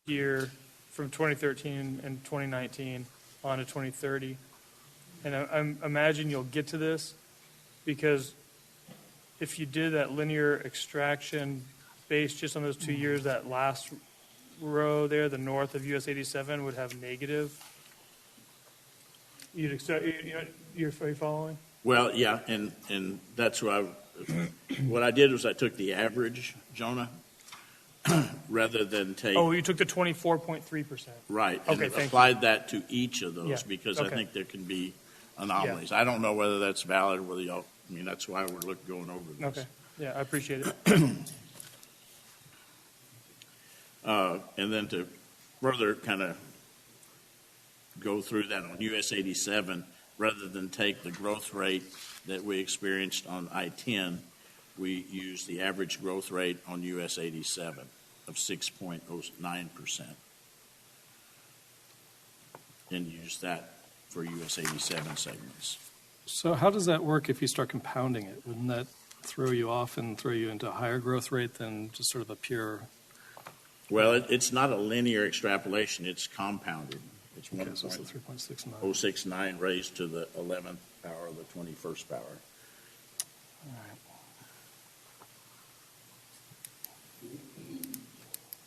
year from 2013 and 2019 on to 2030. And I imagine you'll get to this because if you did that linear extraction based just on those 2 years, that last row there, the north of US 87 would have negative. You'd expect, are you following? Well, yeah, and that's what I did was I took the average, Jonah, rather than take. Oh, you took the 24.3%. Right, Okay, and applied that to each of those Yeah, because I okay. think there can be anomalies. I don't know whether that's valid, whether y'all, I mean, that's why we're going over this. Okay, yeah, I appreciate it. And then to further kind of go through that on US 87, rather than take the growth rate that we experienced on I-10, we use the average growth rate on US 87 of 6.09%. And use that for US 87 segments. So how does that work if you start compounding it? Wouldn't that throw you off and throw you into a higher growth rate than just sort of a pure? Well, it's not a linear extrapolation, it's compounded. It's Okay, so it's the 3.69. 1.069 raised to the 11th power of the 21st power. All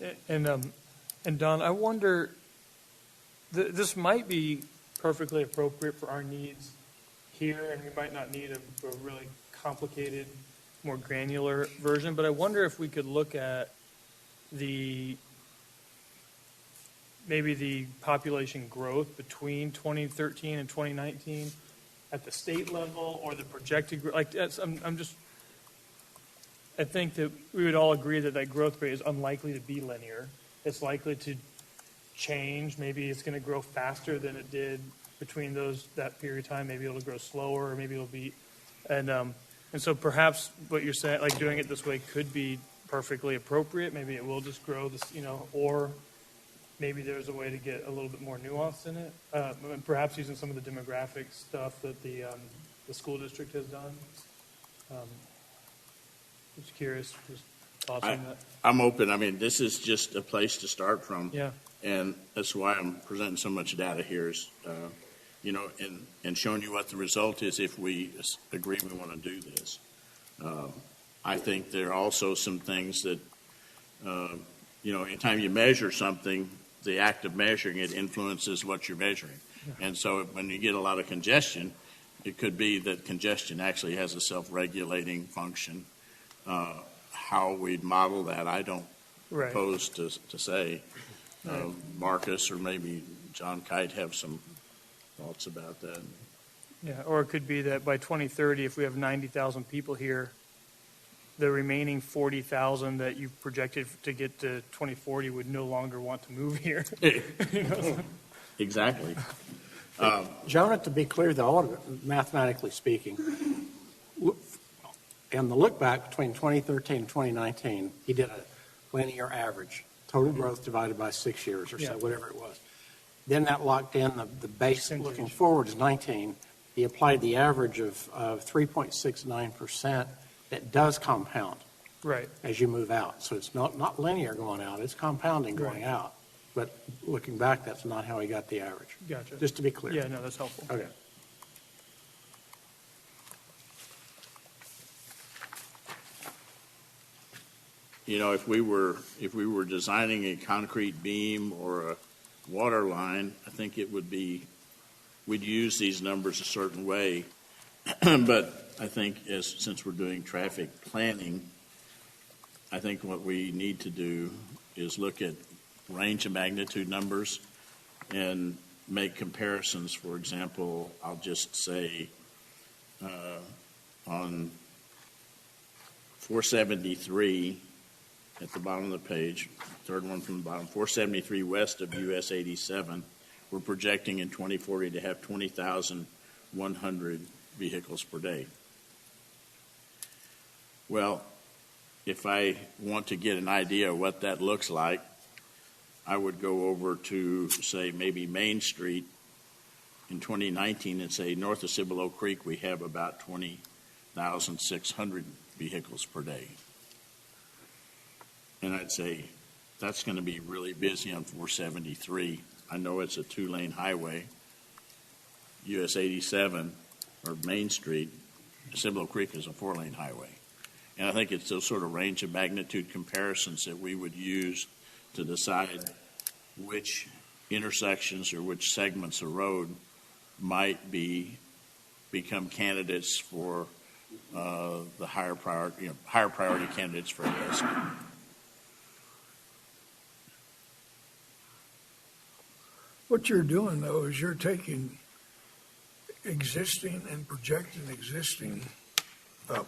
right. And Don, I wonder, this might be perfectly appropriate for our needs here, and we might not need a really complicated, more granular version, but I wonder if we could look at maybe the population growth between 2013 and 2019 at the state level, or the projected, I think that we would all agree that growth rate is unlikely to be linear. It's likely to change. Maybe it's going to grow faster than it did between that period of time. Maybe it'll grow slower, or maybe it'll be, and so perhaps what you're saying, like doing it this way, could be perfectly appropriate. Maybe it will just grow this, or maybe there's a way to get a little bit more nuance in it. And perhaps using some of the demographic stuff that the school district has done. Just curious, just thoughts on that. I'm open. I mean, this is just a place to start from. Yeah. And that's why I'm presenting so much data here is, and showing you what the result is if we agree we want to do this. I think there are also some things that, anytime you measure something, the act of measuring it influences what you're measuring. Yeah. And so when you get a lot of congestion, it could be that congestion actually has a self-regulating function. How we'd model that, I don't propose to say. Marcus or maybe John Kite have some thoughts about that. Yeah, or it could be that by 2030, if we have 90,000 people here, the remaining 40,000 that you've projected to get to 2040 would no longer want to move here. Exactly. Jonah, to be clear, though, mathematically speaking, in the look back between 2013 and 2019, he did a linear average, total growth divided by 6 years or so, whatever it was. Then that locked in the base looking forward is 19. He applied the average of 3.69% that does compound as you move out. So it's not linear going out, it's compounding going out. But looking back, that's not how he got the average. Gotcha. Just to be clear. Yeah, no, that's helpful. Okay. If we were designing a concrete beam or a water line, I think we'd use these numbers a certain way. But I think since we're doing traffic planning, I think what we need to do is look at range of magnitude numbers and make comparisons. For example, I'll just say on 473 at the bottom of the page, third one from the bottom, 473 west of US 87, we're projecting in 2040 to have 20,100 vehicles per day. Well, if I want to get an idea of what that looks like, I would go over to, say, maybe Main Street in 2019 and say north of Cibolo Creek we have about 20,600 vehicles per day. And I'd say that's going to be really busy on 473. I know it's a 2-lane highway. US 87 or Main Street, Cibolo Creek is a 4-lane highway. And I think it's those sort of range of magnitude comparisons that we would use to decide which intersections or which segments of road might become candidates for the higher priority candidates for investment. What you're doing, though, is you're taking existing and projecting existing up.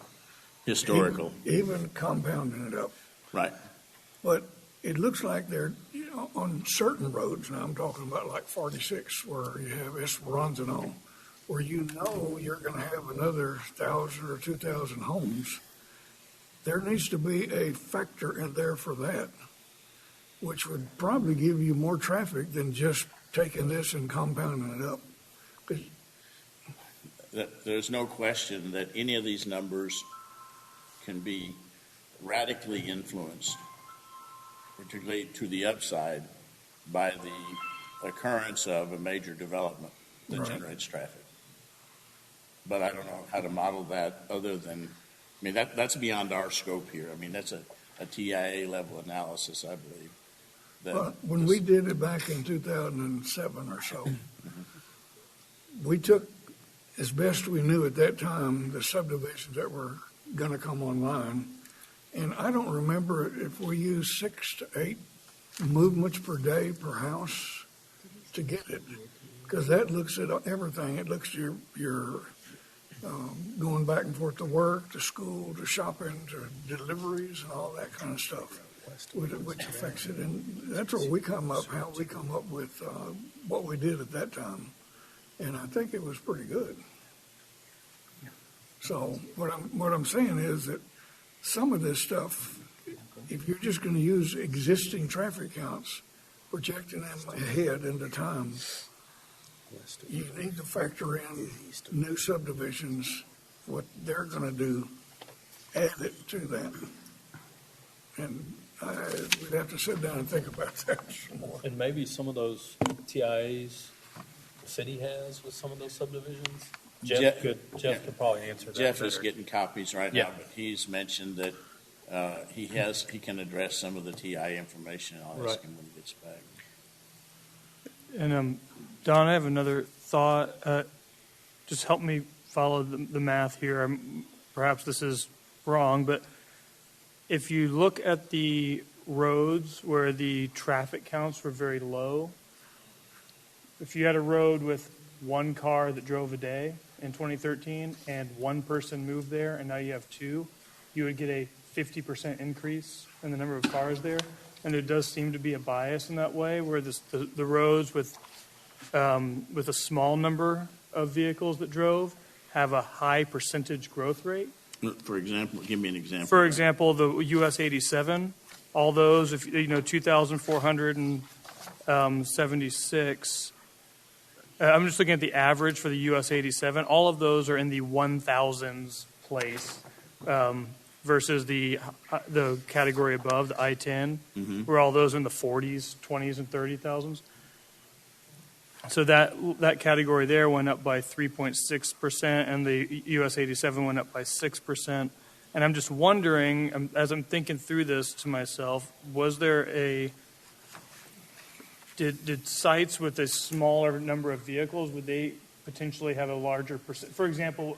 Historical, Even compounding it up. right. But it looks like they're, on certain roads, now I'm talking about like 46, where you have Esperanza and all, where you're going to have another 1,000 or 2,000 homes. There needs to be a factor in there for that, which would probably give you more traffic than just taking this and compounding it up. 'Cause There's no question that any of these numbers can be radically influenced, particularly to the upside, by the occurrence of a major development that Right. generates traffic. But I don't know how to model that other than, I mean, that's beyond our scope here. I mean, that's a TIA level analysis, I believe. Well, when we did it back in 2007 or so, we took, as best we knew at that time, the subdivisions that were going to come online. And I don't remember if we used 6 to 8 movements per day per house to get it. Because that looks at everything. It looks at your going back and forth to work, to school, to shopping, to deliveries and all that kind of stuff, which affects it. And that's where we come up, how we come up with what we did at that time. And I think it was pretty good. So what I'm saying is that some of this stuff, if you're just going to use existing traffic counts, projecting them ahead into time, you need to factor in new subdivisions, what they're going to do, add it to that. And we'd have to sit down and think about that some more. And maybe some of those TIAs the city has with some of those subdivisions? Jeff could probably answer that. Jeff is better. getting copies right Yeah. now, but he's mentioned that he can address some of the TI information. I'll ask Right. him when he gets back. And Don, I have another thought. Just help me follow the math here. Perhaps this is wrong, but if you look at the roads where the traffic counts were very low, if you had a road with one car that drove a day in 2013 and one person moved there and now you have 2, you would get a 50% increase in the number of cars there. And there does seem to be a bias in that way, where the roads with a small number of vehicles that drove have a high percentage growth rate. For example, give me an example. For example, the US 87, all those, 2,476. I'm just looking at the average for the US 87. All of those are in the 1,000s place versus the category above, the I-10, where all those are in the 40s, 20s, and 30,000s. So that category there went up by 3.6%, and the US 87 went up by 6%. And I'm just wondering, as I'm thinking through this to myself, was there did sites with a smaller number of vehicles, would they potentially have a larger percent? For example,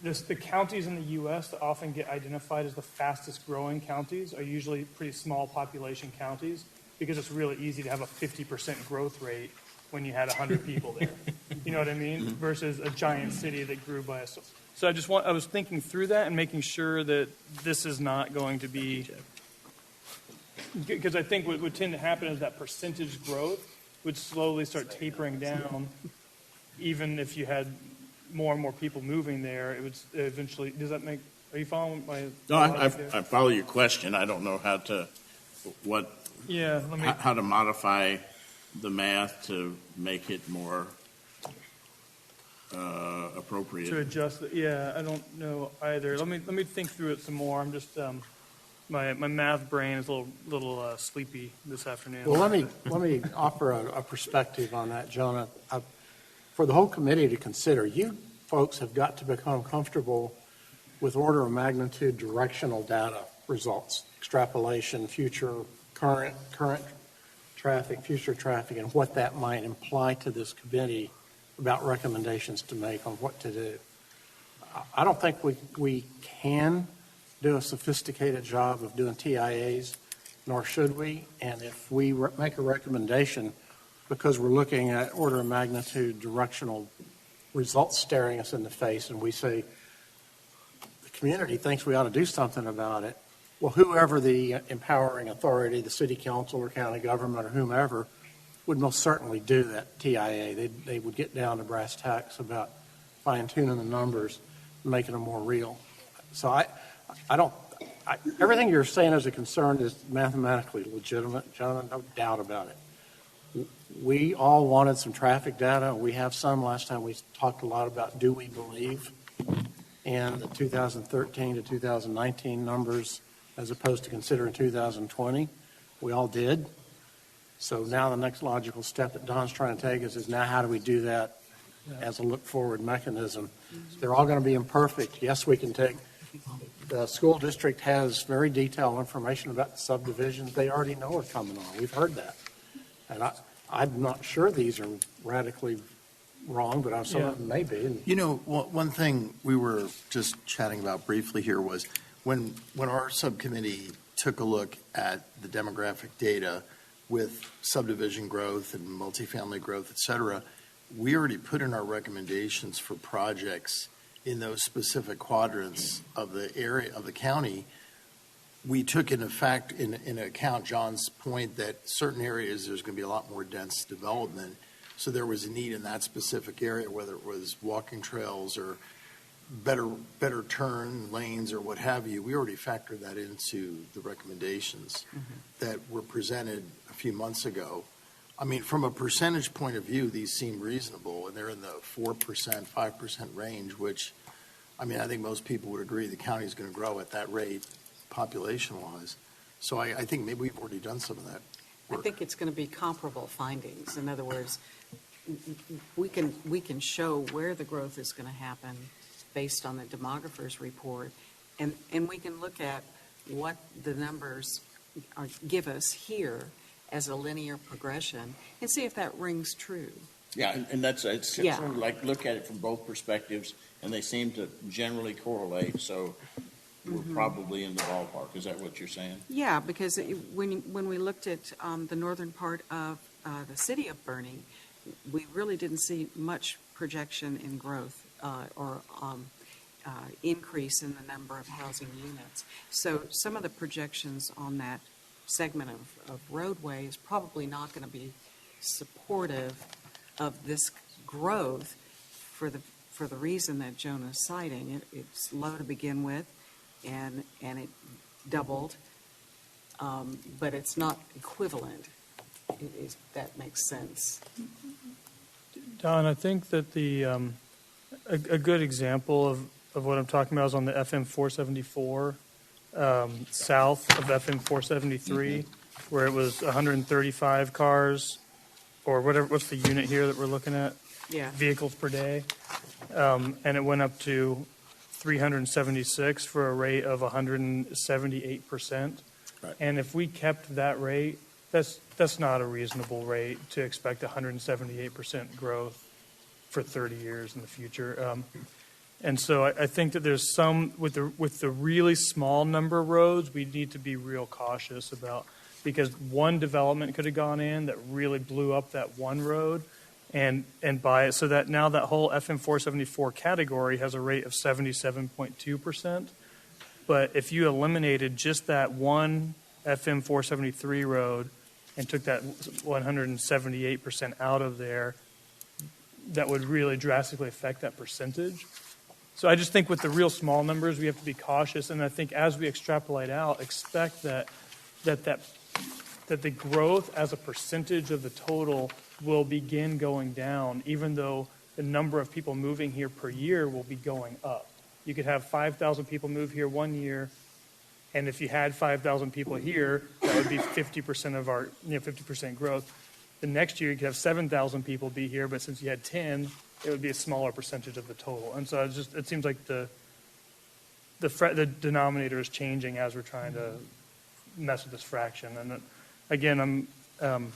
the counties in the U.S. that often get identified as the fastest growing counties are usually pretty small population counties, because it's really easy to have a 50% growth rate when you had 100 people there. You know what I mean? Versus a giant city that grew by a... So I was thinking through that and making sure that this is not going to be... Because I think what would tend to happen is that percentage growth would slowly start tapering down, even if you had more and more people moving there. It would eventually... Does that make... Are you following my... No, I follow your question. I don't know how to how to modify the math to make it more appropriate. To adjust it, I don't know either. Let me think through it some more. I'm just My math brain is a little sleepy this afternoon. Well, let me offer a perspective on that, Jonah. For the whole committee to consider, you folks have got to become comfortable with order of magnitude directional data results, extrapolation, current traffic, future traffic, and what that might imply to this committee about recommendations to make on what to do. I don't think we can do a sophisticated job of doing TIAs, nor should we. And if we make a recommendation because we're looking at order of magnitude directional results staring us in the face, and we say the community thinks we ought to do something about it, well, whoever the empowering authority, the city council or county government or whomever, would most certainly do that TIA. They would get down to brass tacks about fine-tuning the numbers and making them more real. So everything you're saying as a concern is mathematically legitimate, John, no doubt about it. We all wanted some traffic data. We have some. Last time we talked a lot about do we believe, and the 2013 to 2019 numbers as opposed to considering 2020. We all did. So now the next logical step that Don's trying to take is now how do we do that as a look-forward mechanism? They're all going to be imperfect. Yes, we can take the school district has very detailed information about the subdivisions they already know are coming on. We've heard that. And I'm not sure these are radically wrong, but some of them may be. You know, one thing we were just chatting about briefly here was when our subcommittee took a look at the demographic data with subdivision growth and multifamily growth, et cetera, we already put in our recommendations for projects in those specific quadrants of the area of the county. We took in account John's point that certain areas there's going to be a lot more dense development. So there was a need in that specific area, whether it was walking trails or better turn lanes or what have you. We already factored that into the recommendations that were presented a few months ago. I mean, from a percentage point of view, these seem reasonable, and they're in the 4%, 5% range, which, I mean, I think most people would agree the county is going to grow at that rate population-wise. So I think maybe we've already done some of that work. I think it's going to be comparable findings. In other words, we can show where the growth is going to happen based on the demographer's report, and we can look at what the numbers give us here as a linear progression and see if that rings true. Yeah, and it's sort of like look at it from both perspectives, and they seem to generally correlate, so we're probably in the ballpark. Is that what you're saying? Yeah, because when we looked at the northern part of the city of Bernie, we really didn't see much projection in growth or increase in the number of housing units. So some of the projections on that segment of roadway is probably not going to be supportive of this growth for the reason that Jonah's citing. It's low to begin with, and it doubled, but it's not equivalent. If that makes sense. Don, I think that a good example of what I'm talking about is on the FM 474 south of FM 473, where it was 135 cars, or whatever. What's the unit here that we're looking at? Yeah. Vehicles per day, and it went up to 376 for a rate of 178%. Right. And if we kept that rate, that's not a reasonable rate to expect 178% growth for 30 years in the future. And so I think that there's some, with the really small number of roads, we need to be real cautious about, because one development could have gone in that really blew up that one road and by it, so that now that whole FM 474 category has a rate of 77.2%. But if you eliminated just that one FM 473 road and took that 178% out of there, that would really drastically affect that percentage. So I just think with the real small numbers, we have to be cautious. And I think as we extrapolate out, expect that the growth as a percentage of the total will begin going down, even though the number of people moving here per year will be going up. You could have 5,000 people move here one year, And if you had 5,000 people here, that would be 50% of our, 50% growth. The next year, you could have 7,000 people be here, but since you had 10, it would be a smaller percentage of the total. And so it seems like the denominator is changing as we're trying to mess with this fraction. And again, I'm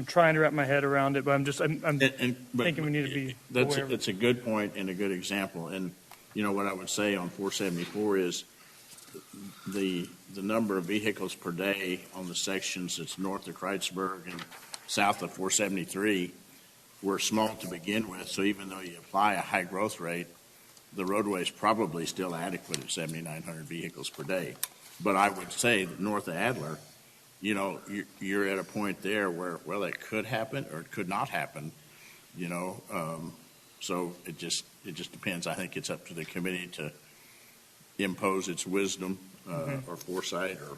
trying to wrap my head around it, but I'm thinking we need to be aware. That's a good point and a good example. And, what I would say on 474 is the number of vehicles per day on the sections that's north of Kreitzberg and south of 473 were small to begin with. So even though you apply a high growth rate, the roadway is probably still adequate at 7,900 vehicles per day. But I would say that north of Adler, you're at a point there where, well, it could happen or it could not happen, so it just depends. I think it's up to the committee to impose its wisdom or foresight or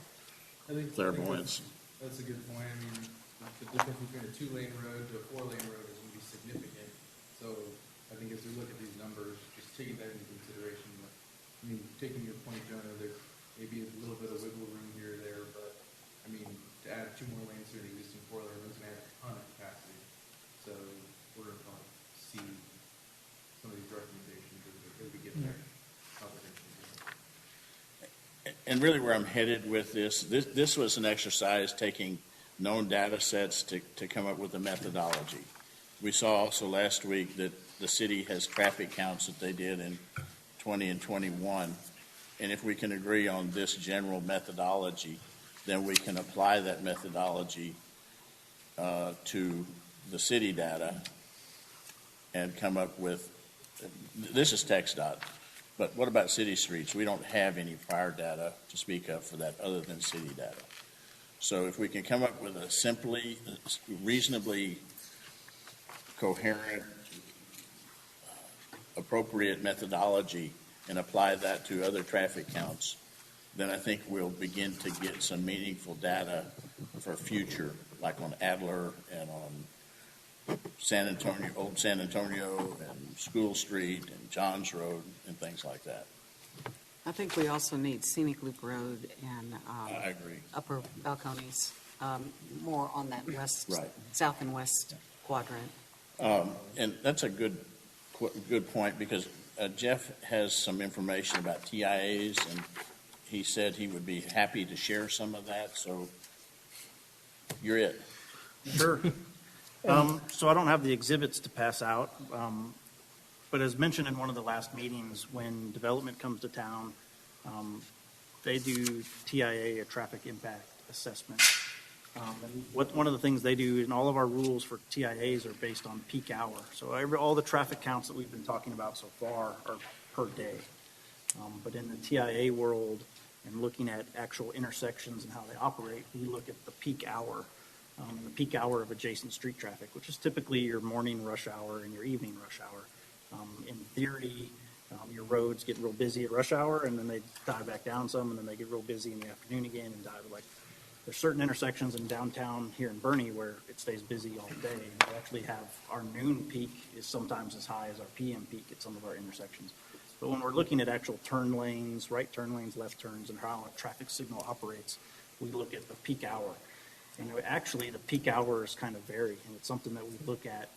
clairvoyance. That's a good point. I mean, the difference between a 2-lane road to a 4-lane road is going to be significant. So I think as we look at these numbers, just taking that into consideration. I mean, taking your point, Jonah, there may be a little bit of wiggle room here or there, but I mean, to add 2 more lanes to an existing 4-lane road is going to add a ton of capacity. So we're going to see some of these recommendations as we get there. And really where I'm headed with this was an exercise taking known data sets to come up with a methodology. We saw also last week that the city has traffic counts that they did in 20 and 21. And if we can agree on this general methodology, then we can apply that methodology to the city data and come up with, this is TxDOT, but what about city streets? We don't have any prior data to speak of for that other than city data. So if we can come up with a reasonably coherent, appropriate methodology and apply that to other traffic counts, then I think we'll begin to get some meaningful data for future, like on Adler and on San Antonio, Old San Antonio and School Street and Johns Road and things like that. I think we also need Scenic Loop Road and I agree. Upper Balcones, more on that west, Right. south and west quadrant. And that's a good point because Jeff has some information about TIAs and he said he would be happy to share some of that. So you're it. Sure. So I don't have the exhibits to pass out, but as mentioned in one of the last meetings, when development comes to town, they do TIA, a traffic impact assessment. And one of the things they do, and all of our rules for TIAs are based on peak hour. So all the traffic counts that we've been talking about so far are per day. But in the TIA world, and looking at actual intersections and how they operate, we look at the peak hour. And the peak hour of adjacent street traffic, which is typically your morning rush hour and your evening rush hour. In theory, your roads get real busy at rush hour, and then they die back down some, and then they get real busy in the afternoon again and die. Like, there's certain intersections in downtown here in Bernie where it stays busy all day. And we actually have our noon peak is sometimes as high as our PM peak at some of our intersections. But when we're looking at actual turn lanes, right turn lanes, left turns, and how a traffic signal operates, we look at the peak hour. And actually, the peak hours kind of vary, and it's something that we look at.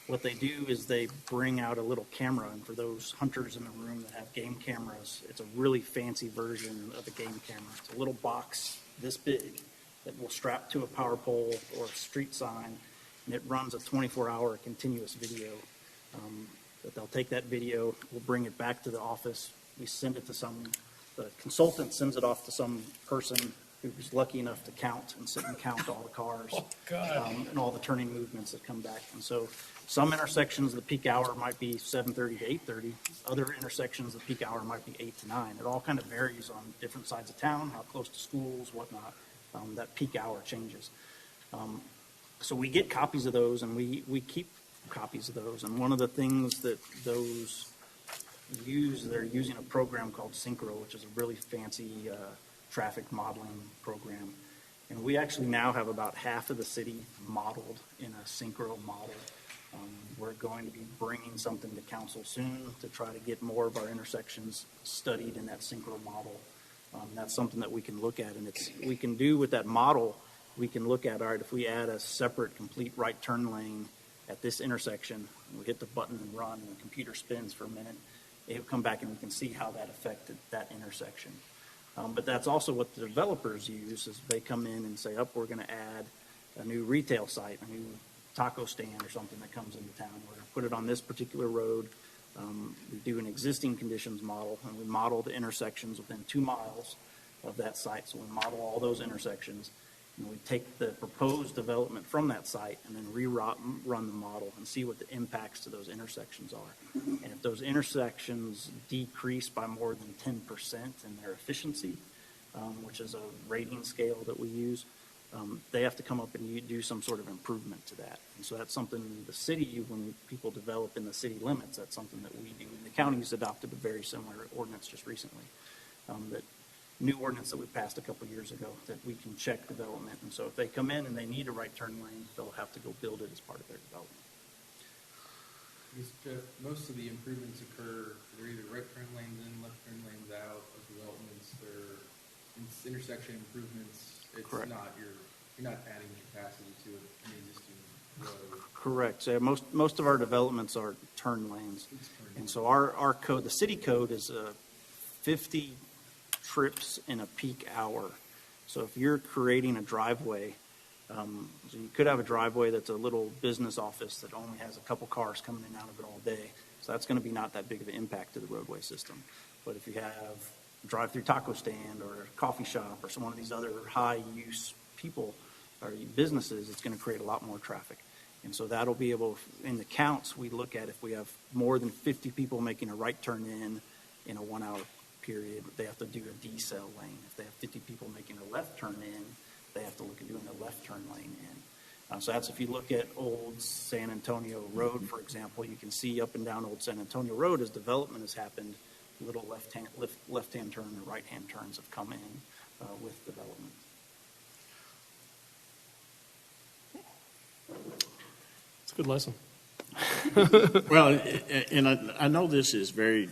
What they do is they bring out a little camera, and for those hunters in the room that have game cameras, it's a really fancy version of a game camera. It's a little box this big that will strap to a power pole or a street sign, and it runs a 24-hour continuous video. That they'll take that video, we'll bring it back to the office, we send it to the consultant sends it off to some person who's lucky enough to count and sit and count all the cars and all the turning movements that come back. And so some intersections, the peak hour might be 7:30 to 8:30. Other intersections, the peak hour might be 8 to 9. It all kind of varies on different sides of town, how close to schools, whatnot. That peak hour changes. So we get copies of those, and we keep copies of those. And one of the things that those use, they're using a program called Synchro, which is a really fancy traffic modeling program. And we actually now have about half of the city modeled in a Synchro model. We're going to be bringing something to council soon to try to get more of our intersections studied in that Synchro model. That's something that we can look at, and we can do with that model. We can look at, all right, if we add a separate complete right turn lane at this intersection, and we hit the button and run, and the computer spins for a minute, it'll come back and we can see how that affected that intersection. But that's also what the developers use, is they come in and say, we're going to add a new retail site, a new taco stand or something that comes into town. We're going to put it on this particular road. We do an existing conditions model, and we model the intersections within 2 miles of that site. So we model all those intersections, and we take the proposed development from that site and then run the model and see what the impacts to those intersections are. And if those intersections decrease by more than 10% in their efficiency, which is a rating scale that we use, they have to come up and do some sort of improvement to that. And so that's something the city, when people develop in the city limits, that's something that we do. And the county's adopted a very similar ordinance just recently, that new ordinance that we passed a couple years ago, that we can check development. And so if they come in and they need a right turn lane, they'll have to go build it as part of their development. Jeff, most of the improvements occur, they're either right turn lanes in, left turn lanes out of developments, they're intersection improvements. It's Correct. not, you're not adding capacity to an existing road. Correct. So most of our developments are turn lanes. And so our code, the city code, is 50 trips in a peak hour. So if you're creating a driveway, so you could have a driveway that's a little business office that only has a couple cars coming in and out of it all day. So that's going to be not that big of an impact to the roadway system. But if you have a drive-through taco stand or a coffee shop or some one of these other high-use people or businesses, it's going to create a lot more traffic. And so that'll be able, in the counts, we look at if we have more than 50 people making a right turn in a 1 hour period, they have to do a decel lane. If they have 50 people making a left turn in, they have to look at doing a left turn lane in. So that's if you look at Old San Antonio Road, for example, you can see up and down Old San Antonio Road as development has happened, little left-hand turn and right-hand turns have come in with development. It's a good lesson. Well, and I know this is very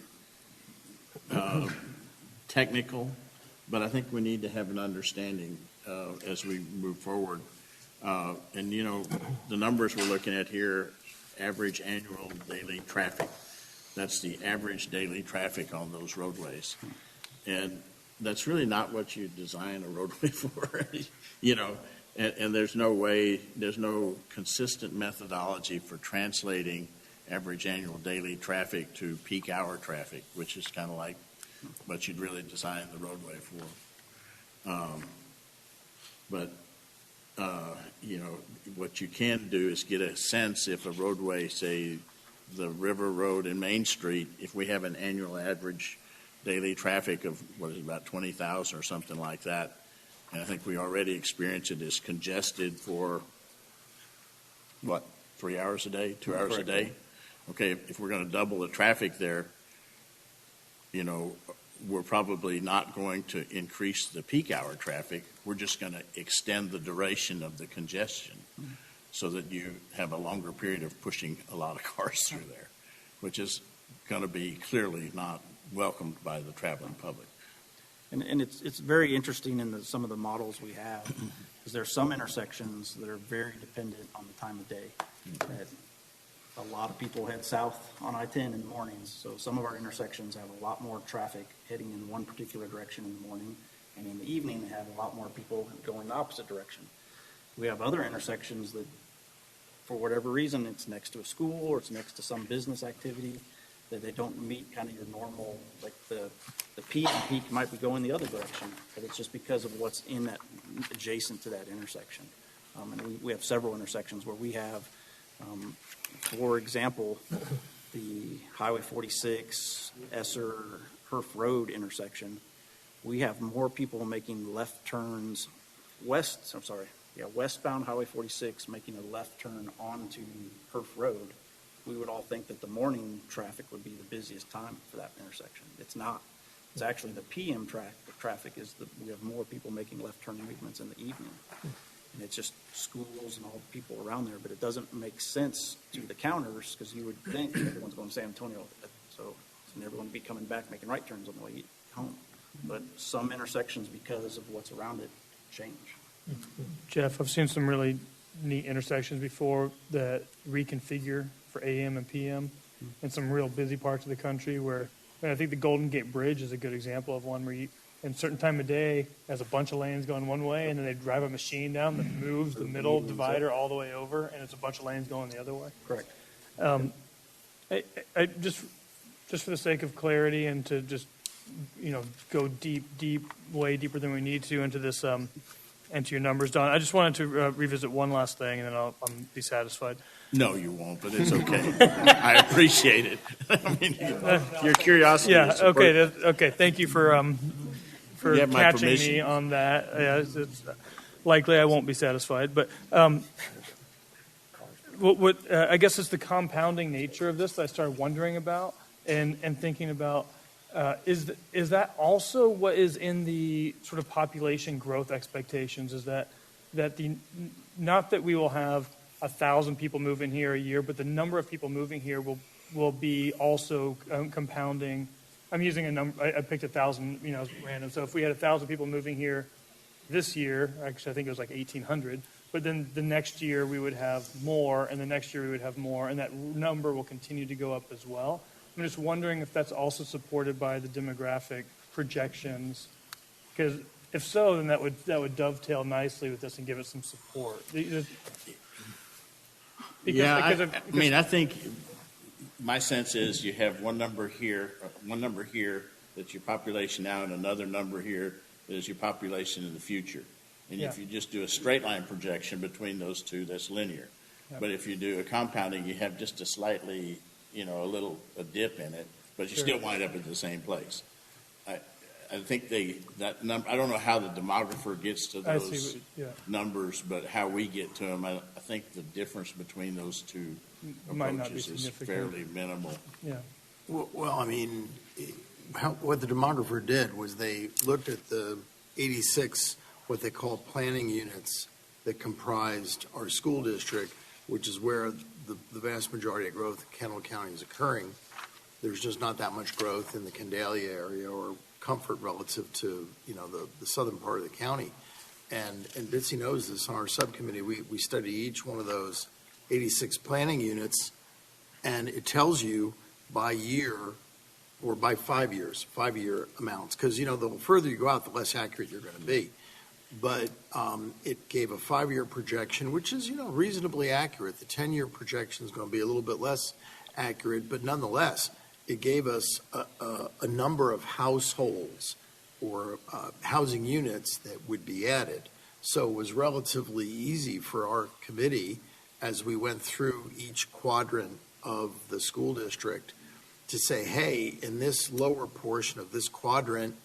technical, but I think we need to have an understanding as we move forward. And, you know, the numbers we're looking at here, average annual daily traffic. That's the average daily traffic on those roadways. And that's really not what you design a roadway for, you know. And there's no consistent methodology for translating average annual daily traffic to peak hour traffic, which is kind of like what you'd really design the roadway for. You know, what you can do is get a sense if a roadway, say, the River Road and Main Street, if we have an annual average daily traffic of, what is it, about 20,000 or something like that, and I think we already experience it as congested for, 3 hours a day, 2 hours a day? Okay, if we're going to double the traffic there, you know, we're probably not going to increase the peak hour traffic. We're just going to extend the duration of the congestion so that you have a longer period of pushing a lot of cars through there, which is going to be clearly not welcomed by the traveling public. And it's very interesting in some of the models we have, because there are some intersections that are very dependent on the time of day. That a lot of people head south on I-10 in the mornings, so some of our intersections have a lot more traffic heading in one particular direction in the morning, and in the evening they have a lot more people going the opposite direction. We have other intersections that, for whatever reason, it's next to a school or it's next to some business activity, that they don't meet kind of your normal, like the PM peak might be going the other direction, but it's just because of what's in that, adjacent to that intersection. And we have several intersections where we have, for example, the Highway 46, Esser, Herf Road intersection. We have more people making left turns westbound Highway 46 making a left turn onto Herf Road. We would all think that the morning traffic would be the busiest time for that intersection. It's not. It's actually the PM traffic we have more people making left turn movements in the evening. And it's just schools and all the people around there, but it doesn't make sense to the counters because you would think everyone's going to San Antonio, so everyone would be coming back making right turns on the way home. but some intersections, because of what's around it, change. Jeff, I've seen some really neat intersections before that reconfigure for AM and PM in some real busy parts of the country where, and I think the Golden Gate Bridge is a good example of one where you, in a certain time of day, has a bunch of lanes going one way, and then they drive a machine down that moves the middle divider all the way over, and it's a bunch of lanes going the other way. Correct. I just for the sake of clarity and to just, go deep, way deeper than we need to into this, into your numbers, Don, I just wanted to revisit one last thing, and then I'll be satisfied. No, you won't, but it's okay. I appreciate it. I mean, your curiosity. Yeah. is super- Okay. Thank you for You have my catching permission. me on that. Yeah, it's likely I won't be satisfied, but what I guess it's the compounding nature of this that I started wondering about and thinking about. Is that also what is in the sort of population growth expectations? Is that the not that we will have 1,000 people moving here a year, but the number of people moving here will be also compounding. I'm using a number. I picked 1,000, random. So if we had 1,000 people moving here this year, actually I think it was like 1,800. But then the next year we would have more, and the next year we would have more, and that number will continue to go up as well. I'm just wondering if that's also supported by the demographic projections, because if so, then that would dovetail nicely with this and give it some support. I think my sense is you have one number here that's your population now, and another number here that is your population in the future. And if you just do a straight line projection between those two, that's linear. Yep. But if you do a compounding, you have just a slightly, a dip in it, but you Sure. still wind up at the same place. I think that number. I don't know how the demographer gets to I see those numbers, but how we get to them, I think the difference between those two Might not be approaches is significant. fairly minimal. Yeah. Well, I mean, what the demographer did was they looked at the 86, what they call planning units that comprised our school district, which is where the vast majority of growth in Kendall County is occurring. There's just not that much growth in the Candalia area or Comfort relative to, the southern part of the county. And Bitsy knows this on our subcommittee. We study each one of those 86 planning units, and it tells you by year or by 5 years, 5-year amounts. Because, the further you go out, the less accurate you're going to be. But it gave a 5-year projection, which is, reasonably accurate. The 10-year projection is going to be a little bit less accurate, but nonetheless, it gave us a number of households or housing units that would be added. So it was relatively easy for our committee, as we went through each quadrant of the school district, to say, hey, in this lower portion of this quadrant,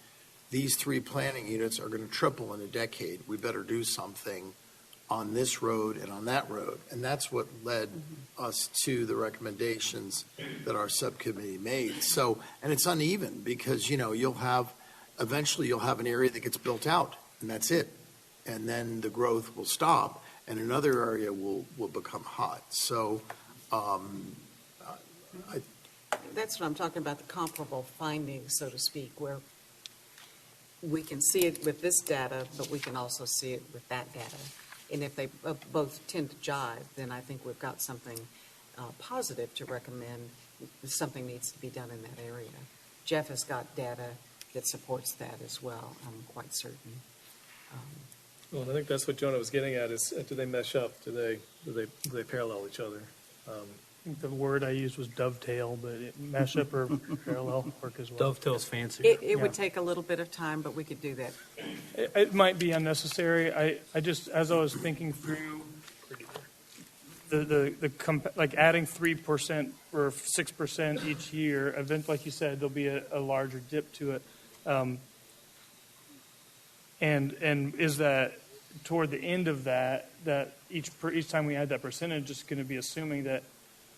these 3 planning units are going to triple in a decade. We better do something on this road and on that road. And that's what led us to the recommendations that our subcommittee made. So, and it's uneven because, eventually you'll have an area that gets built out, and that's it. And then the growth will stop, and another area will become hot. So, That's what I'm talking about, the comparable findings, so to speak, where we can see it with this data, but we can also see it with that data. And if they both tend to jive, then I think we've got something positive to recommend. Something needs to be done in that area. Jeff has got data that supports that as well, I'm quite certain. Well, I think that's what Jonah was getting at is, do they mesh up? Do they parallel each other? The word I used was dovetail, but mesh up or parallel work as well. Dovetail's fancy. It would take a little bit of time, but we could do that. It might be unnecessary. I just, as I was thinking through like adding 3% or 6% each year, like you said, there'll be a larger dip to it. And is that toward the end of that each time we add that percentage, just going to be assuming that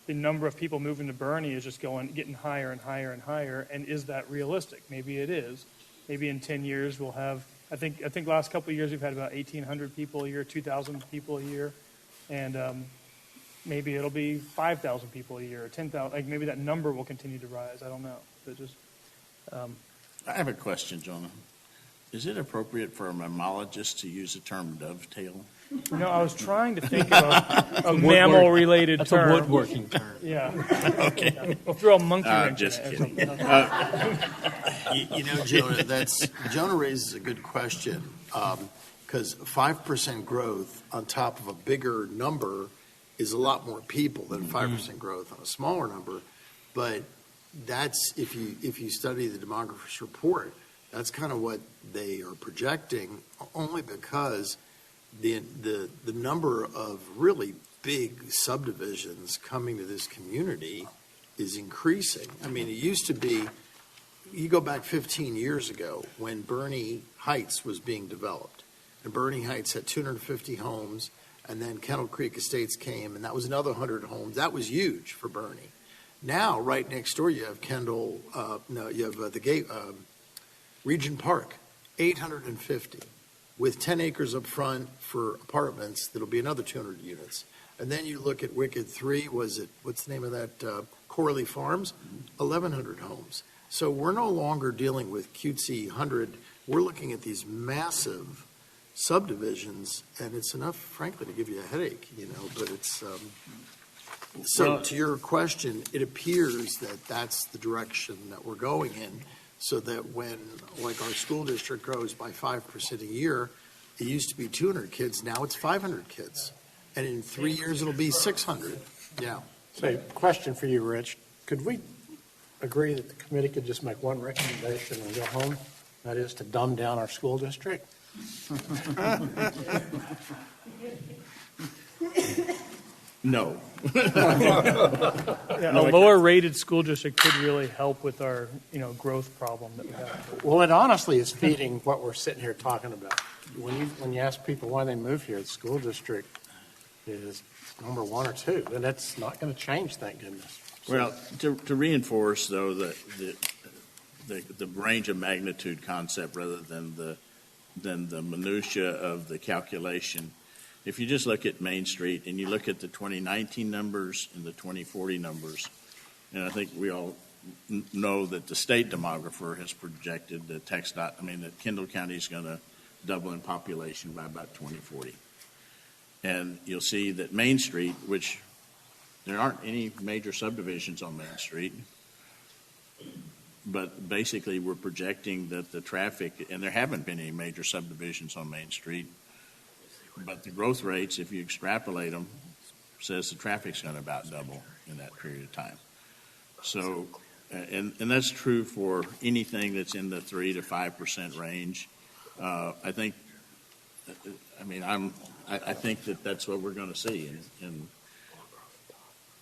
the number of people moving to Bernie is just getting higher and higher and higher. And is that realistic? Maybe it is. Maybe in 10 years we'll have, I think last couple of years we've had about 1,800 people a year, 2,000 people a year. And maybe it'll be 5,000 people a year or 10,000. Like maybe that number will continue to rise. I don't know. But just, I have a question, Jonah. Is it appropriate for a mammologist to use the term dovetail? You know, I was trying to think of a mammal-related That's term. a woodworking term. Yeah. Okay. We'll throw a monkey wrench Just in it or kidding. something. You know, Jonah raises a good question, because 5% growth on top of a bigger number is a lot more people than 5% growth on a smaller number. But that's, if you study the demographer's report, that's kind of what they are projecting, only because the number of really big subdivisions coming to this community is increasing. I mean, it used to be, you go back 15 years ago when Bernie Heights was being developed, and Bernie Heights had 250 homes, and then Kendall Creek Estates came, and that was another 100 homes. That was huge for Bernie. Now, right next door, you have Regent Park, 850, with 10 acres up front for apartments. That'll be another 200 units. And then you look at Wicked 3, what's the name of that, Corley Farms, 1,100 homes. So we're no longer dealing with cutesy 100. We're looking at these massive subdivisions, and it's enough, frankly, to give you a headache, but it's, so to your question, it appears that that's the direction that we're going in, so that when, like, our school district grows by 5% a year, it used to be 200 kids, now it's 500 kids. And in 3 years, it'll be 600. Yeah. So, question for you, Rich. Could we agree that the committee could just make one recommendation and go home? That is to dumb down our school district? No. Yeah, a lower-rated school district could really help with our, growth problem that we have. Well, it honestly is feeding what we're sitting here talking about. When you ask people why they move here, the school district is number one or two, and that's not going to change, thank goodness. Well, to reinforce, though, the range of magnitude concept rather than the minutia of the calculation, if you just look at Main Street and you look at the 2019 numbers and the 2040 numbers, and I think we all know that the state demographer has projected that that Kendall County is going to double in population by about 2040. And you'll see that Main Street, which there aren't any major subdivisions on Main Street, but basically we're projecting that the traffic, and there haven't been any major subdivisions on Main Street, but the growth rates, if you extrapolate them, says the traffic's going to about double in that period of time. So, and that's true for anything that's in the 3 to 5% range. I think that that's what we're going to see. And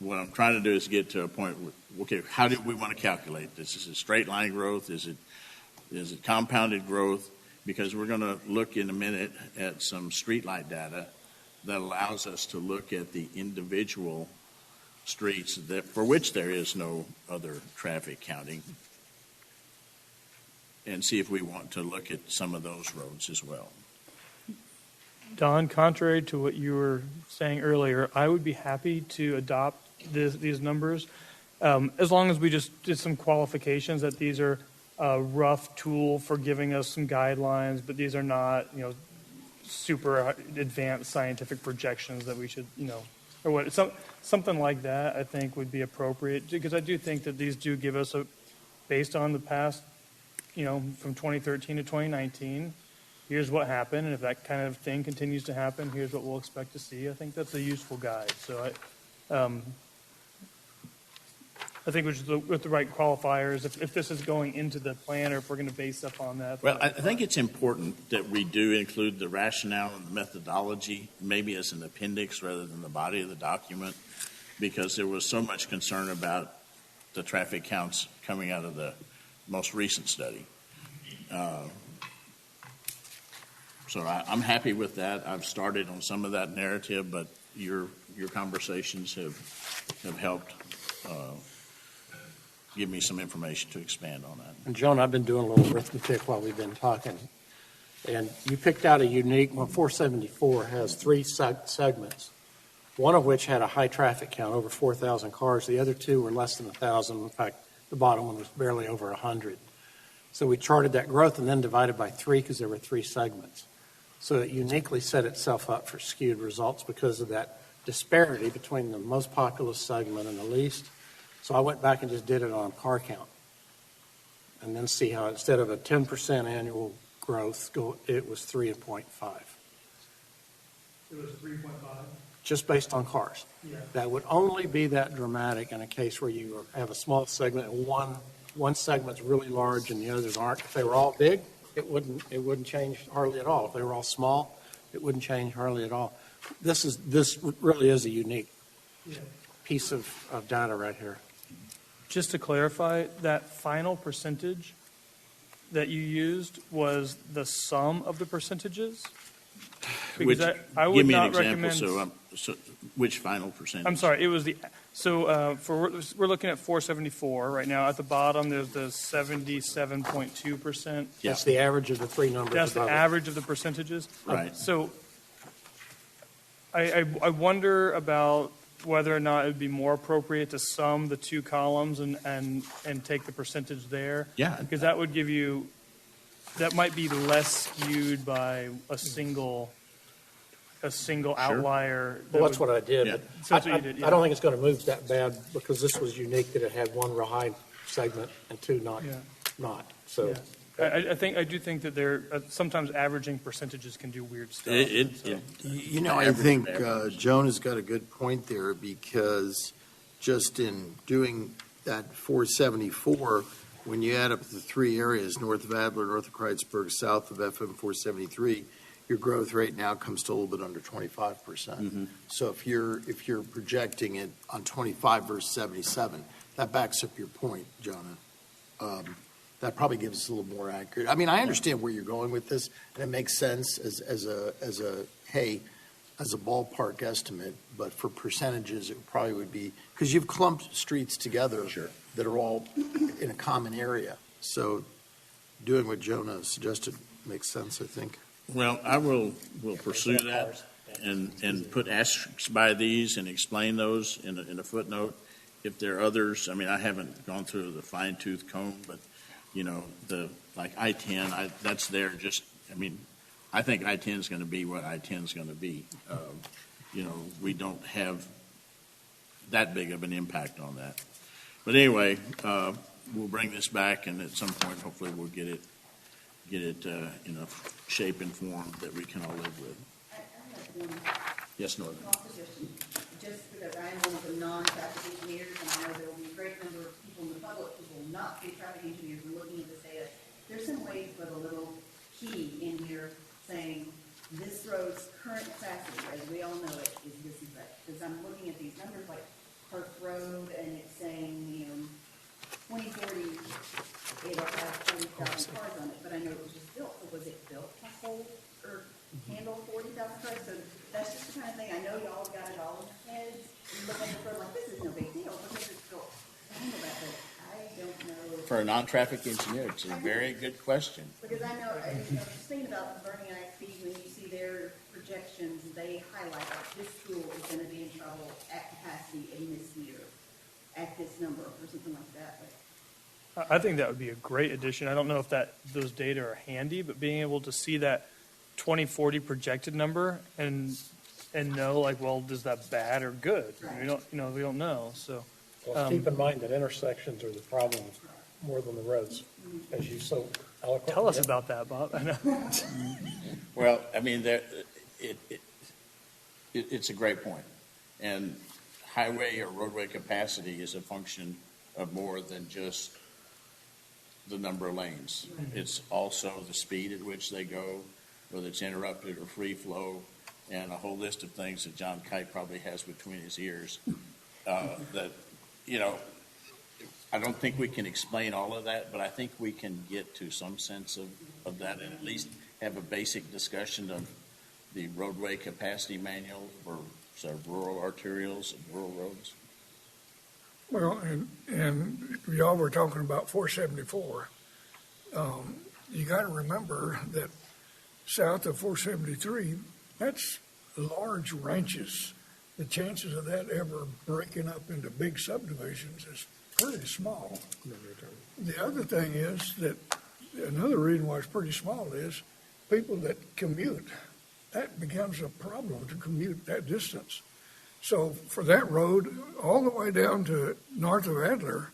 what I'm trying to do is get to a point where, okay, how do we want to calculate this? Is it straight line growth? Is it compounded growth? Because we're going to look in a minute at some streetlight data that allows us to look at the individual streets for which there is no other traffic counting, and see if we want to look at some of those roads as well. Don, contrary to what you were saying earlier, I would be happy to adopt these numbers as long as we just did some qualifications that these are a rough tool for giving us some guidelines, but these are not, super advanced scientific projections that we should, or what, something like that I think would be appropriate, because I do think that these do give us based on the past, from 2013 to 2019, here's what happened, and if that kind of thing continues to happen, here's what we'll expect to see. I think that's a useful guide. So I think with the right qualifiers, if this is going into the plan or if we're going to base up on that. Well, I think it's important that we do include the rationale and the methodology, maybe as an appendix rather than the body of the document, because there was so much concern about the traffic counts coming out of the most recent study. So I'm happy with that. I've started on some of that narrative, but your conversations have helped give me some information to expand on that. And Joan, I've been doing a little arithmetic while we've been talking, and you picked out a unique, 474 has 3 segments, one of which had a high traffic count, over 4,000 cars. The other 2 were less than 1,000. In fact, the bottom one was barely over 100. So we charted that growth and then divided by 3 because there were 3 segments. So it uniquely set itself up for skewed results because of that disparity between the most populous segment and the least. So I went back and just did it on car count. And then see how instead of a 10% annual growth, it was 3.5. It was 3.5. Just based on cars. Yeah. That would only be that dramatic in a case where you have a small segment and one segment's really large and the others aren't. If they were all big, it wouldn't change hardly at all. If they were all small, it wouldn't change hardly at all. This really is a unique piece of data right here. Just to clarify, that final percentage that you used was the sum of the percentages? Because I would give me an not example, recommend. so which final percentage? I'm sorry, it was we're looking at 474 right now. At the bottom, there's the 77.2%. Yeah. That's the average of the 3 numbers. That's the above it. average of the percentages. Right. So I wonder about whether or not it would be more appropriate to sum the 2 columns and take the percentage there. Yeah. Because that would give you, that might be less skewed by a single outlier. Well, that's what I did. Yeah. but So that's what you did, yeah. I don't think it's going to move that bad because this was unique that it had 1 real high segment and 2 not. So Yeah. I do think that sometimes averaging percentages can do weird stuff. You know, I think Joan has got a good point there because just in doing that 474, when you add up the 3 areas, north of Adler, north of Kreuzberg, south of FM 473, your growth rate now comes to a little bit under 25%. Mm-hmm. So if you're projecting it on 25 versus 77, that backs up your point, Jonah. That probably gives us a little more accurate. I mean, I understand where you're going with this, and it makes sense as a ballpark estimate, but for percentages, it probably would be, because you've clumped streets together that are all in a common area. So doing what Jonah suggested makes sense, I think. Well, I will pursue that and put asterisks by these and explain those in a footnote. If there are others, I mean, I haven't gone through the fine tooth comb, but like I-10, that's there just, I mean, I think I-10 is going to be what I-10 is going to be. We don't have that big of an impact on that. But anyway, we'll bring this back, and at some point, hopefully, we'll get it in a shape and form that we can all live with. I have one Yes, Northern. small suggestion, just because I am one of the non-traffic engineers, and I know there will be a great number of people in the public who will not be traffic engineers and looking at this data. There's some way to put a little key in here saying this road's current capacity, as we all know it, is this and that. Because I'm looking at these numbers like Perth Road, and it's saying, 2040, it'll have 40,000 cars on it, but I know it was just built. So was it built to hold or handle 40,000 cars? So that's just the kind of thing, I know y'all got it all in your heads. You look at the road like, this is no big deal because it's built to handle that, but I don't know. For a non-traffic engineer, it's a very good question. Because I know, just thinking about the Bernie ISP, when you see their projections, they highlight that this school is going to be in trouble at capacity in this year, at this number, or something like that. But I think that would be a great addition. I don't know if those data are handy, but being able to see that 2040 projected number and know, like, well, is that bad or good? We don't know. So well, keep in mind that intersections are the problem more than the roads, as you so eloquently. Tell us about that, Bob. I know. Well, I mean, it's a great point. And highway or roadway capacity is a function of more than just the number of lanes. It's also the speed at which they go, whether it's interrupted or free flow, and a whole list of things that John Kite probably has between his ears. I don't think we can explain all of that, but I think we can get to some sense of that and at least have a basic discussion of the roadway capacity manual for rural arterials and rural roads. Well, and y'all were talking about 474. You got to remember that south of 473, that's large ranches. The chances of that ever breaking up into big subdivisions is pretty small. The other thing is that another reason why it's pretty small is people that commute, that becomes a problem to commute that distance. So for that road, all the way down to north of Adler,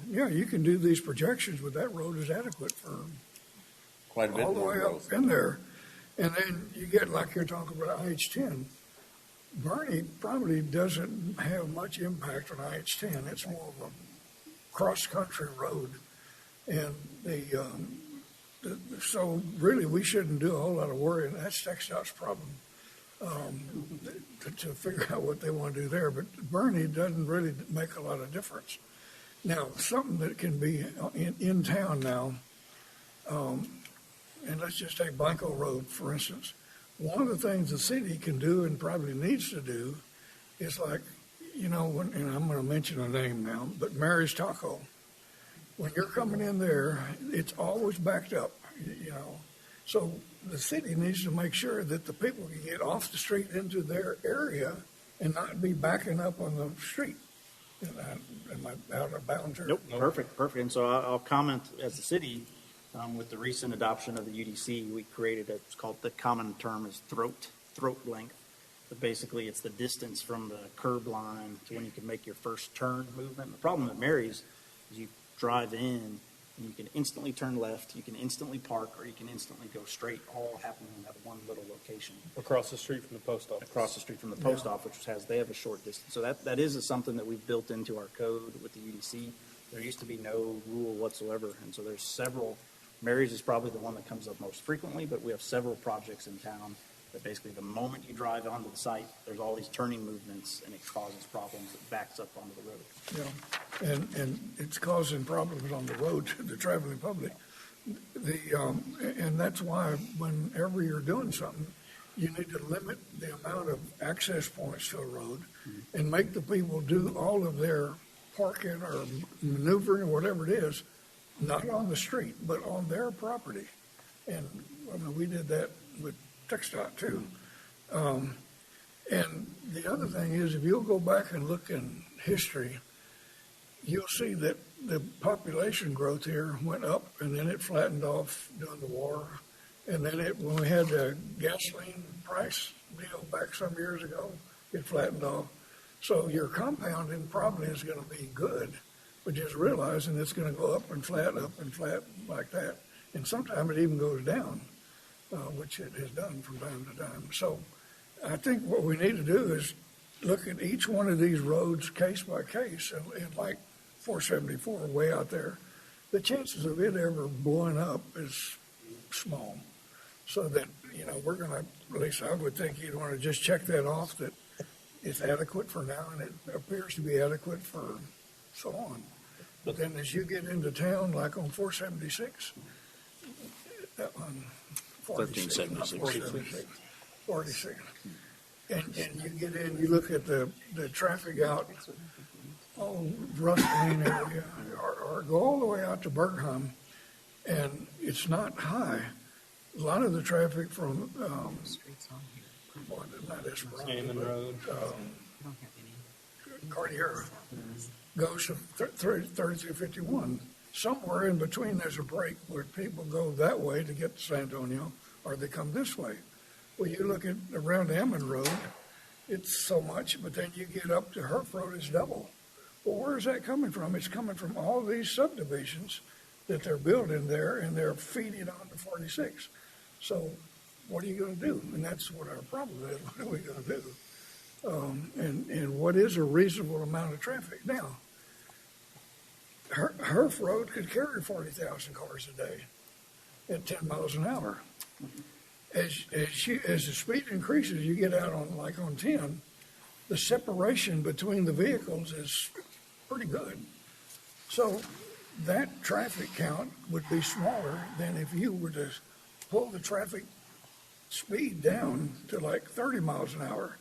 yeah, you can do these projections, but that road is adequate for Quite a bit all the more way growth. up in there. And then you get, like you're talking about IH-10, Bernie probably doesn't have much impact on IH-10. It's more of a cross-country road. And so really, we shouldn't do a whole lot of worrying. That's TxDOT's problem to figure out what they want to do there. But Bernie doesn't really make a lot of difference. Now, something that can be in town now, and let's just take Blanco Road, for instance. One of the things the city can do and probably needs to do is like, and I'm going to mention a name now, but Mary's Taco. When you're coming in there, it's always backed up, So the city needs to make sure that the people can get off the street into their area and not be backing up on the street. Am I out of bounds here? Nope, perfect. And so I'll comment as the city, with the recent adoption of the UDC, we created it's called, the common term is throat length. But basically, it's the distance from the curb line to when you can make your first turn movement. The problem at Mary's is you drive in and you can instantly turn left, you can instantly park, or you can instantly go straight, all happening in that one little location. Across the street from the post office. Across the street from the post office, which they have a short distance. So that is something that we've built into our code with the UDC. There used to be no rule whatsoever, and so there's several. Mary's is probably the one that comes up most frequently, but we have several projects in town that basically the moment you drive onto the site, there's all these turning movements, and it causes problems. It backs up onto the road. Yeah, and it's causing problems on the road to the traveling public. And that's why whenever you're doing something, you need to limit the amount of access points to a road and make the people do all of their parking or maneuvering or whatever it is, not on the street, but on their property. And we did that with TxDOT too. And the other thing is, if you'll go back and look in history, you'll see that the population growth here went up and then it flattened off during the war. And then when we had the gasoline price deal back some years ago, it flattened off. So your compounding probably is going to be good, but just realizing it's going to go up and flat like that. And sometimes it even goes down, which it has done from time to time. So I think what we need to do is look at each one of these roads case by case, and like 474 way out there, the chances of it ever blowing up is small. So that, we're going to, at least I would think you'd want to just check that off, that it's adequate for now, and it appears to be adequate for so on. But then as you get into town, like on 476, on 1376. 46. And you get in, you look at the traffic out, Russ Lane area, or go all the way out to Bergheim, and it's not high. A lot of the traffic from, not Esperanza, Scannon Road. Cartier goes to 30 through 51. Somewhere in between, there's a break where people go that way to get to San Antonio, or they come this way. Well, you look at around Ammon Road, it's so much, but then you get up to Herf Road, it's double. Well, where is that coming from? It's coming from all these subdivisions that they're building there, and they're feeding on to 46. So what are you going to do? And that's what our problem is. What are we going to do? And what is a reasonable amount of traffic? Now, Herf Road could carry 40,000 cars a day at 10 miles an hour. As the speed increases, you get out on 10, the separation between the vehicles is pretty good. So that traffic count would be smaller than if you were to pull the traffic speed down to like 30 miles an hour.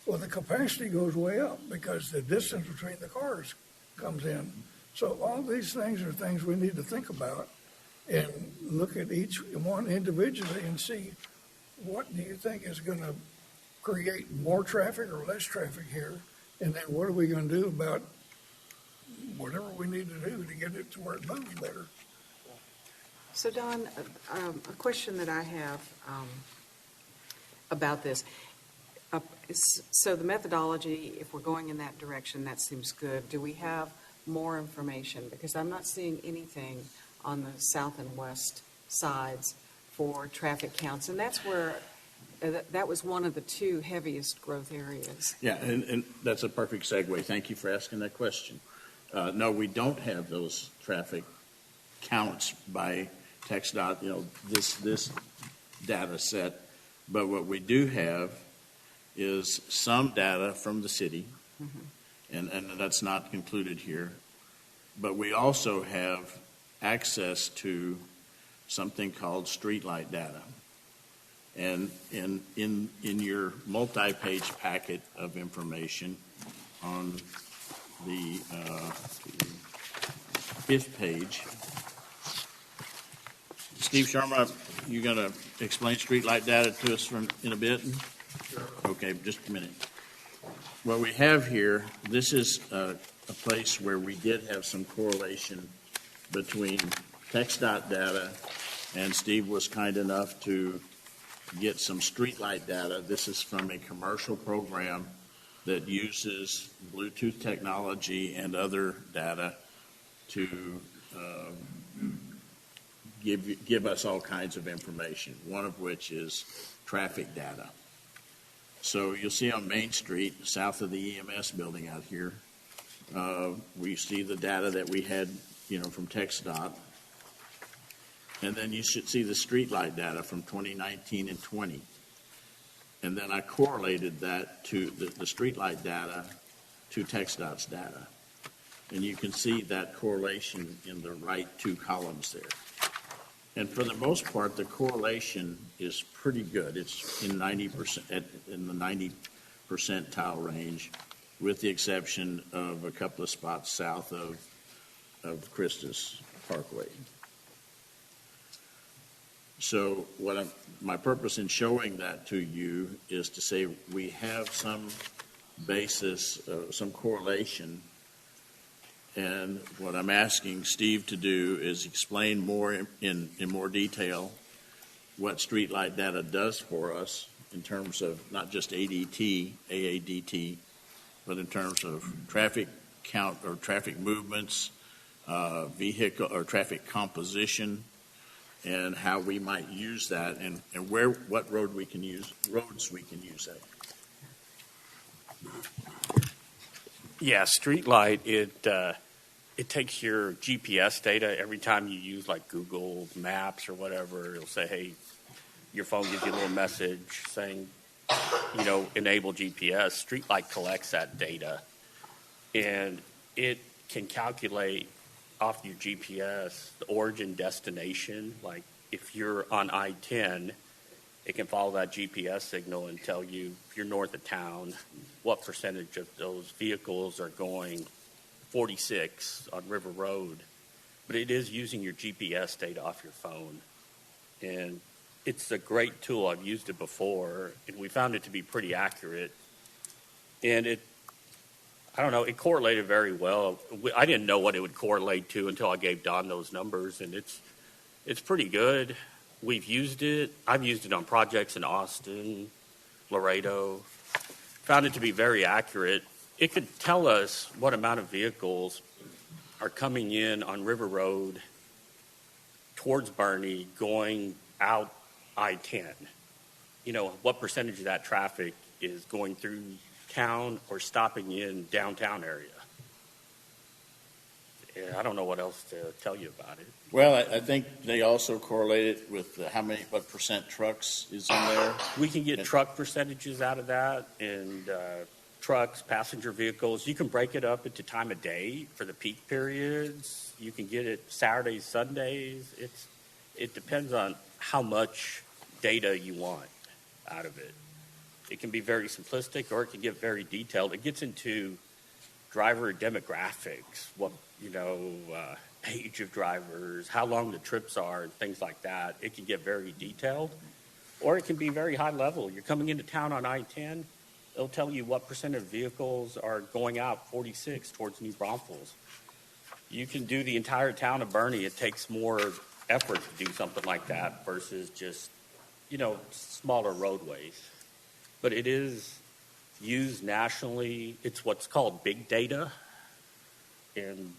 Well, the capacity goes way up because the distance between the cars comes in. So all these things are things we need to think about and look at each one individually and see, what do you think is going to create more traffic or less traffic here? And then what are we going to do about whatever we need to do to get it to where it moves better? So Don, a question that I have about this. So the methodology, if we're going in that direction, that seems good. Do we have more information? Because I'm not seeing anything on the south and west sides for traffic counts, and that's where, that was one of the two heaviest growth areas. Yeah, and that's a perfect segue. Thank you for asking that question. No, we don't have those traffic counts by TxDOT, this data set. But what we do have is some data from the city, and that's not included here. But we also have access to something called streetlight data. And in your multi-page packet of information on the 5th page, Steve Sharma, you going to explain streetlight data to us in a bit? Sure. Okay, just a minute. What we have here, this is a place where we did have some correlation between TxDOT data, and Steve was kind enough to get some streetlight data. This is from a commercial program that uses Bluetooth technology and other data to give us all kinds of information, one of which is traffic data. So you'll see on Main Street, south of the EMS building out here, we see the data that we had, from TxDOT. And then you should see the streetlight data from 2019 and 20. And then I correlated that to the streetlight data to TxDOT's data. And you can see that correlation in the right two columns there. And for the most part, the correlation is pretty good. It's in 90%, in the 90 percentile range, with the exception of a couple of spots south of Christus Parkway. So my purpose in showing that to you is to say we have some basis, some correlation. And what I'm asking Steve to do is explain more in more detail what streetlight data does for us in terms of not just AADT, but in terms of traffic count or traffic movements, vehicle or traffic composition, and how we might use that, and what roads we can use that. Yeah, Streetlight, it takes your GPS data every time you use like Google Maps or whatever. It'll say, hey, your phone gives you a little message saying, enable GPS. Streetlight collects that data, and it can calculate off your GPS the origin destination. Like if you're on I-10, it can follow that GPS signal and tell you if you're north of town, what percentage of those vehicles are going 46 on River Road. But it is using your GPS data off your phone. And it's a great tool. I've used it before, and we found it to be pretty accurate. And it correlated very well. I didn't know what it would correlate to until I gave Don those numbers, and it's pretty good. We've used it. I've used it on projects in Austin, Laredo. Found it to be very accurate. It could tell us what amount of vehicles are coming in on River Road towards Bernie going out I-10. What percentage of that traffic is going through town or stopping in downtown area. Yeah, I don't know what else to tell you about it. Well, I think they also correlate it with what percent trucks is in there. We can get truck percentages out of that, and trucks, passenger vehicles. You can break it up into time of day for the peak periods. You can get it Saturdays, Sundays. It depends on how much data you want out of it. It can be very simplistic, or it can get very detailed. It gets into driver demographics, age of drivers, how long the trips are, and things like that. It can get very detailed, or it can be very high level. You're coming into town on I-10, it'll tell you what percent of vehicles are going out 46 towards New Braunfels. You can do the entire town of Bernie. It takes more effort to do something like that versus just, smaller roadways. But it is used nationally. It's what's called big data. And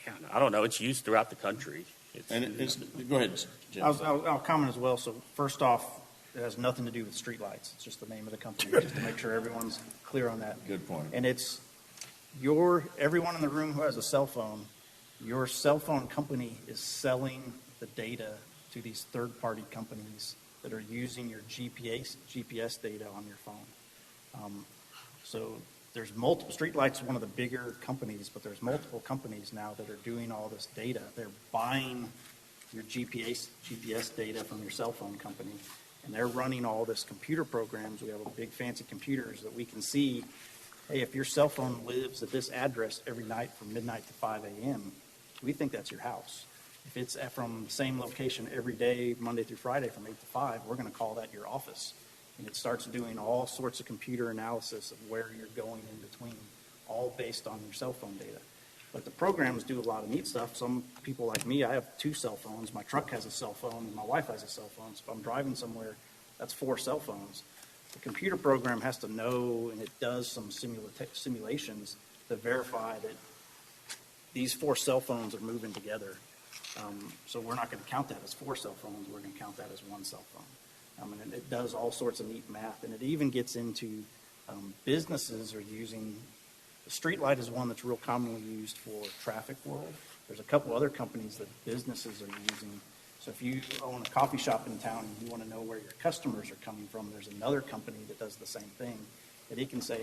man, I don't know, it's used throughout the country. Go ahead, Jim. I'll comment as well. So first off, it has nothing to do with streetlights. It's just the name of the company, just to make sure everyone's clear on that. Good point. And it's everyone in the room who has a cell phone, your cell phone company is selling the data to these third-party companies that are using your GPS data on your phone. So there's multiple, Streetlight's one of the bigger companies, but there's multiple companies now that are doing all this data. They're buying your GPS data from your cell phone company, and they're running all this computer programs. We have big fancy computers that we can see, hey, if your cell phone lives at this address every night from midnight to 5 a.m., we think that's your house. If it's from the same location every day, Monday through Friday from 8 to 5, we're going to call that your office. And it starts doing all sorts of computer analysis of where you're going in between, all based on your cell phone data. But the programs do a lot of neat stuff. Some people like me, I have 2 cell phones. My truck has a cell phone, and my wife has a cell phone. So if I'm driving somewhere, that's 4 cell phones. The computer program has to know, and it does some simulations to verify that these 4 cell phones are moving together. So we're not going to count that as 4 cell phones. We're going to count that as 1 cell phone. And it does all sorts of neat math. And it even gets into businesses are using, the streetlight is one that's real commonly used for traffic world. There's a couple other companies that businesses are using. So if you own a coffee shop in town and you want to know where your customers are coming from, there's another company that does the same thing. That it can say,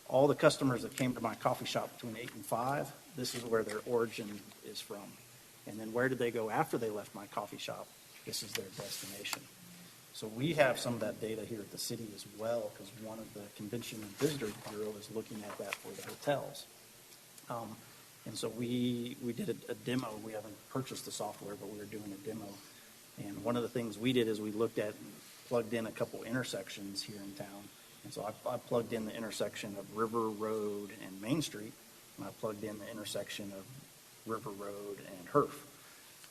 all the customers that came to my coffee shop between 8 and 5, this is where their origin is from. And then where did they go after they left my coffee shop? This is their destination. So we have some of that data here at the city as well, because one of the Convention and Visitor Bureau is looking at that for the hotels. And so we did a demo. We haven't purchased the software, but we were doing a demo. And one of the things we did is we looked at, plugged in a couple intersections here in town. And so I plugged in the intersection of River Road and Main Street, and I plugged in the intersection of River Road and Herf,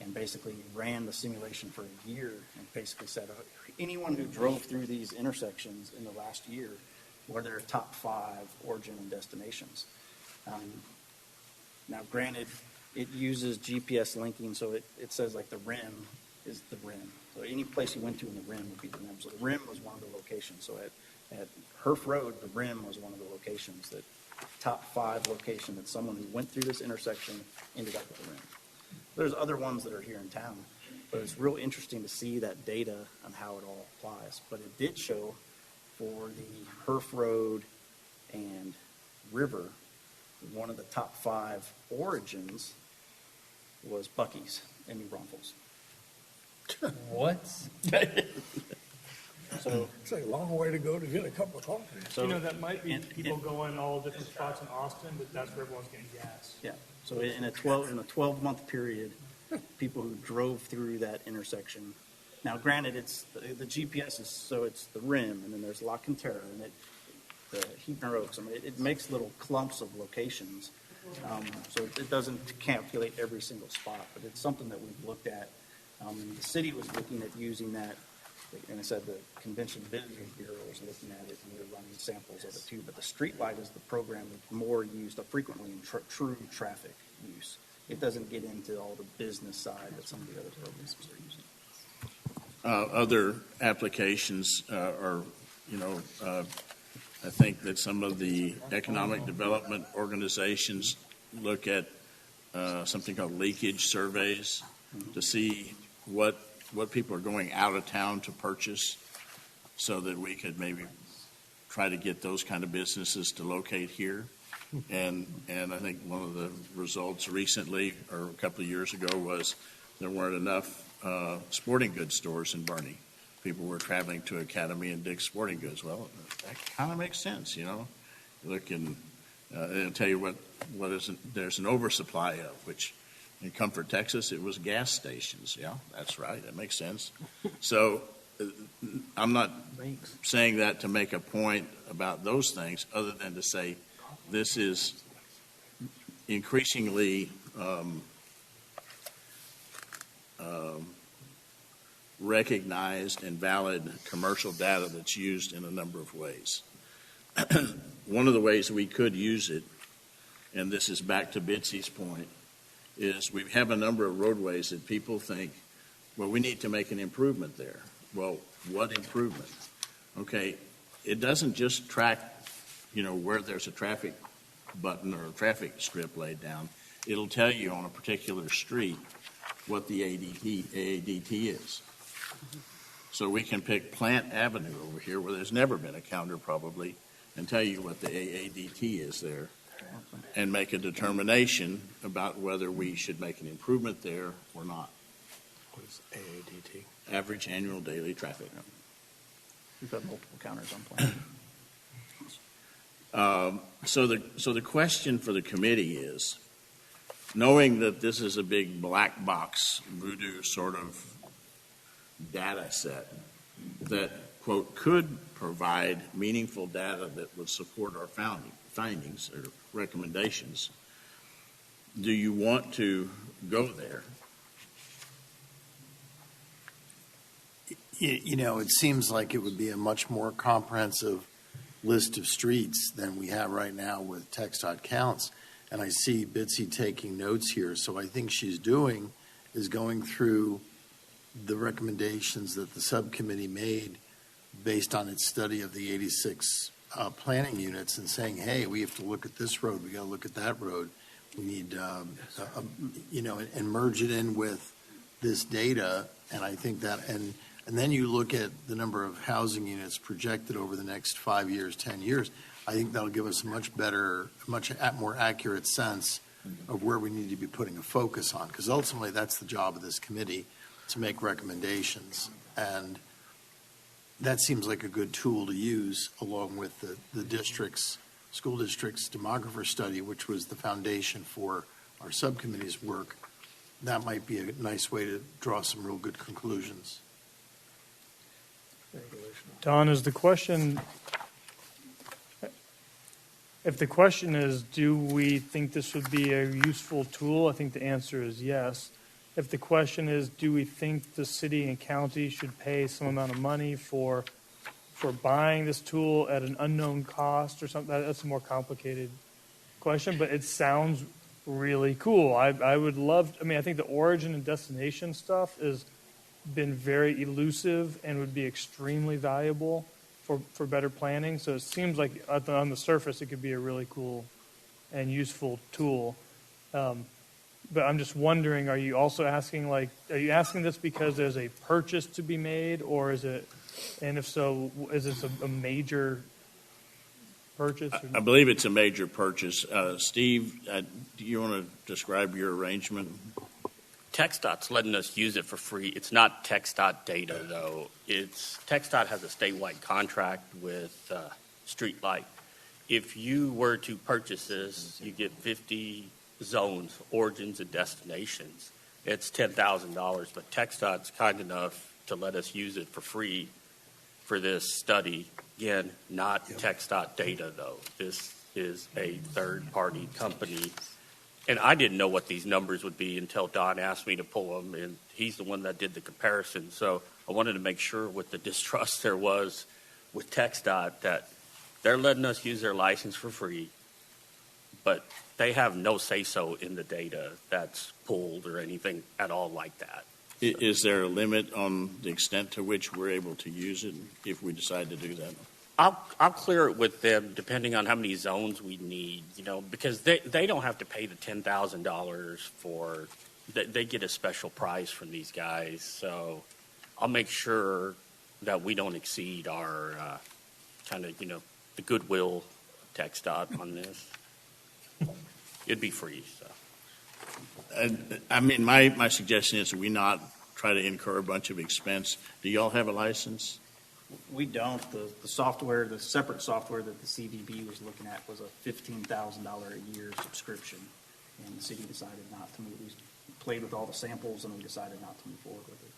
and basically ran the simulation for a year and basically said, anyone who drove through these intersections in the last year were their top 5 origin and destinations. Now, granted, it uses GPS linking, so it says like the rim is the rim. So any place you went to in the rim would be the rim. So the rim was one of the locations. So at Herf Road, the rim was one of the locations, that top 5 location that someone who went through this intersection ended up with the rim. There's other ones that are here in town, but it's real interesting to see that data on how it all applies. But it did show for the Herf Road and River, one of the top 5 origins was Buc-ee's and New Braunfels. What? So It's a long way to go to get a cup of coffee. So, that might be people going all different spots in Austin, but that's where everyone's getting gas. yeah. So in a 12-month period, people who drove through that intersection. Now, granted, it's the GPS is so it's the rim, and then there's La Cantera, and the Heaton Oaks. I mean, it makes little clumps of locations, so it doesn't calculate every single spot. But it's something that we've looked at. And the city was looking at using that. And I said the Convention Visitors Bureau was looking at it, and we were running samples of it too. But the streetlight is the program that's more used frequently in true traffic use. It doesn't get into all the business side that some of the other programs are using. Other applications are, I think that some of the economic development organizations look at something called leakage surveys to see what people are going out of town to purchase, so that we could maybe try to get those kind of businesses to locate here. And I think one of the results recently, or a couple of years ago, was there weren't enough sporting goods stores in Bernie. People were traveling to Academy and Dick's Sporting Goods. Well, that kind of makes sense, Look, and I'll tell you what there's an oversupply of, which in Comfort, Texas, it was gas stations. Yeah, that's right. That makes sense. So I'm not saying that to make a point about those things, other than to say this is increasingly recognized and valid commercial data that's used in a number of ways. One of the ways we could use it, and this is back to Bitsy's point, is we have a number of roadways that people think, well, we need to make an improvement there. Well, what improvement? Okay, it doesn't just track, where there's a traffic button or a traffic strip laid down. It'll tell you on a particular street what the AADT is. So we can pick Plant Avenue over here, where there's never been a counter probably, and tell you what the AADT is there, and make a determination about whether we should make an improvement there or not. What is AADT? Average annual daily traffic. We've got multiple counters on plan. So the question for the committee is, knowing that this is a big black box voodoo sort of data set that, quote, could provide meaningful data that would support our findings or recommendations, do you want to go there? It seems like it would be a much more comprehensive list of streets than we have right now with TxDOT counts. And I see Bitsy taking notes here. So I think she's doing is going through the recommendations that the subcommittee made based on its study of the 86 planning units and saying, hey, we have to look at this road. We got to look at that road. We need, and merge it in with this data. And I think that, and then you look at the number of housing units projected over the next 5 years, 10 years. I think that'll give us a much better, much more accurate sense of where we need to be putting a focus on. Because ultimately, that's the job of this committee, to make recommendations. And that seems like a good tool to use along with the school district's demographer study, which was the foundation for our subcommittee's work. That might be a nice way to draw some real good conclusions. Don, is the question, if the question is, do we think this would be a useful tool? I think the answer is yes. If the question is, do we think the city and county should pay some amount of money for buying this tool at an unknown cost or something, that's a more complicated question, but it sounds really cool. I would love, I think the origin and destination stuff has been very elusive and would be extremely valuable for better planning. So it seems like on the surface, it could be a really cool and useful tool. But I'm just wondering, are you also asking, are you asking this because there's a purchase to be made, or is it, and if so, is this a major purchase? I believe it's a major purchase. Steve, do you want to describe your arrangement? TxDOT's letting us use it for free. It's not TxDOT data, though. TxDOT has a statewide contract with Streetlight. If you were to purchase this, you get 50 zones, origins, and destinations. It's $10,000, but TxDOT's kind enough to let us use it for free for this study. Again, not TxDOT data, though. This is a third-party company. And I didn't know what these numbers would be until Don asked me to pull them, and he's the one that did the comparison. So I wanted to make sure with the distrust there was with TxDOT that they're letting us use their license for free, but they have no say-so in the data that's pulled or anything at all like that. Is there a limit on the extent to which we're able to use it if we decide to do that? I'll clear it with them depending on how many zones we need, because they don't have to pay the $10,000 for, they get a special price from these guys. So I'll make sure that we don't exceed our the goodwill of TxDOT on this. It'd be free. So. My suggestion is that we not try to incur a bunch of expense. Do y'all have a license? We don't. The software, the separate software that the CDB was looking at was a $15,000 a year subscription, and the city decided not to move. We played with all the samples, and we decided not to move forward with it.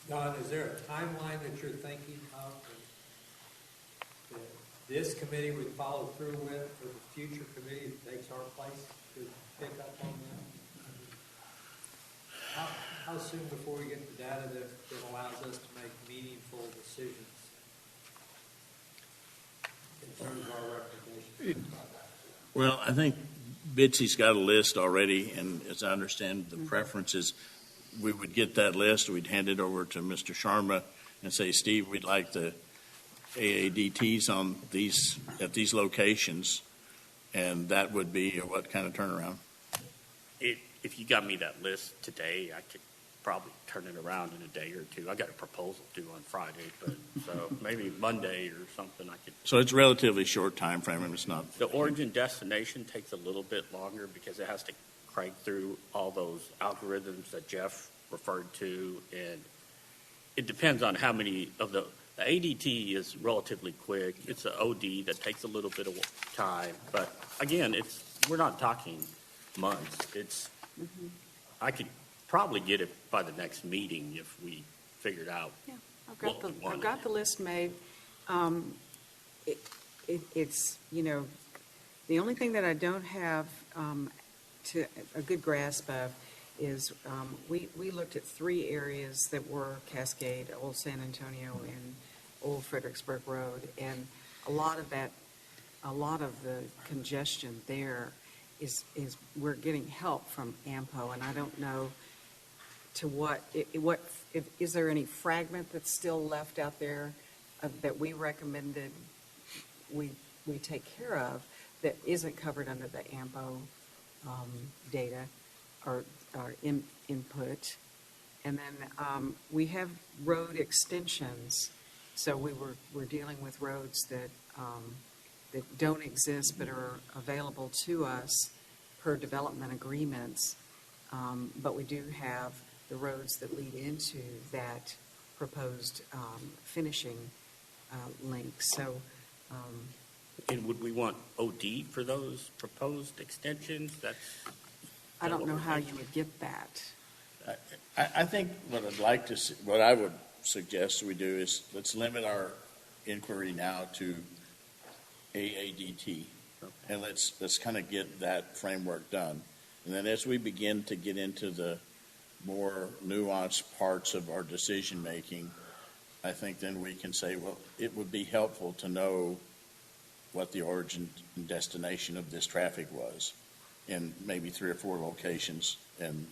Don, is there a timeline that you're thinking of that this committee would follow through with, or the future committee that takes our place to pick up on how soon before we get the data that allows us to make meaningful decisions in terms of our recommendations? Well, I think Bitsy's got a list already, and as I understand the preferences, we would get that list, we'd hand it over to Mr. Sharma and say, Steve, we'd like the AADTs on these, at these locations, and that would be a what kind of turnaround? If you got me that list today, I could probably turn it around in a day or two. I got a proposal due on Friday, but so maybe Monday or something I could. So it's relatively short time frame, and it's not. The origin destination takes a little bit longer because it has to crank through all those algorithms that Jeff referred to, and it depends on how many of the ADT is relatively quick. It's an OD that takes a little bit of time, but again, we're not talking months. I could probably get it by the next meeting if we figured out. Yeah, I've got the list made. It's, the only thing that I don't have to a good grasp of is we looked at 3 areas that were Cascade, Old San Antonio, and Old Fredericksburg Road, and a lot of the congestion there is we're getting help from AMPO, and I don't know to what is there any fragment that's still left out there that we recommended we take care of that isn't covered under the AMPO data or input. And then we have road extensions. So we're dealing with roads that don't exist but are available to us per development agreements. But we do have the roads that lead into that proposed finishing link. So. And would we want OD for those proposed extensions? I don't know how you would get that. I think what I would suggest we do is let's limit our inquiry now to AADT, and let's kind of get that framework done. And then as we begin to get into the more nuanced parts of our decision making, I think then we can say, well, it would be helpful to know what the origin and destination of this traffic was in maybe 3 or 4 locations. And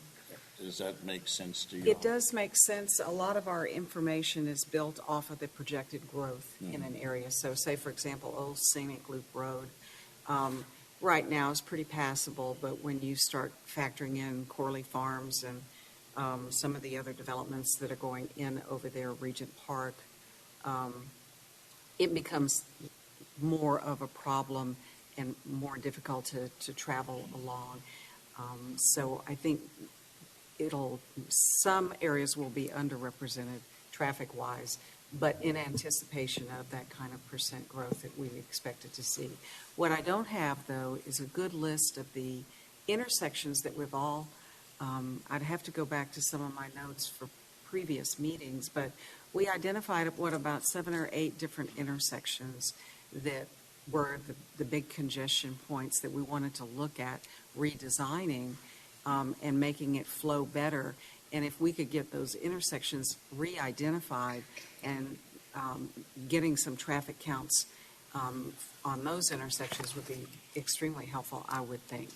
does that make sense to you? It does make sense. A lot of our information is built off of the projected growth in an area. So say, for example, Old Scenic Loop Road right now is pretty passable, but when you start factoring in Corley Farms and some of the other developments that are going in over there, Regent Park, it becomes more of a problem and more difficult to travel along. So I think some areas will be underrepresented traffic-wise, but in anticipation of that kind of percent growth that we expected to see. What I don't have, though, is a good list of the intersections that we've all, I'd have to go back to some of my notes for previous meetings, but we identified about 7 or 8 different intersections that were the big congestion points that we wanted to look at redesigning and making it flow better. And if we could get those intersections re-identified and getting some traffic counts on those intersections would be extremely helpful, I would think.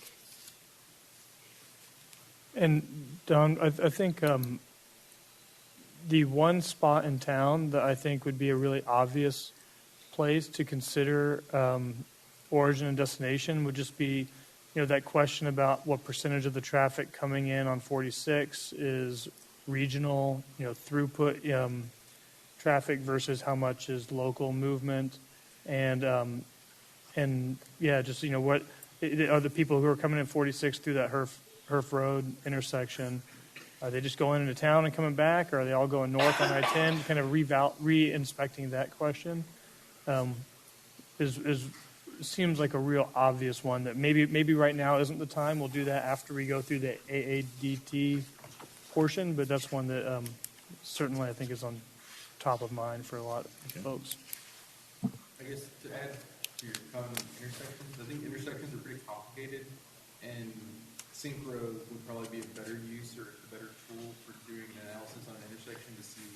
And Don, I think the one spot in town that I think would be a really obvious place to consider origin and destination would just be, that question about what percentage of the traffic coming in on 46 is regional, throughput traffic versus how much is local movement, and just what are the people who are coming in 46 through that Herf Road intersection? Are they just going into town and coming back, or are they all going north on I-10? Kind of re-inspecting that question seems like a real obvious one that maybe right now isn't the time. We'll do that after we go through the AADT portion, but that's one that certainly I think is on top of mind for a lot of folks. I guess to add to your comment on intersections, I think intersections are pretty complicated, and sync road would probably be a better use or a better tool for doing an analysis on an intersection to see,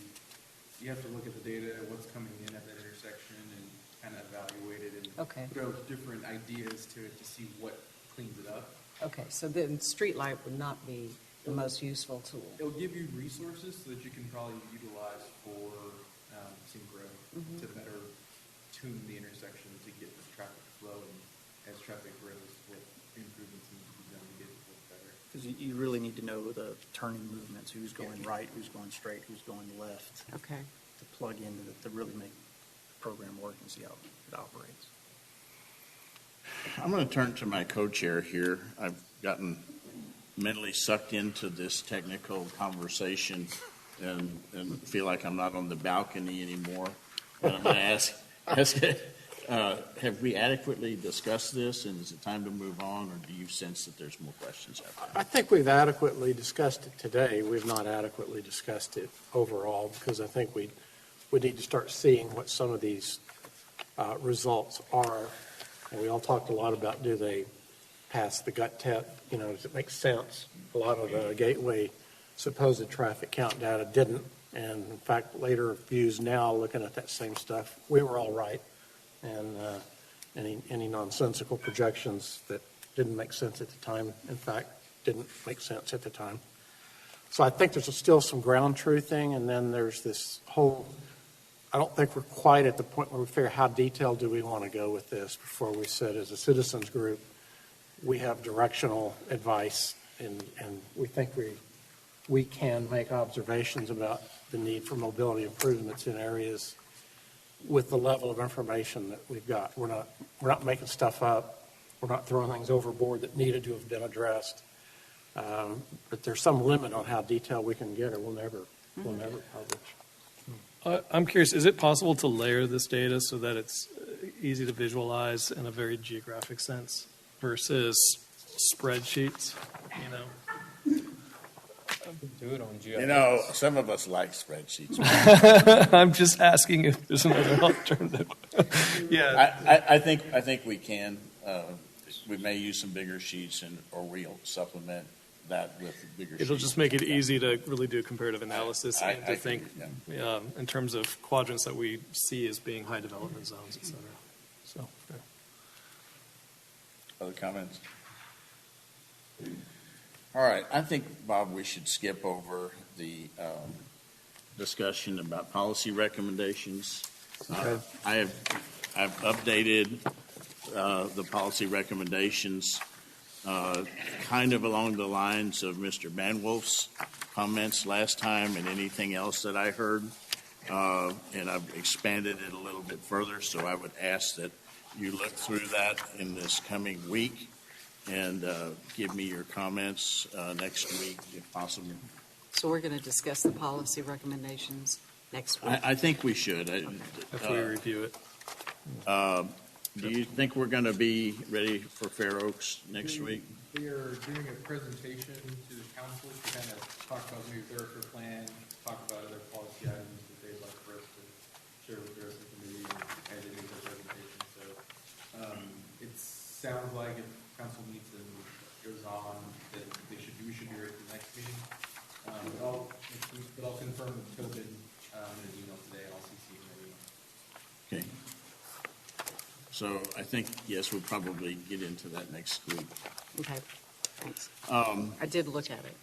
you have to look at the data, what's coming in at that intersection and kind of evaluate it and Okay. throw different ideas to it to see what cleans it up. Okay, so then streetlight would not be the most useful tool. It'll give you resources so that you can probably utilize for sync road to better tune the intersection to get the traffic flow, and as traffic grows, what improvements need to be done to get it to look better. Because you really need to know the turning movements, who's going right, who's going straight, who's going left, Okay. to plug into it, to really make the program work and see how it operates. I'm going to turn to my co-chair here. I've gotten mentally sucked into this technical conversation and feel like I'm not on the balcony anymore. And I'm going to ask, have we adequately discussed this, and is it time to move on, or do you sense that there's more questions out there? I think we've adequately discussed it today. We've not adequately discussed it overall, because I think we need to start seeing what some of these results are. And we all talked a lot about, do they pass the gut test? Does it make sense? A lot of the gateway supposed traffic count data didn't. And in fact, later views now, looking at that same stuff, we were all right. And any nonsensical projections that didn't make sense at the time, in fact, didn't make sense at the time. So I think there's still some ground truthing, and then there's this whole, I don't think we're quite at the point where we figure how detailed do we want to go with this before we said, as a citizens group, we have directional advice, and we think we can make observations about the need for mobility improvements in areas with the level of information that we've got. We're not making stuff up. We're not throwing things overboard that needed to have been addressed. But there's some limit on how detailed we can get, or we'll never publish. I'm curious, is it possible to layer this data so that it's easy to visualize in a very geographic sense versus spreadsheets, Do it on GIS. Some of us like spreadsheets. I'm just asking if there's another alternative. Yeah. I think we can. We may use some bigger sheets, or we'll supplement that with bigger sheets. It'll just make it easy to really do comparative analysis and to think yeah. in terms of quadrants that we see as being high development zones, et cetera. So, yeah. Other comments? All right. I think, Bob, we should skip over the discussion about policy recommendations. Okay. I've updated the policy recommendations kind of along the lines of Mr. Banwolf's comments last time and anything else that I heard. And I've expanded it a little bit further, so I would ask that you look through that in this coming week and give me your comments next week, if possible. So we're going to discuss the policy recommendations next week. I think we should. If we review it. Do you think we're going to be ready for Fair Oaks next week? We are doing a presentation to the council to kind of talk about the new Thoroughfare Plan, talk about other policy items that they'd like for us to share with the rest of the committee as it is our presentation. So it sounds like if council meets and goes on, that we should be ready for the next meeting. But I'll confirm with Tobin in an email today. I'll CC him in an email. Okay. So I think, yes, we'll probably get into that next week. Okay, thanks. I did look at it.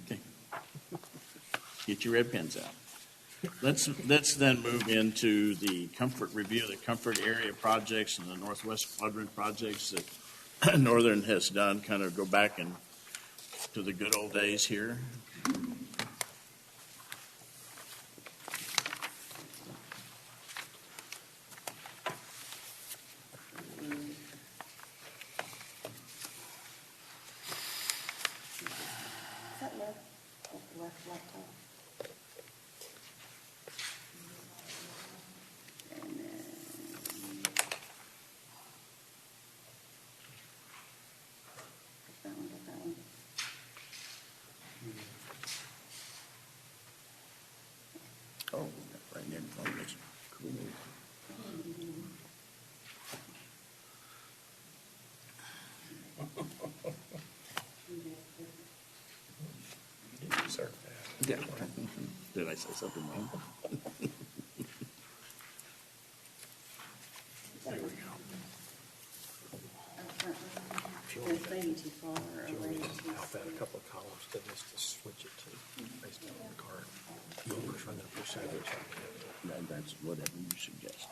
Okay. Get your red pens out. Let's then move into the comfort review, the comfort area projects and the Northwest Quadrant projects that Northern has done, kind of go back and to the good old days here. Is that left? Oh, left laptop. And then. That one, got that one. Oh, right in front of us. Cool. say something wrong? There we go. It's maybe too far away. I've had a couple of columns to this to switch it to based on the card. Numbers run their percentage. That's whatever you suggest.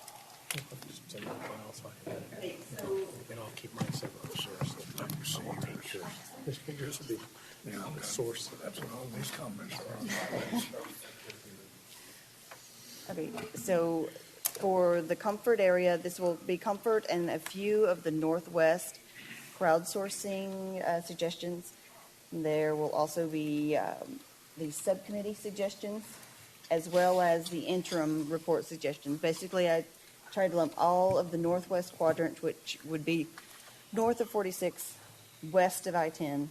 Send me a file so I can edit it. Okay, so And I'll keep mine separate source. So I can see yours. Yours will be the source. That's what all these comments are on. Okay, so for the comfort area, this will be comfort and a few of the northwest crowdsourcing suggestions. There will also be the subcommittee suggestions, as well as the interim report suggestions. Basically, I tried to lump all of the northwest quadrant, which would be north of 46, west of I-10,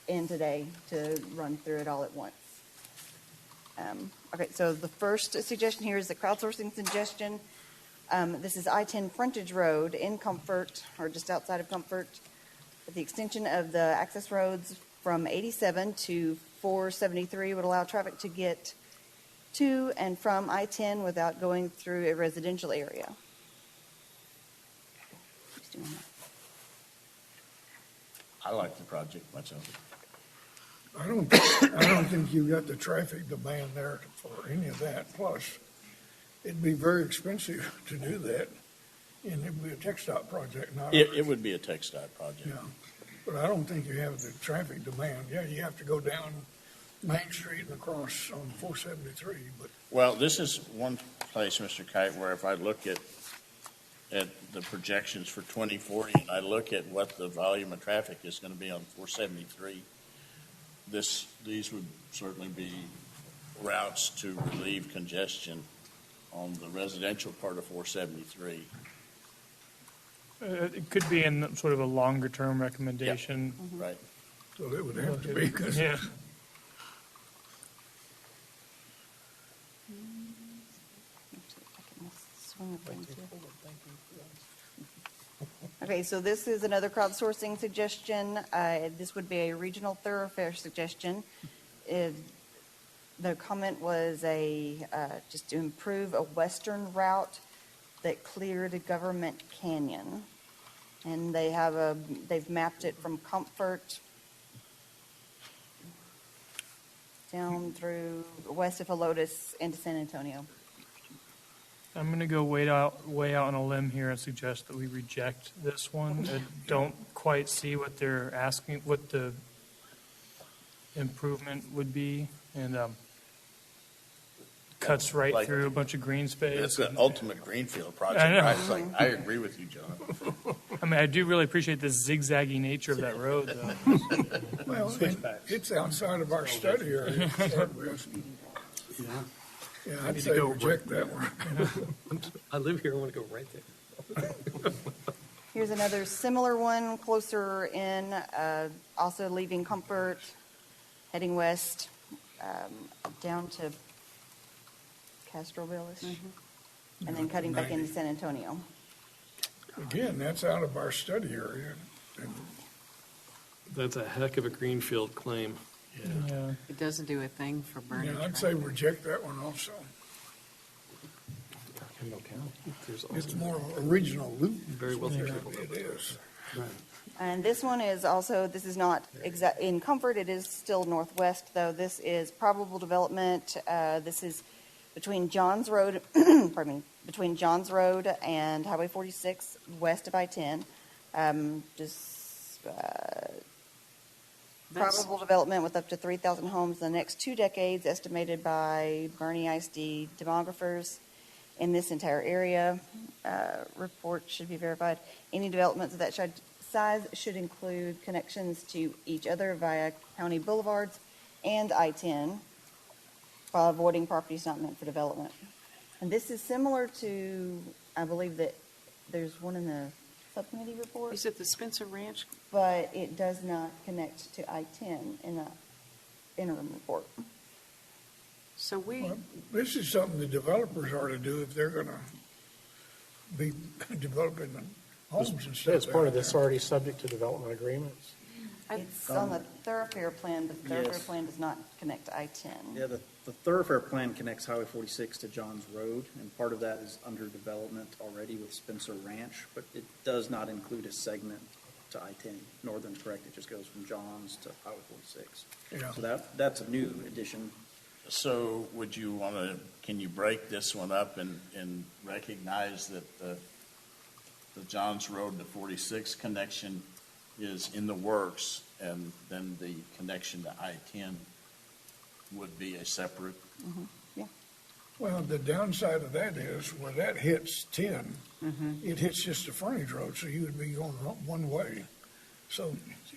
in today to run through it all at once. Okay, so the first suggestion here is the crowdsourcing suggestion. This is I-10 frontage road in Comfort, or just outside of Comfort. The extension of the access roads from 87 to 473 would allow traffic to get to and from I-10 without going through a residential area. Who's doing that? I like the project myself. I don't think you got the traffic demand there for any of that. Plus, it'd be very expensive to do that, and it'd be a TxDOT project, not It would be a TxDOT project. Yeah, but I don't think you have the traffic demand. Yeah, you have to go down Main Street and across on 473, but Well, this is one place, Mr. Kite, where if I look at the projections for 2040, and I look at what the volume of traffic is going to be on 473, these would certainly be routes to relieve congestion on the residential part of 473. It could be in sort of a longer-term recommendation. Right. so it would have to be, because Yeah. Okay, so this is another crowdsourcing suggestion. This would be a regional thoroughfare suggestion. The comment was just to improve a western route that cleared Government Canyon. And they've mapped it from Comfort down through west of Helotes into San Antonio. I'm going to go way out on a limb here and suggest that we reject this one. I don't quite see what they're asking, what the improvement would be, and cuts right Like- through a bunch of green space. It's the ultimate greenfield project, I know. right? It's like, I agree with you, John. I mean, I do really appreciate the zigzaggy nature of that road, though. well, it's outside of our study area. to start with. Yeah, I'd say reject that one. I live here, I want to go right there. Here's another similar one closer in, also leaving Comfort, heading west, down to Castroville-ish, and then cutting back into San Antonio. Again, that's out of our study area. And That's a heck of a greenfield claim. Yeah. It doesn't do a thing for burning. yeah, I'd say reject that one also. Kendall County. There's It's also more of a regional loop. very well Yeah, capable. it is. And this one is also, this is not in Comfort, it is still northwest, though. This is probable development. This is between Johns Road, pardon me, between Johns Road and Highway 46, west of I-10. Probable development with up to 3,000 homes in the next 2 decades, estimated by Bernie ISD demographers in this entire area. Report should be verified. Any developments of that size should include connections to each other via county boulevards and I-10, while avoiding properties not meant for development. And this is similar to, I believe that there's one in the subcommittee report, Is it the Spencer Ranch? but it does not connect to I-10 in the interim report. So Well, this is something the developers are to do if they're going to be developing the homes and stuff. That's part of out this there. already subject to development agreements. It's on the thoroughfare plan, but the thoroughfare Yes. plan does not connect to I-10. Yeah, the the Thoroughfare Plan connects Highway 46 to Johns Road, and part of that is under development already with Spencer Ranch, but it does not include a segment to I-10 Northern, correct? It just goes from Johns to Highway 46. Yeah. So that's a new addition. So would you want to, can you break this one up and recognize that the Johns Road to 46 connection is in the works, and then the connection to I-10 would be a separate? Well, the downside of that is where that hits 10, it hits just the frontage road, so you would be going one way. So.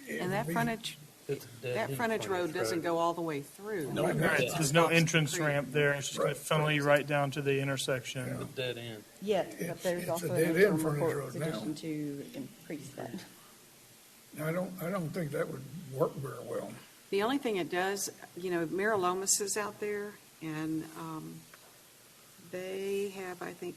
it And would that be- frontage, It's a dead that end frontage road doesn't go all the way through. No, Right, there's no entrance ramp there, it's just gonna Right. funnel you right down to the intersection. The dead end. Yes, It's- but there's it's also a an dead-end interim frontage report road now. suggestion to increase that. I don't think that would work very well. The only thing it does, Mira Lomas is out there, and they have, I think,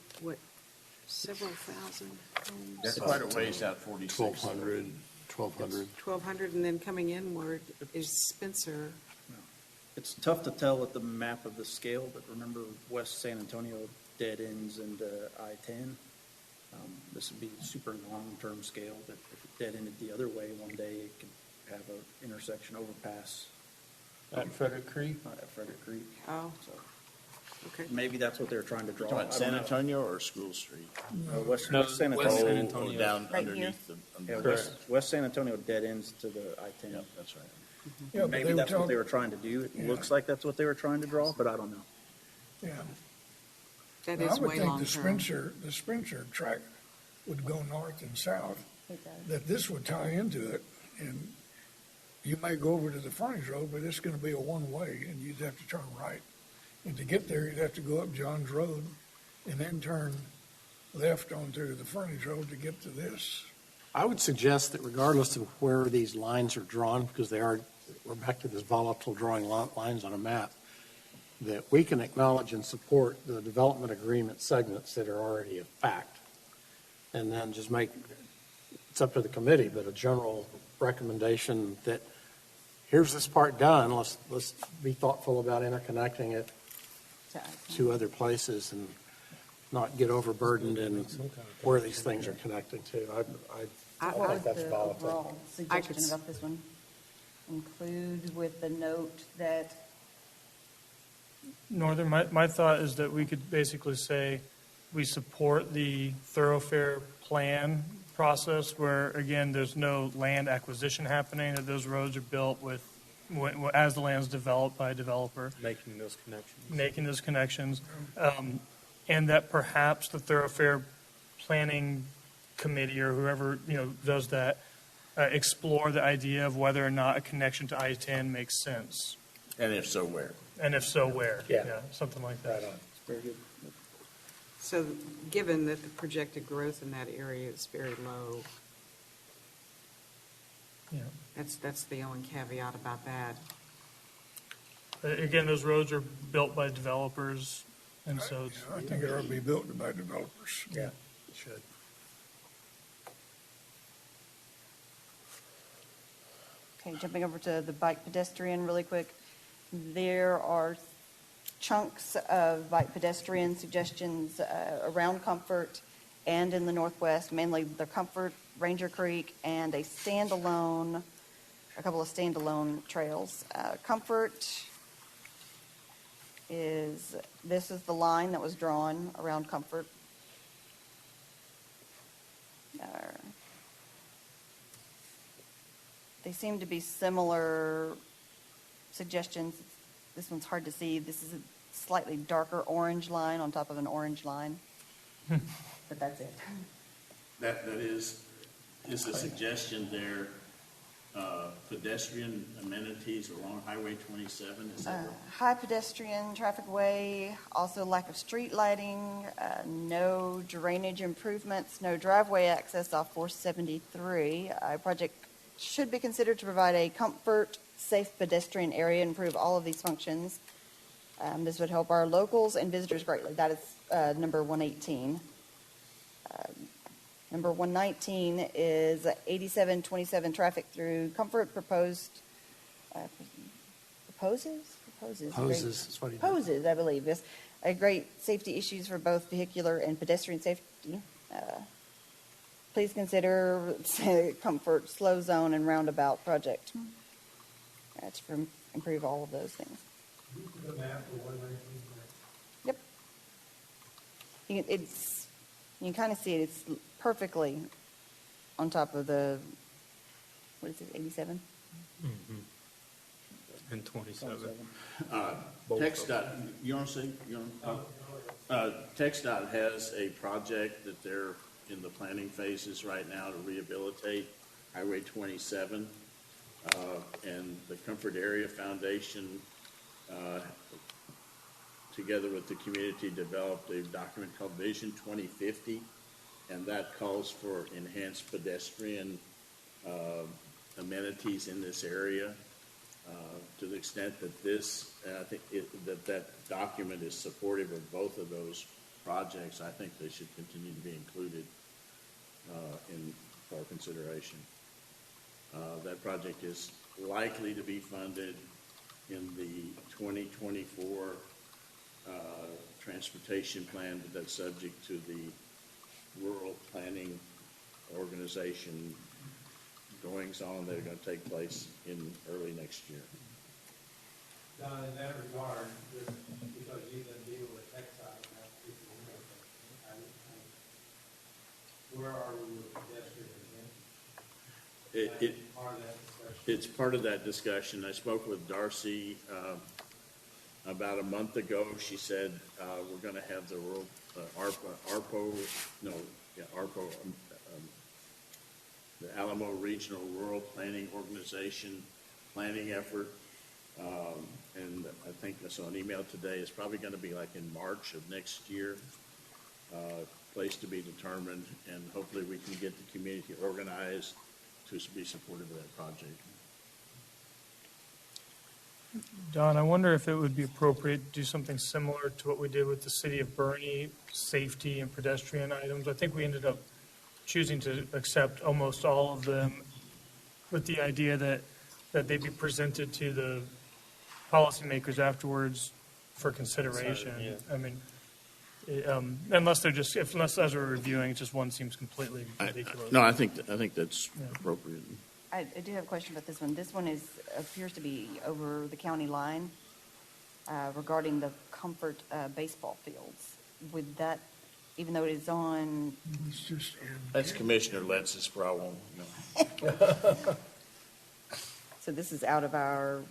several thousand homes. That's quite a ways out 46. 1,200, 1,200. 1,200, and then coming inward is Spencer. It's tough to tell with the map of the scale, but remember West San Antonio dead ends into I-10. This would be super long-term scale, but if it dead ended the other way, one day it could have an intersection overpass At Frederick Creek? at Frederick Creek. Oh, So okay. maybe that's what they're trying to draw. Talking I about don't San know. Antonio or School Street? West No, San West San Antonio. Antonio. Down Right here. underneath the. Yeah, underneath. West San Antonio dead ends to the I-10. Yep, that's right. Yeah, but Maybe they were that's what they talking, were trying to do. It Yeah. looks like that's what they were trying to draw, but I don't know. yeah. That Now, is I would way think long-term. the Spencer track would go north and south, It does. that this would tie into it, and you may go over to the frontage road, but it's gonna be a one-way, and you'd have to turn right. And to get there, you'd have to go up Johns Road and then turn left onto the frontage road to get to this. I would suggest that regardless of where these lines are drawn, because we're back to this volatile drawing lines on a map, that we can acknowledge and support the development agreement segments that are already a fact. And then just it's up to the committee, but a general recommendation that here's this part done, let's be thoughtful about interconnecting it to other places and not get overburdened in where these things are connected to. I What think was that's the volatile. overall suggestion about this one? Include with the note that, Northern, my thought is that we could basically say, we support the thoroughfare plan process where, again, there's no land acquisition happening, that those roads are built as the land's developed by a developer, Making those connections. making those connections, and that perhaps the thoroughfare planning committee or whoever, does that, explore the idea of whether or not a connection to I-10 makes sense. And if so, where? And if so, where? Yeah. Something like that. Very good. So given that the projected growth in that area is very low, Yeah. that's the only caveat about that. Again, those roads are built by developers, and so it's, I think it ought to be built by developers. Yeah, it should. okay, jumping over to the bike pedestrian really quick. There are chunks of bike pedestrian suggestions around Comfort and in the Northwest, mainly the Comfort, Ranger Creek, and a couple of standalone trails. Comfort this is the line that was drawn around Comfort. They seem to be similar suggestions. This one's hard to see. This is a slightly darker orange line on top of an orange line. But that's it. That is a suggestion there, pedestrian amenities along Highway 27, is that right? High pedestrian traffic way, also lack of street lighting, no drainage improvements, no driveway access off 473. Project should be considered to provide a comfort, safe pedestrian area and improve all of these functions. This would help our locals and visitors greatly. That is number 118. Number 119 is 8727 traffic through Comfort proposes poses. Poses is what he did. Poses, I believe, yes. Great safety issues for both vehicular and pedestrian safety. Please consider comfort, slow zone, and roundabout project. To improve all of those things. The map for 119. Yep. You can kind of see it. It's perfectly on top of the, what is it, 87? And 27. TxDOT, you want to say? TxDOT has a project that they're in the planning phases right now to rehabilitate Highway 27. And the Comfort Area Foundation, together with the community, developed a document called Vision 2050, and that calls for enhanced pedestrian amenities in this area. To the extent that I think that document is supportive of both of those projects, I think they should continue to be included for consideration. That project is likely to be funded in the 2024 transportation plan, but that's subject to the rural planning organization goings on that are going to take place in early next year. Don, in that regard, just because you've been dealing with TxDOT, where are we with pedestrian amenities? It's part of that discussion. I spoke with Darcy about a month ago. She said we're going to have the rural the Alamo Regional Rural Planning Organization planning effort. And I think I saw an email today. It's probably going to be like in March of next year. Place to be determined, and hopefully we can get the community organized to be supportive of that project. Don, I wonder if it would be appropriate to do something similar to what we did with the city of Bernie, safety and pedestrian items. I think we ended up choosing to accept almost all of them with the idea that they be presented to the policymakers afterwards for consideration. Yeah. I mean, unless as we're reviewing, just one seems completely ridiculous. No, I think that's appropriate. I do have a question about this one. This one appears to be over the county line regarding the Comfort baseball fields. Would that, even though it is on... That's Commissioner Lentz's problem. So this is out of our...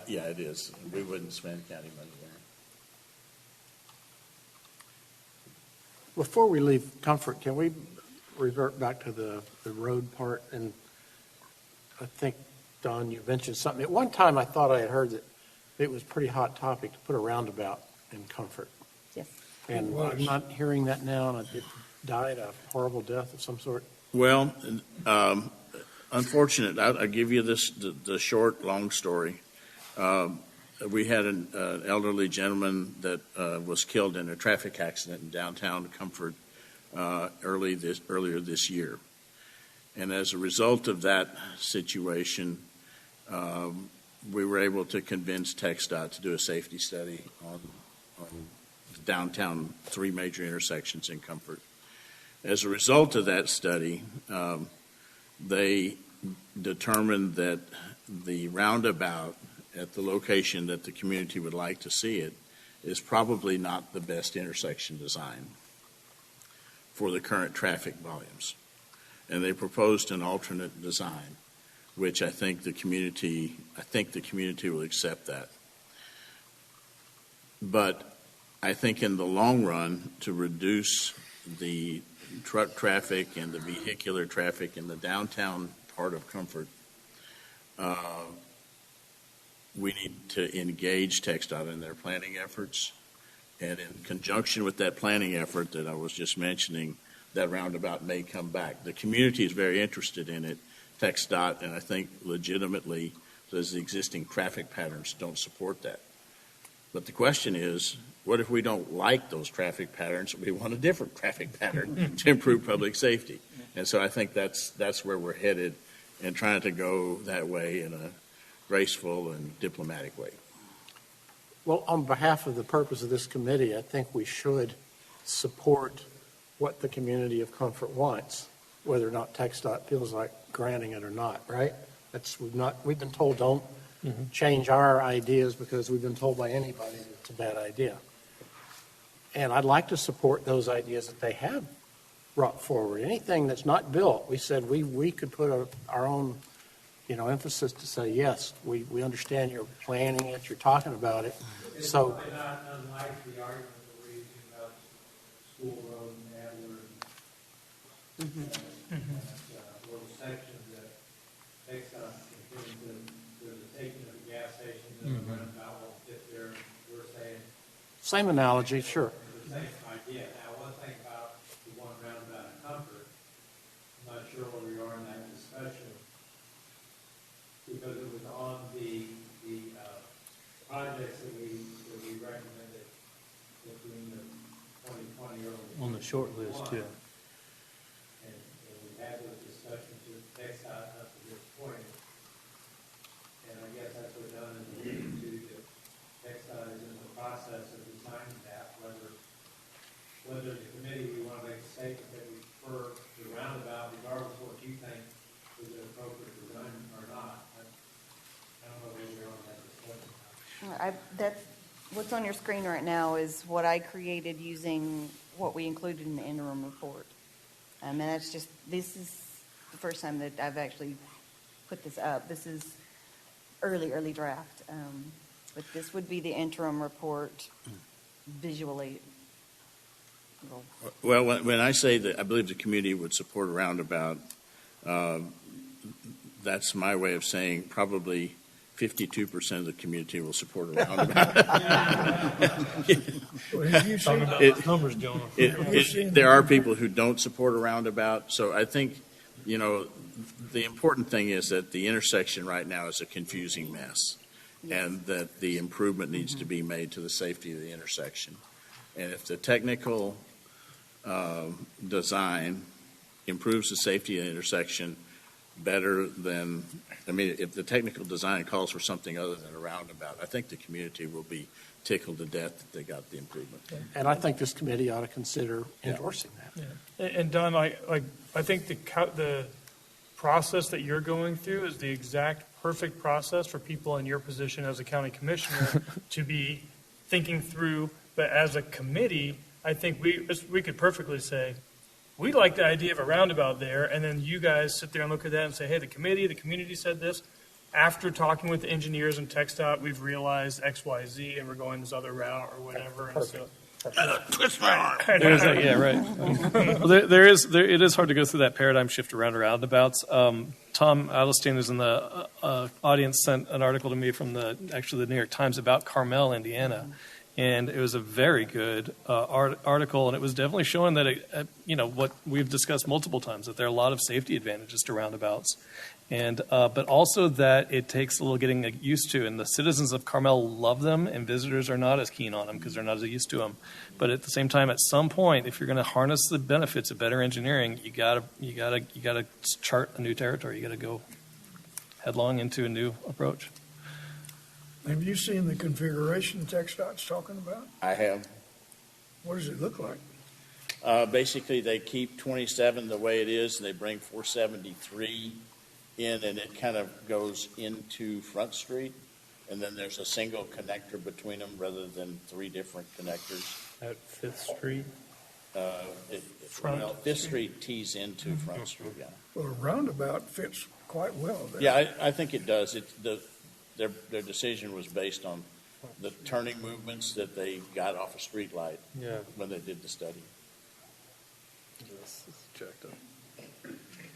Yeah, it is. We wouldn't spend county money there. Before we leave Comfort, can we revert back to the road part? And I think, Don, you mentioned something. At one time, I thought I had heard that it was a pretty hot topic to put a roundabout in Comfort. Yes. And I'm not hearing that now, and it died a horrible death of some sort. Well, unfortunate. I'll give you the short, long story. We had an elderly gentleman that was killed in a traffic accident in downtown Comfort earlier this year. And as a result of that situation, we were able to convince TxDOT to do a safety study on downtown 3 major intersections in Comfort. As a result of that study, they determined that the roundabout at the location that the community would like to see it is probably not the best intersection design for the current traffic volumes. And they proposed an alternate design, which I think the community will accept that. But I think in the long run, to reduce the truck traffic and the vehicular traffic in the downtown part of Comfort, we need to engage TxDOT in their planning efforts. And in conjunction with that planning effort that I was just mentioning, that roundabout may come back. The community is very interested in it. TxDOT, and I think legitimately, says the existing traffic patterns don't support that. But the question is, what if we don't like those traffic patterns? We want a different traffic pattern to improve public safety. And so I think that's where we're headed, and trying to go that way in a graceful and diplomatic way. Well, on behalf of the purpose of this committee, I think we should support what the community of Comfort wants, whether or not TxDOT feels like granting it or not, right? We've been told don't change our ideas because we've been told by anybody that it's a bad idea. And I'd like to support those ideas that they have brought forward. Anything that's not built, we said we could put our own, emphasis to say, yes, we understand you're planning it, you're talking about it. It's So, probably not unlike the argument that we're using about School Road and Adler and little sections that takes us into the taking of the gas stations and the roundabout won't fit there. We're saying. same analogy, sure. The same idea. Now, one thing about the one roundabout in Comfort, I'm not sure where we are in that discussion, because it was on the projects that we recommended between the 2020 early. On the short list, yeah. And we had those discussions with TxDOT up to this point. And I guess that's what Don is alluding to, that TxDOT is in the process of designing that, whether the committee, we want to make a statement that we prefer the roundabout, regardless of what you think is an appropriate design or not. I don't know where we are on that discussion. That's, what's on your screen right now is what I created using what we included in the interim report. And this is the first time that I've actually put this up. This is early draft. But this would be the interim report visually. Well, when I say that I believe the community would support a roundabout, that's my way of saying probably 52% of the community will support a roundabout. Well, have you seen, Numbers, Jonah. There are people who don't support a roundabout, so I think, the important thing is that the intersection right now is a confusing mess, and that the improvement needs to be made to the safety of the intersection. And if the technical design improves the safety of the intersection better than, if the technical design calls for something other than a roundabout, I think the community will be tickled to death that they got the improvement. And I think this committee ought to consider endorsing that. Yeah. And Don, I think the process that you're going through is the exact perfect process for people in your position as a county commissioner to be thinking through. But as a committee, I think we could perfectly say, we like the idea of a roundabout there, and then you guys sit there and look at that and say, hey, the community said this. After talking with the engineers and TxDOT, we've realized X, Y, Z, and we're going this other route or whatever. And so, Twist my arm. Yeah, right. Well, it is hard to go through that paradigm shift around roundabouts. Tom Adelstein, who's in the audience, sent an article to me from the New York Times about Carmel, Indiana. And it was a very good article, and it was definitely showing that, what we've discussed multiple times, that there are a lot of safety advantages to roundabouts. And but also that it takes a little getting used to, and the citizens of Carmel love them, and visitors are not as keen on them because they're not as used to them. But at the same time, at some point, if you're going to harness the benefits of better engineering, you gotta chart a new territory. You got to go headlong into a new approach. have you seen the configuration TxDOT's talking about? I have. What does it look like? Basically, they keep 27 the way it is, and they bring 473 in, and it kind of goes into Front Street, and then there's a single connector between them rather than three different connectors. At Fifth Street. Fifth Street tees into Front Street, yeah. Well, a roundabout fits quite well there. Yeah, I think it does. Their decision was based on the turning movements that they got off a street light when they did the study. This is jacked up.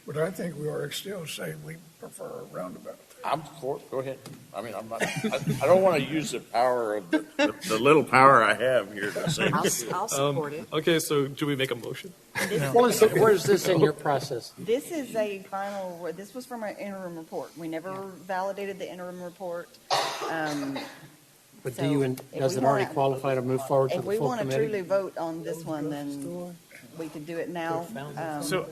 But I think we ought to still say we prefer a roundabout. I'm for it. Go ahead. I'm not. I don't want to use the power of the little power I have here to say. I'll support it. Okay, so do we make a motion? Where is this in your process? This is this was from our interim report. We never validated the interim report. But So, does it already qualify to move forward to the If we full want to committee? truly vote on this one, then we could do it now. So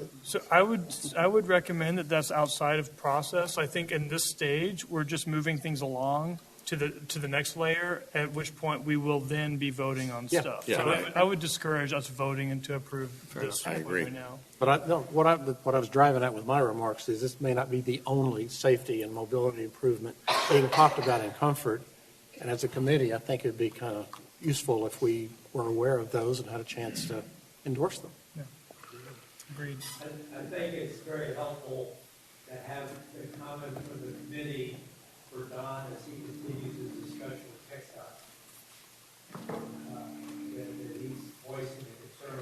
I would recommend that that's outside of process. I think in this stage, we're just moving things along to the next layer, at which point we will then be voting on Yeah. stuff. Yeah. So I would discourage us voting and to approve this I one agree. right now. But what I was driving at with my remarks is this may not be the only safety and mobility improvement being talked about in Comfort. And as a committee, I think it'd be kind of useful if we were aware of those and had a chance to endorse them. Agreed. I think it's very helpful to have a comment from the committee for Don as he continues his discussion with TxDOT. That he's voicing a concern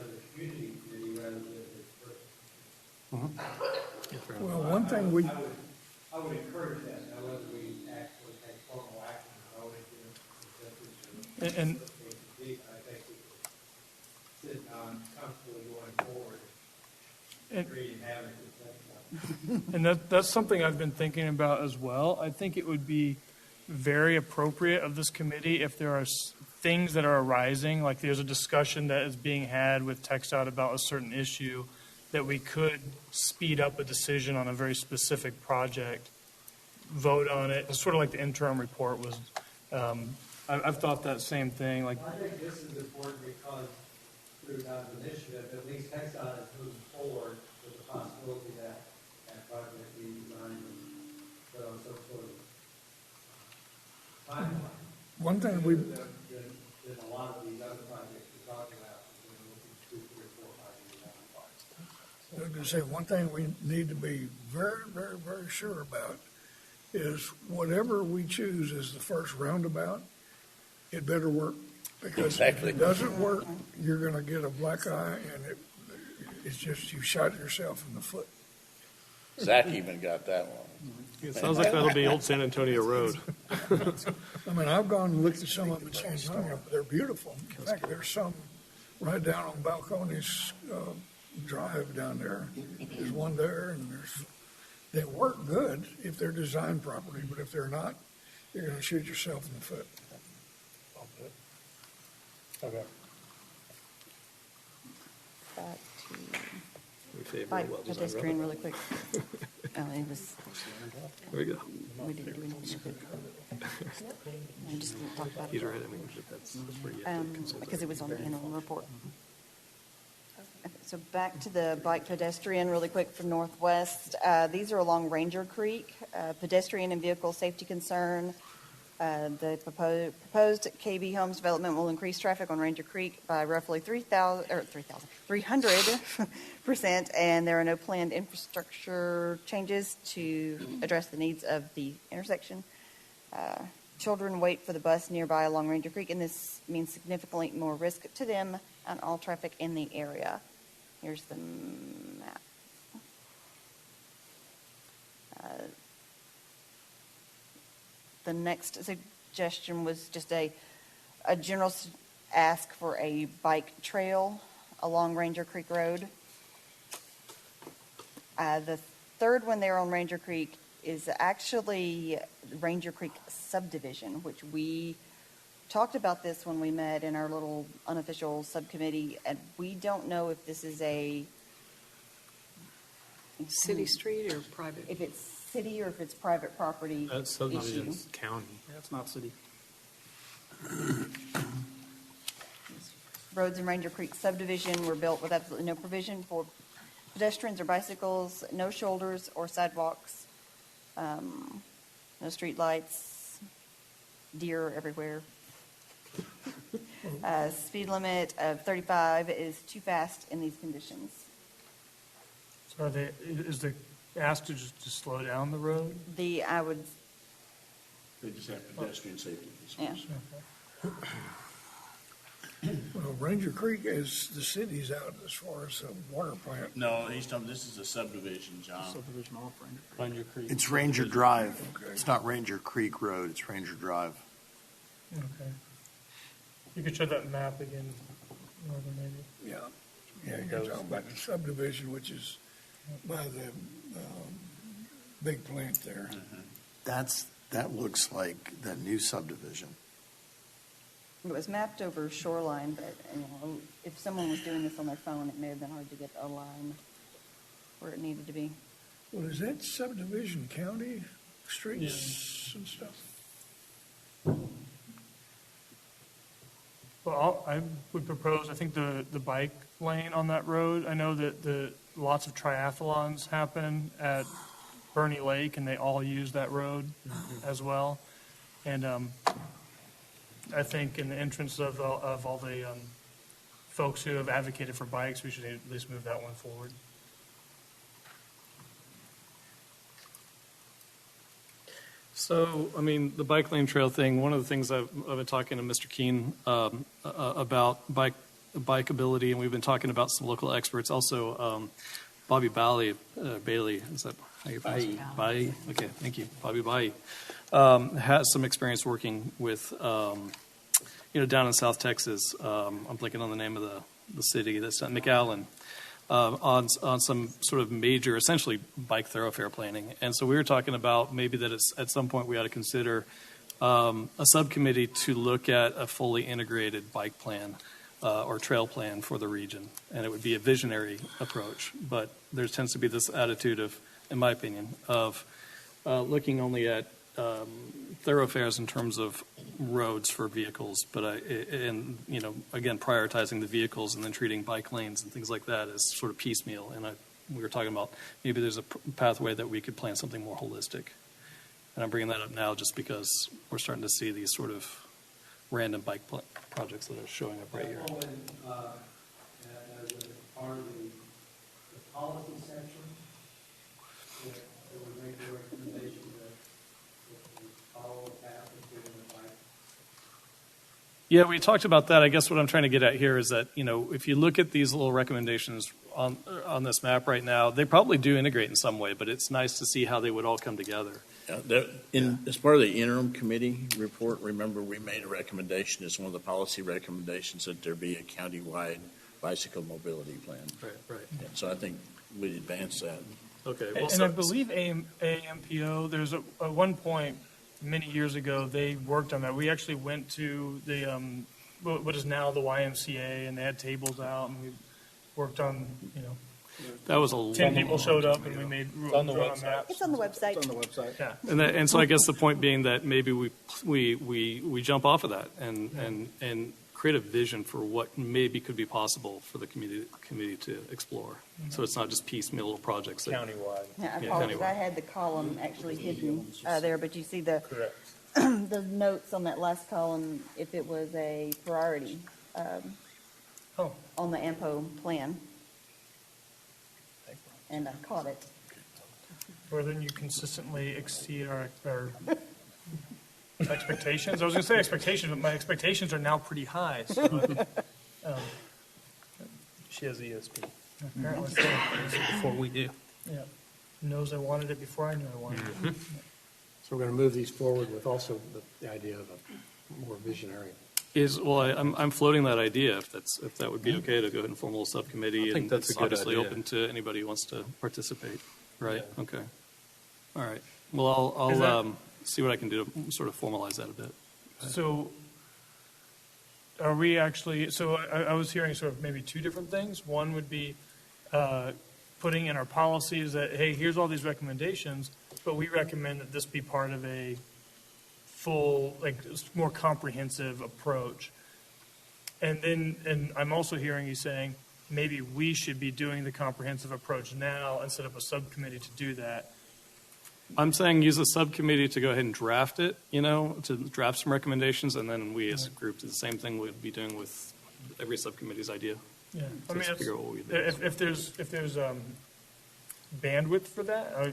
as a community committee rather than his person. Well, one thing we, I would encourage that. Now, whether we actually take formal action or voting, And I think we could sit down comfortably going forward, And- creating havoc with TxDOT. And that's something I've been thinking about as well. I think it would be very appropriate of this committee if there are things that are arising, like there's a discussion that is being had with TxDOT about a certain issue, that we could speed up a decision on a very specific project, vote on it. It's sort of like the interim report was. I've thought that same thing. Like, I think this is important because through Don's initiative, at least TxDOT is moving forward with the possibility that that project be designed and put on some sort of timeline. one thing we, Than a lot of these other projects we're talking about, looking 2, 3, 4, 5 years down the line. I was going to say, one thing we need to be very, very, very sure about is whatever we choose as the first roundabout, it better work. Because if it doesn't work, you're going to get a black eye, and it's just, you shot yourself in the foot. Zach even got that one. It sounds like that'll be Old San Antonio Road. I mean, I've gone and looked at some of them in San Antonio. They're beautiful. In fact, there's some right down on Balcones Drive down there. There's one there, and they work good if they're designed properly, but if they're not, you're going to shoot yourself in the foot. okay. Back We to favor bike well-designed pedestrian road. really quick. It was, There we go. we didn't do anything. I just didn't talk about He's it. right. I mean, that's where you have to consult. Because it was on the annual report. Okay, so back to the bike pedestrian really quick for Northwest. These are along Ranger Creek, pedestrian and vehicle safety concern. The proposed KB Homes development will increase traffic on Ranger Creek by roughly 300%, and there are no planned infrastructure changes to address the needs of the intersection. Children wait for the bus nearby along Ranger Creek, and this means significantly more risk to them and all traffic in the area. Here's the map. The next suggestion was just a general ask for a bike trail along Ranger Creek Road. The third one there on Ranger Creek is actually Ranger Creek subdivision, which we talked about this when we met in our little unofficial subcommittee, and we don't know if this is a City street or private? if it's city or if it's private property That issue. subdivision's county. That's not city. Roads in Ranger Creek subdivision were built with absolutely no provision for pedestrians or bicycles, no shoulders or sidewalks, no street lights, deer everywhere. Speed limit of 35 is too fast in these conditions. So is the ask to just to slow down the road? I would, They just have pedestrian safety yeah. concerns. Well, Ranger Creek is the city's out as far as a water plant. No, he's talking, this is a subdivision, John. Subdivision off Ranger Creek. Ranger Creek. It's Ranger Drive. It's not Ranger Creek Road, it's Ranger Drive. Okay. You could show that map again, Northern, maybe. Yeah, yeah, you're talking about the subdivision, which is by the big plant there. That looks like the new subdivision. It was mapped over shoreline, but if someone was doing this on their phone, it may have been hard to get a line where it needed to be. Well, is that subdivision county streets and stuff? Well, I would propose, I think the bike lane on that road, I know that lots of triathlons happen at Bernie Lake, and they all use that road as well. And I think in the entrance of all the folks who have advocated for bikes, we should at least move that one forward. So, I mean, the bike lane trail thing, one of the things I've been talking to Mr. Keene about bikeability, and we've been talking about some local experts. Also, Bobby Bailey, is that how you pronounce it? Bailey. Okay, thank you. Bobby Bailey has some experience working with, down in South Texas. I'm blanking on the name of the city. That's not McAllen. On some sort of major, essentially bike thoroughfare planning. And so we were talking about maybe that at some point we ought to consider a subcommittee to look at a fully integrated bike plan or trail plan for the region. And it would be a visionary approach. But there tends to be this attitude of, in my opinion, of looking only at thoroughfares in terms of roads for vehicles, but again, prioritizing the vehicles and then treating bike lanes and things like that as sort of piecemeal. And we were talking about maybe there's a pathway that we could plan something more holistic. And I'm bringing that up now just because we're starting to see these sort of random bike projects that are showing up right here. As a part of the policy section, that would make the recommendation that we follow the path of doing the bike. Yeah, we talked about that. I guess what I'm trying to get at here is that, if you look at these little recommendations on this map right now, they probably do integrate in some way, but it's nice to see how they would all come together. As part of the interim committee report, remember we made a recommendation as one of the policy recommendations that there be a countywide bicycle mobility plan. Right. And so I think we'd advance that. Okay. And I believe AMPO, there's at one point many years ago, they worked on that. We actually went to the what is now the YMCA, and they had tables out, and we worked on, that was a 10 people showed up, and we made on the drawn website. maps. It's on the website. It's on the website. Yeah. And so I guess the point being that maybe we jump off of that and create a vision for what maybe could be possible for the community to explore. So it's not just piecemeal little projects. Countywide. Yeah, I Yeah, apologize. anyway. I had the column actually hidden there, but you see the Correct. the notes on that last column, if it was a priority on the AMPO plan. And I caught it. Or then you consistently exceed our expectations. I was going to say expectations, but my expectations are now pretty high. So, She has ESP. apparently so. Before we do. Yeah. Knows I wanted it before I knew I wanted it. So we're going to move these forward with also the idea of a more visionary. I'm floating that idea if that would be okay to go ahead and form a little subcommittee. I think and that's a it's good obviously idea. open to anybody who wants to participate. Right? Yeah. Okay. All right. Well, Is I'll that- see what I can do to sort of formalize that a bit. So are we actually, so I was hearing sort of maybe two different things. One would be putting in our policies that, hey, here's all these recommendations, but we recommend that this be part of a full, more comprehensive approach. And I'm also hearing you saying, maybe we should be doing the comprehensive approach now and set up a subcommittee to do that. I'm saying use a subcommittee to go ahead and draft it, to draft some recommendations, and then we as a group do the same thing we'd be doing with every subcommittee's idea. Yeah, I To mean, figure out what we do. if there's bandwidth for that,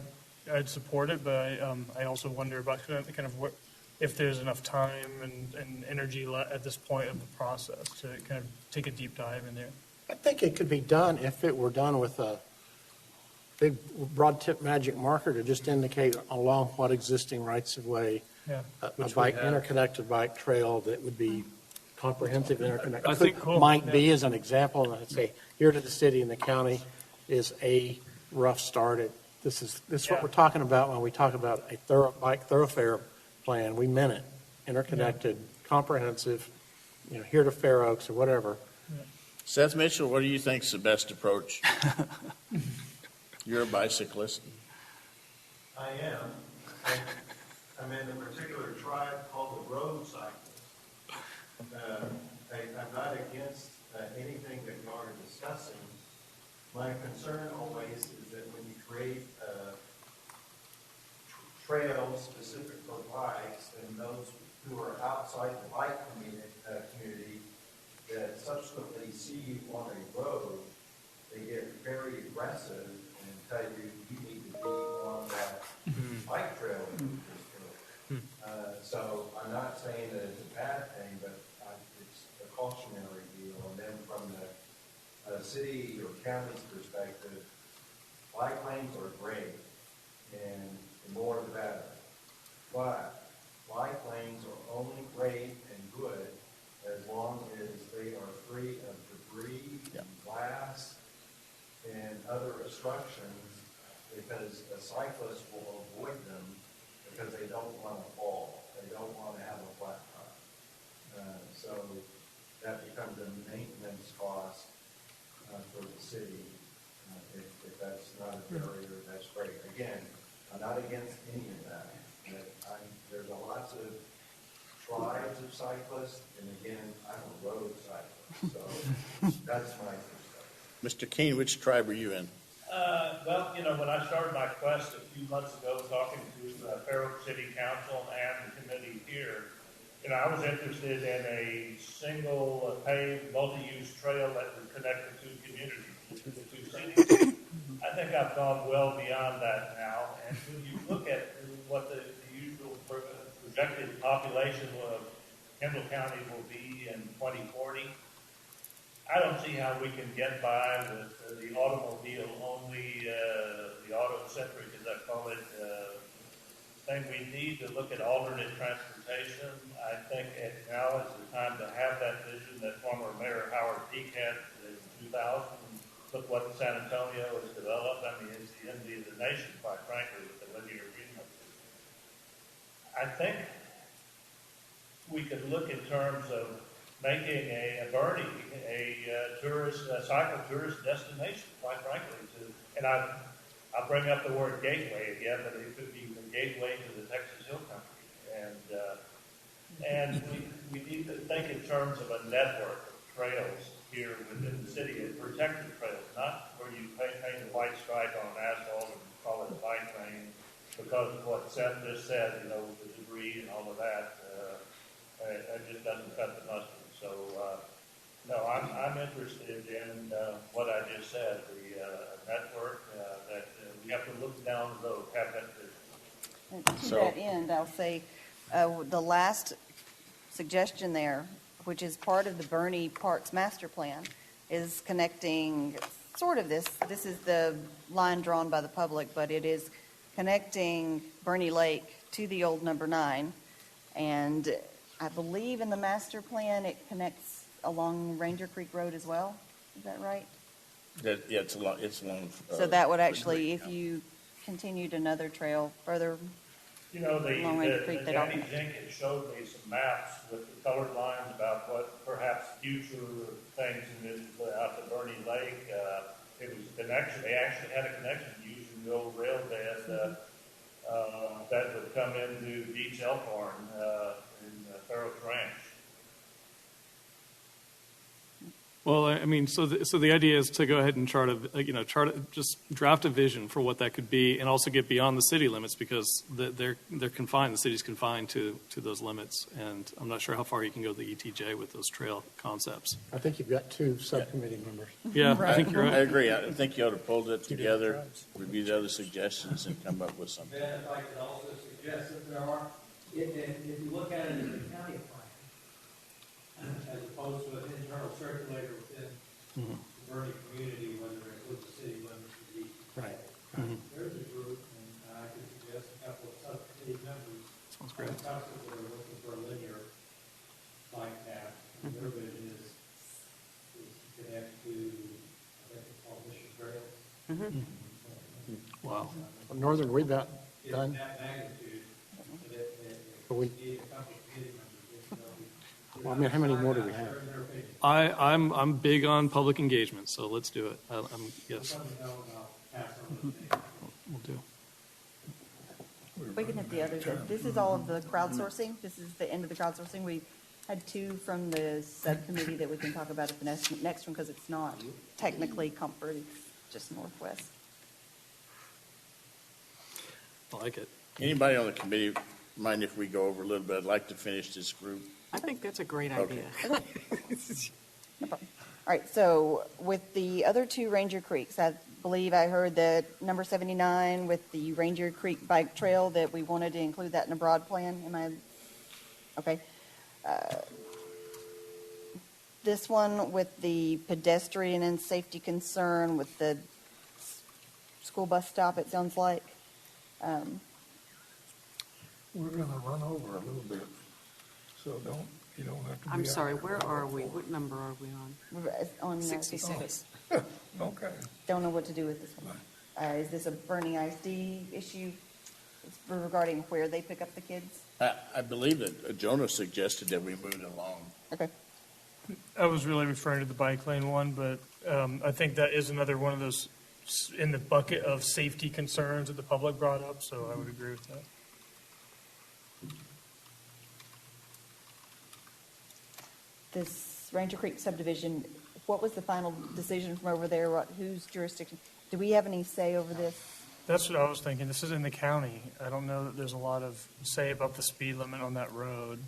I'd support it, but I also wonder about kind of what, if there's enough time and energy at this point of the process to kind of take a deep dive in there. I think it could be done if it were done with a big broad tip magic marker to just indicate along what existing rights of way, Yeah. a Which bike, we have. interconnected bike trail that would be comprehensive, interconnected. I think- Cool. Might be as an example, and I'd say, here to the city and the county is a rough start at, this is what Yeah. we're talking about when we talk about a bike thoroughfare plan. We meant it, interconnected, comprehensive, here to Fair Oaks or whatever. Seth Mitchell, what do you think's the best approach? You're a bicyclist. I am. I'm in a particular tribe called the road cyclist. I'm not against anything that you are discussing. My concern always is that when you create trails specific for bikes, and those who are outside the bike community that subsequently see you on a road, they get very aggressive and tell you need to be on that bike trail. So I'm not saying that it's a bad thing, but it's a cautionary deal. And then from the city or county's perspective, bike lanes are great, and the more the better. But bike lanes are only great and good as long as they are free of debris, and glass, and other obstructions, because a cyclist will avoid them because they don't want to fall. They don't want to have a flat tire. So that becomes a maintenance cost for the city. If that's not a barrier, that's great. Again, I'm not against any of that. There's lots of tribes of cyclists, and again, I'm a road cyclist, so that's my perspective. Mr. Keene, which tribe are you in? Well, when I started my quest a few months ago, talking to Fair Oak City Council and the committee here, I was interested in a single paved, multi-use trail that would connect the two communities, the two cities. I think I've gone well beyond that now, and when you look at what the usual projected population of Kendall County will be in 2040, I don't see how we can get by with the automobile only, the auto-centric, as I call it, thing. We need to look at alternate transportation. I think now is the time to have that vision that former Mayor Howard Peak had in 2000. Look what San Antonio has developed. I mean, it's the envy of the nation, quite frankly, with the linear agreement. I think we could look in terms of making a Bernie a cycle tourist destination, quite frankly. And I'll bring up the word gateway again, but it could be the gateway to the Texas Hill Country. And we need to think in terms of a network of trails here within the city, and protected trails, not where you paint a white stripe on asphalt and call it a bike lane, because of what Seth just said, the debris and all of that, it just doesn't cut the mustard. So, no, I'm interested in what I just said, the network, that we have to look down the road, have that vision. And to that end, I'll say the last suggestion there, which is part of the Bernie Parks Master Plan, is connecting sort of this. This is the line drawn by the public, but it is connecting Bernie Lake to the old number 9. And I believe in the master plan it connects along Ranger Creek Road as well. Is that right? Yeah, it's along. So that would actually, if you continued another trail further along Ranger Creek, they'd all Danny Jenkins showed me some maps with the colored lines about what perhaps future things out to Bernie Lake. It was a connection. They actually had a connection using the old rail bed that would come into Beach Elkhorn in Fair Oaks Ranch. Well, I mean, so the idea is to go ahead and just draft a vision for what that could be, and also get beyond the city limits, because they're confined. The city's confined to those limits, and I'm not sure how far you can go to the ETJ with those trail concepts. I think you've got 2 subcommittee members. Yeah, right. I think you're right. I agree. I think you ought to pull it together, review the other suggestions, and come up with something. Ben, if I could also suggest that there are, if you look at it in the county plan, as opposed to an internal circulator within the Bernie community, whether it includes the city limits or the Right. There's a group, and I could suggest a couple of subcommittee members. Sounds great. That are looking for a linear bike path. And their vision is to connect to, I think it's called Mission Trails. Wow. Northern, we've about In done. that magnitude, But we- need a couple of committee members. Well, I mean, how many more do we have? I'm big on public engagement, so let's do it. Yes, we'll do. We can have the others. This is all of the crowdsourcing. This is the end of the crowdsourcing. We had two from the subcommittee that we can talk about at the next one because it's not technically Comfort, it's just Northwest. I like it. Anybody on the committee mind if we go over a little bit? I'd like to finish this group. I think that's a great Okay. idea. No problem. All right, so with the other two Ranger Creeks, I believe I heard that number 79 with the Ranger Creek Bike Trail, that we wanted to include that in a broad plan. Am I, okay. This one with the pedestrian and safety concern with the school bus stop, it sounds like. We're gonna run over a little bit, so you don't have to be. I'm sorry, out there. where are we? What number are we on? We're on 66. Okay. Don't know what to do with this one. Is this a burning ISD issue? It's regarding where they pick up the kids? I believe that Jonah suggested that we move it along. Okay. I was really referring to the bike lane one, but I think that is another one of those in the bucket of safety concerns that the public brought up, so I would agree with that. This Ranger Creek subdivision, what was the final decision from over there? Whose jurisdiction? Do we have any say over this? That's what I was thinking. This is in the county. I don't know that there's a lot of say about the speed limit on that road.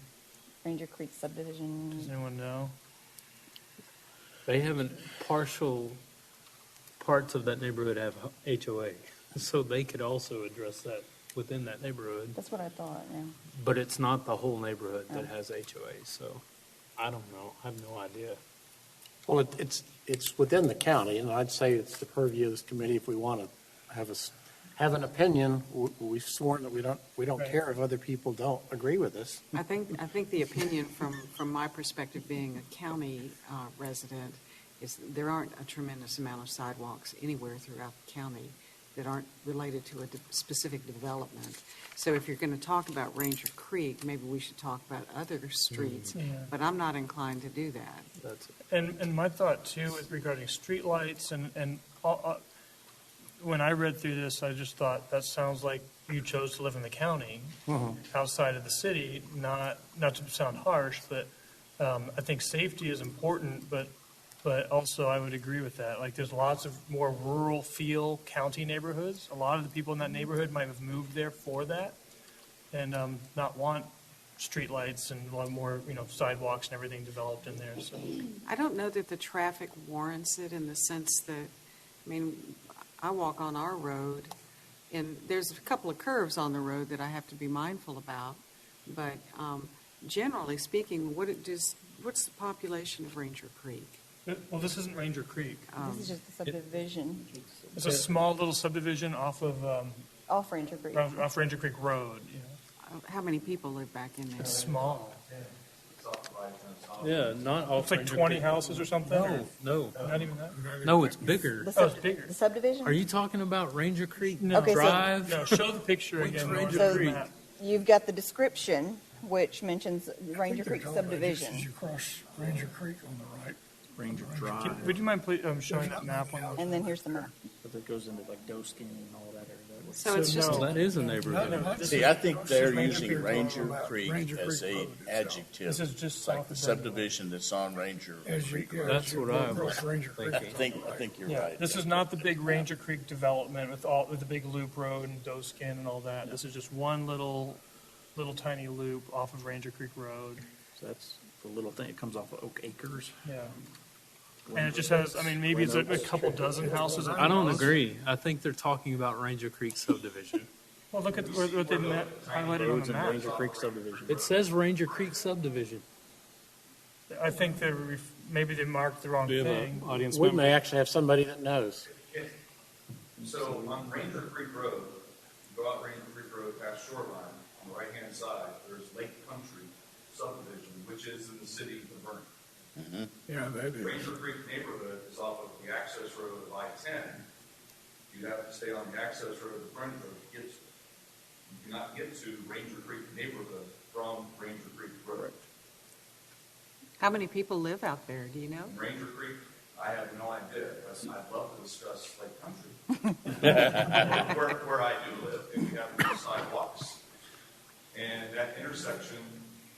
Ranger Creek subdivision. Does anyone know? They haven't, partial parts of that neighborhood have HOA, so they could also address that within that neighborhood. That's what I thought, yeah. But it's not the whole neighborhood that has HOA, so I don't know. I have no idea. Well, it's within the county, and I'd say it's the purview of this committee if we want to have an opinion. We've sworn that we don't Right. care if other people don't agree with us. I think the opinion from my perspective, being a county resident, is there aren't a tremendous amount of sidewalks anywhere throughout the county that aren't related to a specific development. So if you're going to talk about Ranger Creek, maybe we should talk about other streets, Yeah. but I'm not inclined to do that. That's And my thought too is regarding streetlights and when I read through this, I just thought that sounds like you chose to live in the county, outside of the city. Not to sound harsh, but I think safety is important. But also I would agree with that. Like there's lots of more rural feel county neighborhoods. A lot of the people in that neighborhood might have moved there for that, and not want streetlights and a lot more sidewalks and everything developed in there. So. I don't know that the traffic warrants it in the sense that, I mean, I walk on our road, and there's a couple of curves on the road that I have to be mindful about. But generally speaking, what's the population of Ranger Creek? Well, this isn't Ranger Creek. This is just the subdivision It's a small little subdivision off of off Ranger Creek. off Ranger Creek Road. How many people live back in there? It's small. Yeah, not off. It's like Ranger 20 Creek. houses or something. No, Not even that. no, it's bigger. The, Oh, it's bigger. the subdivision? Are you talking about Ranger Creek No. Okay, so- Drive? No, show the picture Which again. Ranger Mark. Creek? You've got the description, which mentions Ranger Creek As subdivision. you cross Ranger Creek on the right. Ranger Drive, Would you mind please showing that map on the And then here's the map. but that goes into like Doskin and all that area. So it's just, Well, that is a neighborhood. See, I think they're Ranger using Creek Ranger Road, Creek Ranger as Creek a Road itself. adjective, This is just south like of the Denver. subdivision that's on Ranger As you, Creek. yeah, That's as you what go I across was Ranger Creek. I think you're Yeah, right. this is not the big Ranger Creek development with the big loop road and Doskin and all that. This is just one little tiny loop off of Ranger Creek Road. So that's the little thing, it comes off of Oak Acres. Yeah. And it just has, I mean, maybe it's a couple dozen houses. I don't agree. I think they're talking about Ranger Creek subdivision. Well, look at what they highlighted on Roads the in map. Ranger Creek subdivision. It says Ranger Creek subdivision. I think maybe they marked the wrong Do you have thing. an audience We member? may actually have somebody that knows. So on Ranger Creek Road, you go out Ranger Creek Road past Shoreline, on the right-hand side, there's Lake Country subdivision, which is in the city of Vernon. Yeah, that is. Ranger Creek neighborhood is off of the access road of I-10. You have to stay on the access road of the Vernon Road to get to it. You cannot get to Ranger Creek neighborhood from Ranger Creek Road. how many people live out there, do you know? In Ranger Creek, I have no idea, but I'd love to discuss Lake Country. Where I do live, if you have no sidewalks, And that intersection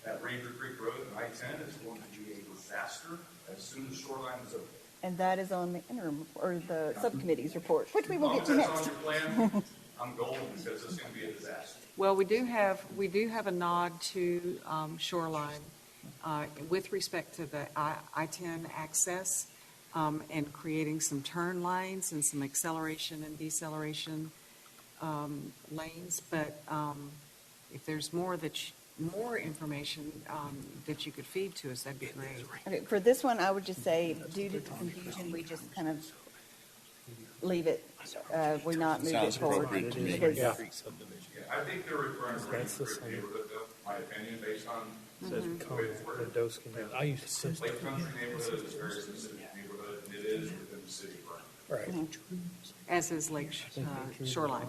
at Ranger Creek Road and I-10 is going to be a disaster as soon as shoreline is open. And that is on the interim, or the subcommittee's report, which we will get to As long next. as that's on your plan, I'm golden because it's going to be a disaster. Well, we do have a nod to shoreline with respect to the I-10 access and creating some turn lines and some acceleration and deceleration lanes. But if there's more information that you could feed to us, that'd be great. Okay, for this one, I would just say, due to the confusion, we just kind of leave it, we not move it Sounds forward. appropriate to me. Because- Yeah, I think they're referring to Ranger Creek neighborhood, though, my opinion, based on Says the way it's worded. I used to say. Lake Country neighborhood is a very specific neighborhood, and it is within the city of Vernon. As is Lake Shoreline.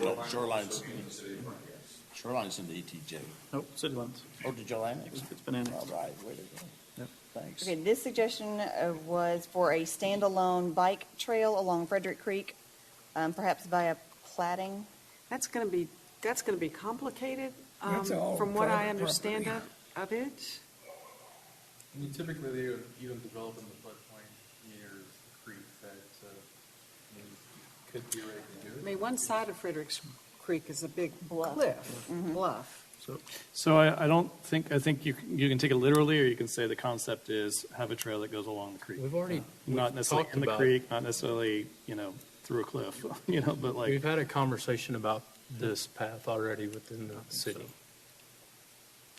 Well, Shoreline's, In the city of Vernon, yes. Shoreline's in the ETJ. Nope, city limits. Oh, did y'all annex? It's been annexed. All right, way to go. Yep. Thanks. Okay, this suggestion was for a standalone bike trail along Frederick Creek, perhaps via platting. That's going to be complicated, That's all from what I private understand property. of it. I mean, typically, they would even develop in the floodplain near the creek that, could be ready to do I it. mean, one side of Frederick's Creek is a big bluff. So I think you can take it literally, or you can say the concept is have a trail that goes along the creek. We've already Not necessarily talked in the about- creek, not necessarily, through a cliff, but like. We've had a conversation about this path already within the city.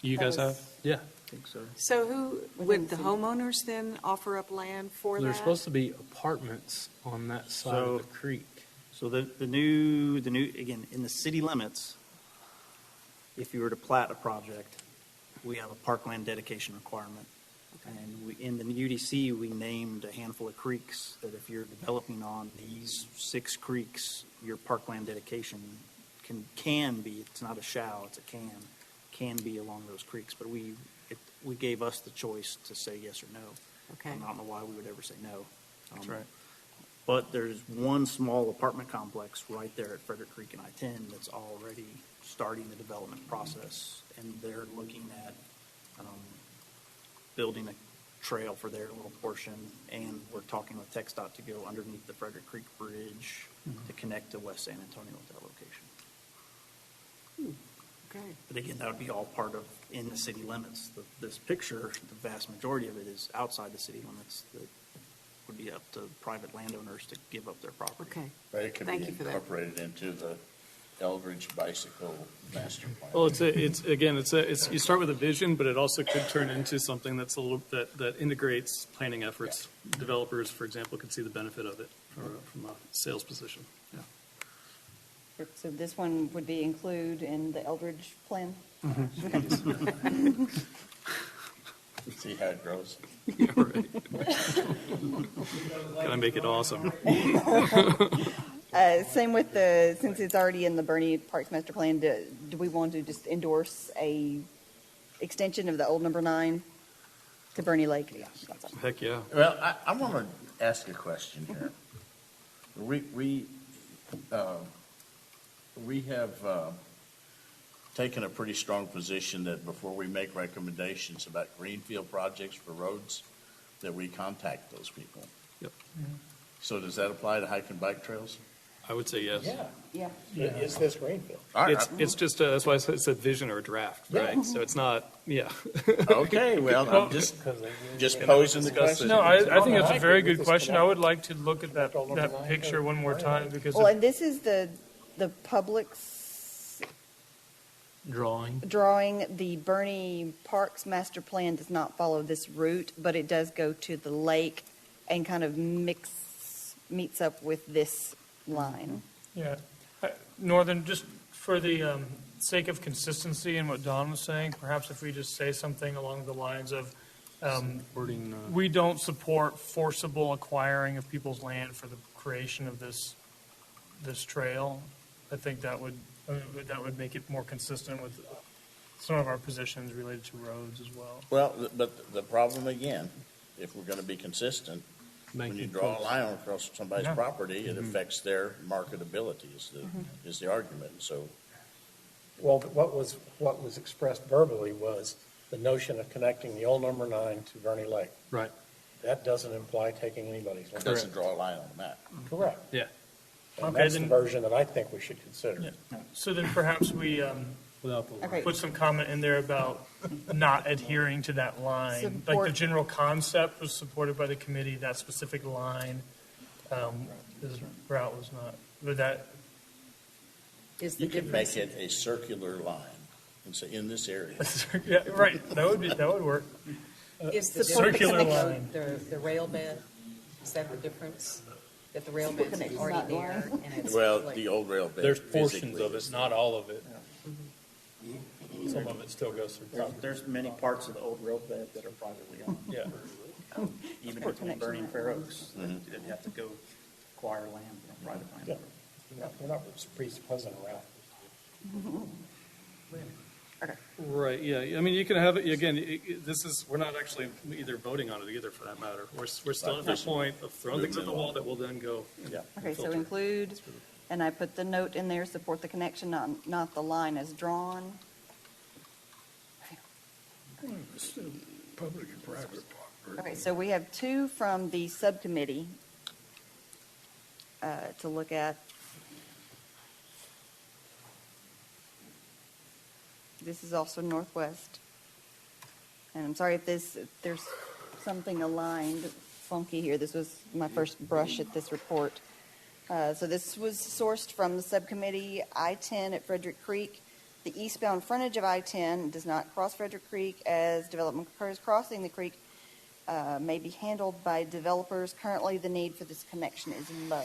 You guys have? Yeah, I think so. So who, would the homeowners then offer up land for There's that? supposed to be apartments on that side So- of the creek. So the new, again, in the city limits, if you were to plat a project, we have a parkland dedication requirement. And in the UDC, we named a handful of creeks that if you're developing on these 6 creeks, your parkland dedication can be, it's not a shall, it's a can be along those creeks. But we gave us the choice to say yes or no. Okay. I don't know why we would ever say no. That's right. But there's one small apartment complex right there at Frederick Creek and I-10 that's already starting the development process, and they're looking at building a trail for their little portion, and we're talking with TxDOT to go underneath the Frederick Creek Bridge to connect to West San Antonio with that location. Okay. But again, that would be all part of in the city limits. This picture, the vast majority of it is outside the city limits. That would be up to private landowners to give up their property. Okay. But it could Thank be you for that. incorporated into the Eldridge Bicycle Master Plan. Well, you start with a vision, but it also could turn into something that's a little, that integrates planning efforts. Developers, for example, could see the benefit of it from a sales position. Yeah. So this one would be include in the Eldridge plan? See how it grows. Gotta make it awesome. Same with since it's already in the Bernie Parks Master Plan, do we want to just endorse a extension of the old number 9 to Bernie Lake? Yeah, that's all. Heck, yeah. Well, I want to ask a question here. We have taken a pretty strong position that before we make recommendations about greenfield projects for roads, that we contact those people. Yep. So does that apply to hike and bike trails? I would say yes. Yeah. Is this Greenfield? All right. It's just, that's why I said vision or draft, right? So it's not, yeah. Okay, well, I'm just posing the question. No, I think that's a very good question. I would like to look at that picture one more time because Well, and this is the public's Drawing. the Bernie Parks Master Plan does not follow this route, but it does go to the lake and kind of meets up with this line. yeah. Northern, just for the sake of consistency in what Don was saying, perhaps if we just say something along the lines of, we don't support forcible acquiring of people's land for the creation of this trail. I think that would make it more consistent with some of our positions related to roads as well. Well, but the problem again, if we're going to be consistent, when you draw a line across somebody's property, it affects their marketability is the argument. So Well, what was expressed verbally was the notion of connecting the old number 9 to Verney Lake. Right. That doesn't imply taking anybody's It land. doesn't draw a line on the map. Correct. Yeah. And Okay, that's the then- version that I think we should consider. Yeah. So then perhaps we Without the line. Okay. put some comment in there about not adhering to that line. Like the Support- general concept was supported by the committee, that specific line, this route was not. Would that, Is the You could difference? make it a circular line and say, in this area. yeah, right, that would work. Is the Support the circular connection. line, the rail bed, is that the difference? That the rail Support bed's connection, already not there line. and it's. Well, like- the old rail bed. There's portions physically of it, is not all of it. Some of it still goes through There's, property. there's many parts of the old rail bed that are privately owned. Yeah. Even Support between connection Bernie and that Fair way. Oaks, you have to go acquire land, private Yeah. land. We're not presupposing a route. Right, yeah, I mean, you can have, it again, we're not actually either voting on it either, for that matter. We're still at the point of throwing things at the wall that will then go. Yeah. Okay, so filter. include, and I put the note in there, support the connection, not the line as drawn. It's still public and private property. Okay, so we have 2 from the subcommittee to look at. This is also Northwest. And I'm sorry if there's something aligned funky here. This was my first brush at this report. So this was sourced from the subcommittee I-10 at Frederick Creek. The eastbound frontage of I-10 does not cross Frederick Creek as development occurs crossing the creek may be handled by developers. Currently, the need for this connection is low.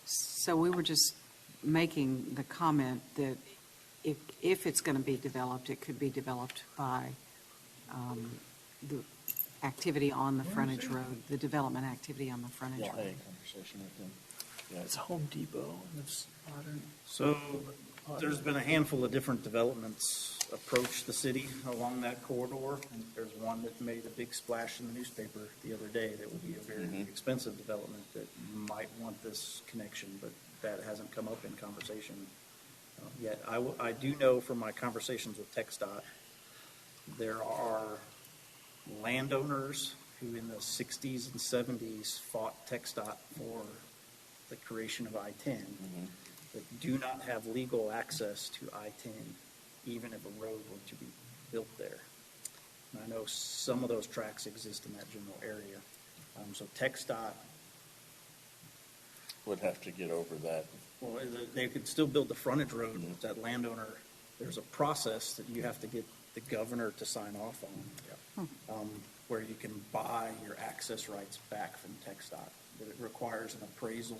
So we were just making the comment that if it's going to be developed, it could be developed by the activity on the frontage road, the development activity on the frontage Yeah, I had road. a conversation with them. Yeah, It's Home Depot, and it's modern. So there's been a handful of different developments approach the city along that corridor. And there's one that made a big splash in the newspaper the other day that would be a very expensive development that might want this connection, but that hasn't come up in conversation yet. I do know from my conversations with TxDOT, there are landowners who in the 60s and 70s fought TxDOT for the creation of I-10 that do not have legal access to I-10, even if a road were to be built there. And I know some of those tracks exist in that general area. So TxDOT, would have to get over that. well, they could still build the frontage road. That landowner, there's a process that you have to get the governor to sign off on, where you can buy your access rights back from TxDOT. But it requires an appraisal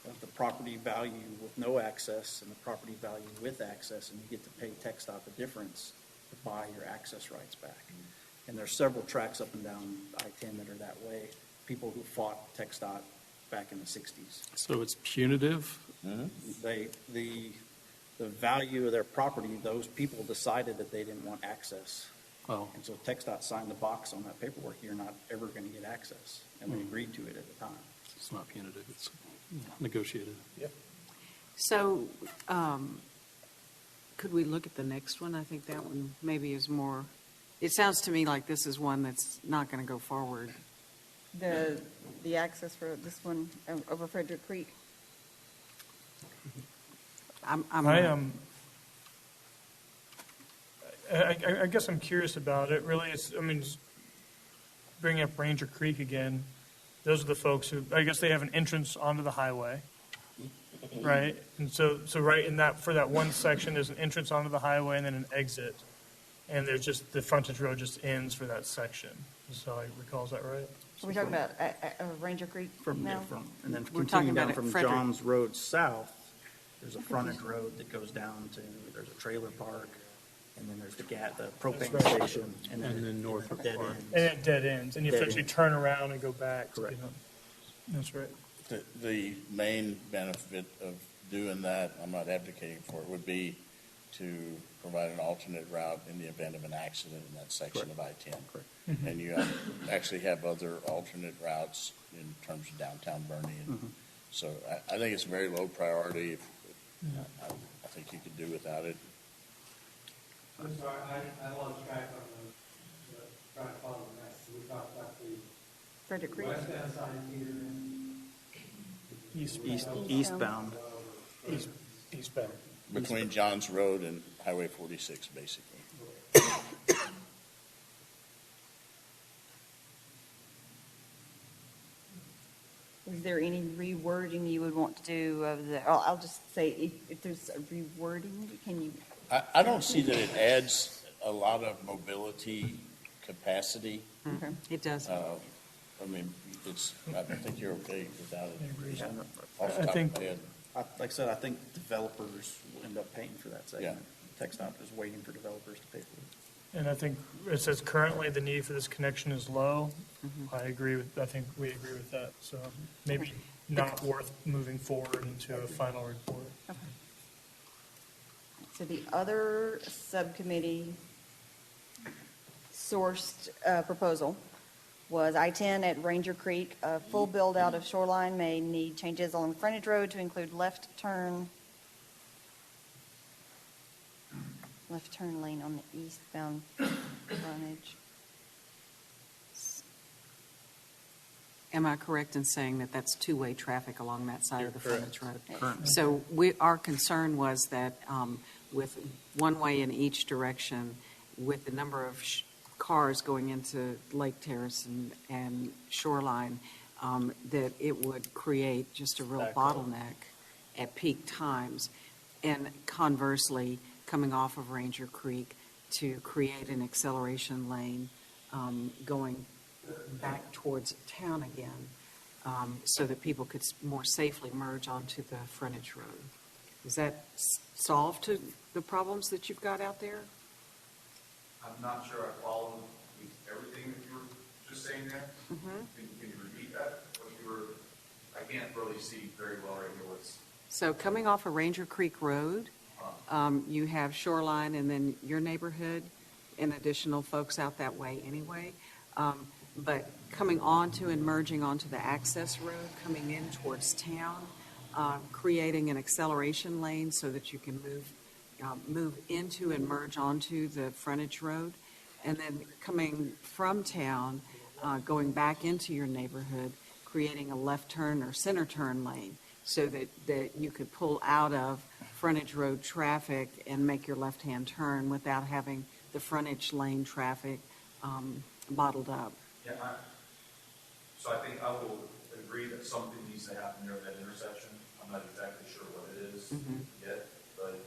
of the property value with no access and the property value with access, and you get to pay TxDOT the difference to buy your access rights back. And there's several tracks up and down I-10 that are that way. People who fought TxDOT back in the 60s. So it's punitive? The value of their property, those people decided that they didn't want access. Oh, And so TxDOT signed the box on that paperwork, you're not ever going to get access. And they agreed to it at the time. it's not punitive, it's negotiated. So could we look at the next one? I think that one maybe is more, it sounds to me like this is one that's not going to go forward. The access for this one over Frederick Creek. I guess I'm curious about it. Really, just bringing up Ranger Creek again. Those are the folks who, I guess, they have an entrance onto the highway, right? And so right in that, for that one section, there's an entrance onto the highway and then an exit, and there's just the frontage road just ends for that section. So I recall, is that right? Are we talking about Ranger Creek now? And then We're talking continuing down about from Frederick. John's Road south, there's a frontage road that goes down to, there's a trailer park, and then there's the propane station, and then Norfolk dead Park. ends. And it dead ends, and you Dead essentially ends. turn around and go back. Correct. That's right. The main benefit of doing that, I'm not advocating for it, would be to provide an alternate route in the event of an accident in that section of I-10. And you actually have other alternate routes in terms of downtown Bernie. And so I think it's a very low priority. I think you could do without it. I'm sorry, I lost track on trying to follow the mess. We talked about the Frederick Creek. westbound side here. Eastbound. Eastbound. Between Johns Road and Highway 46, basically. Is there any rewording you would want to do of the, I'll just say, if there's a rewording, can you? I don't see that it adds a lot of mobility capacity. Okay. It does. I mean, I think you're okay without it. agree. Off the I top think- of my head. Like I said, I think developers will end up paying for that segment. TxDOT is waiting for developers to pay for it. And I think it says currently the need for this connection is low. I think we agree with that. So maybe not worth moving forward into a final report. Okay. So the other subcommittee sourced proposal was I-10 at Ranger Creek. A full build-out of shoreline may need changes along frontage road to include left turn lane on the eastbound frontage. Am I correct in saying that that's two-way traffic along that side of the frontage road? Currently. So our concern was that with one way in each direction, with the number of cars going into Lake Terrace and Shoreline, that it would create just a real bottleneck at peak times. And conversely, coming off of Ranger Creek to create an acceleration lane going back towards town again, so that people could more safely merge onto the frontage road. Is that solved to the problems that you've got out there? I'm not sure I followed everything that you were just saying there. Can you repeat that? What you were, I can't really see very well right here what's. So coming off of Ranger Creek Road, you have Shoreline and then your neighborhood and additional folks out that way anyway. But coming onto and merging onto the access road, coming in towards town, creating an acceleration lane so that you can move into and merge onto the frontage road, and then coming from town, going back into your neighborhood, creating a left turn or center turn lane so that you could pull out of frontage road traffic and make your left-hand turn without having the frontage lane traffic bottled up. Yeah, so I think I will agree that something needs to happen there at that intersection. I'm not exactly sure what it is yet, but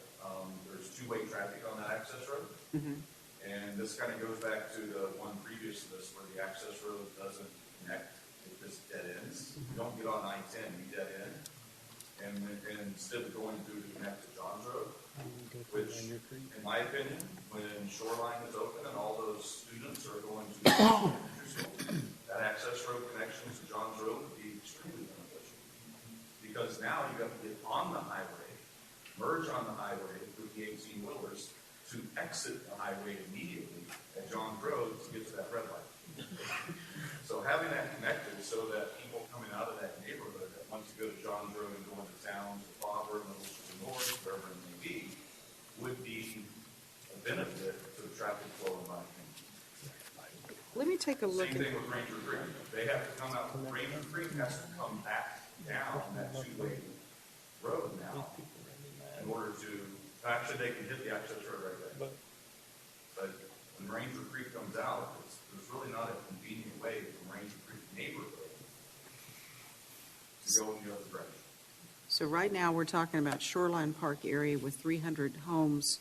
there's two-way traffic on that access road. And this kind of goes back to the one previous to this where the access road doesn't connect. It just dead ends. You don't get on I-10, you dead end. And instead of going through to connect to Johns Road, which, in my opinion, when Shoreline is open and all those students are going to elementary school, that access road connection to Johns Road would be extremely beneficial. Because now you have to get on the highway, merge on the highway with the 18-wheelers to exit the highway immediately at Johns Road to get to that red light. So having that connected so that people coming out of that neighborhood that want to go to Johns Road and go into town to Auburn, North, wherever it may be, would be a benefit to the traffic flow in my opinion. Let me take a look Same thing with Ranger Creek. They have to come out, Ranger Creek has to come back down that two-way road now in order to, actually they can hit the access road right there. But when Ranger Creek comes out, there's really not a convenient way from Ranger Creek neighborhood to go in the other direction. So right now, we're talking about Shoreline Park area with 300 homes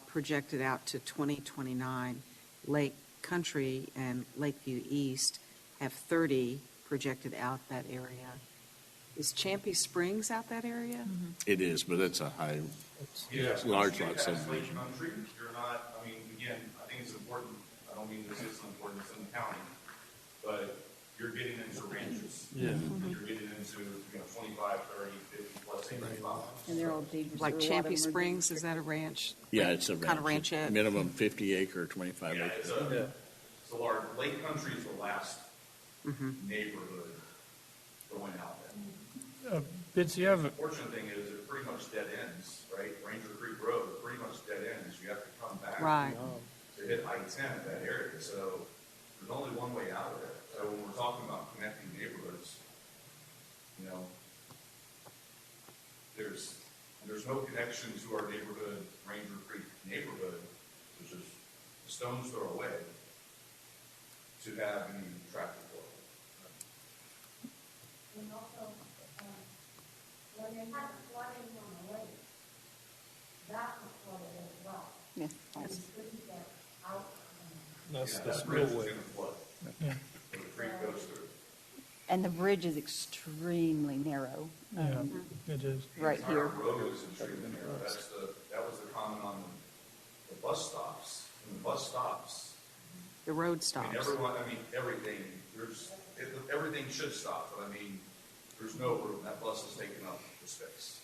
projected out to 2029. Lake Country and Lakeview East have 30 projected out that area. Is Champy Springs out that area? It is, but it's a large lot subdivision. Country, you're not, I mean, again, I think it's important, I don't mean this isn't important, it's in the county, but you're getting into ranches. Yeah. You're getting into, 25, 30, 50 plus acre lots. And they're all deed. Like Champy Springs, is that a ranch? Yeah, it's a ranch. Kind of ranchette? Minimum 50 acre, 25 Yeah, acre. it's a large, Lake Country is the last neighborhood going out there. Bits, you have, The fortunate thing is it pretty much dead ends, right? Ranger Creek Road, pretty much dead ends. You have to come back Right. to hit I-10 at that area. So there's only one way out of it. So when we're talking about connecting neighborhoods, you know, there's no connection to our neighborhood, Ranger Creek neighborhood, which is a stone's throw away, to have any traffic flow. And also, when they had the flooding on the lake, that was flooded as well. Yes. And we couldn't get out. That's the That bridge is spillway. gonna flood. Yeah. When the creek goes through. And the bridge is extremely narrow. yeah, it is. Right Entire here. road is extremely narrow. That was the comment on the bus stops. When the bus stops, The road I mean, stops. everything should stop, but I mean, there's no room. That bus is taking up the space.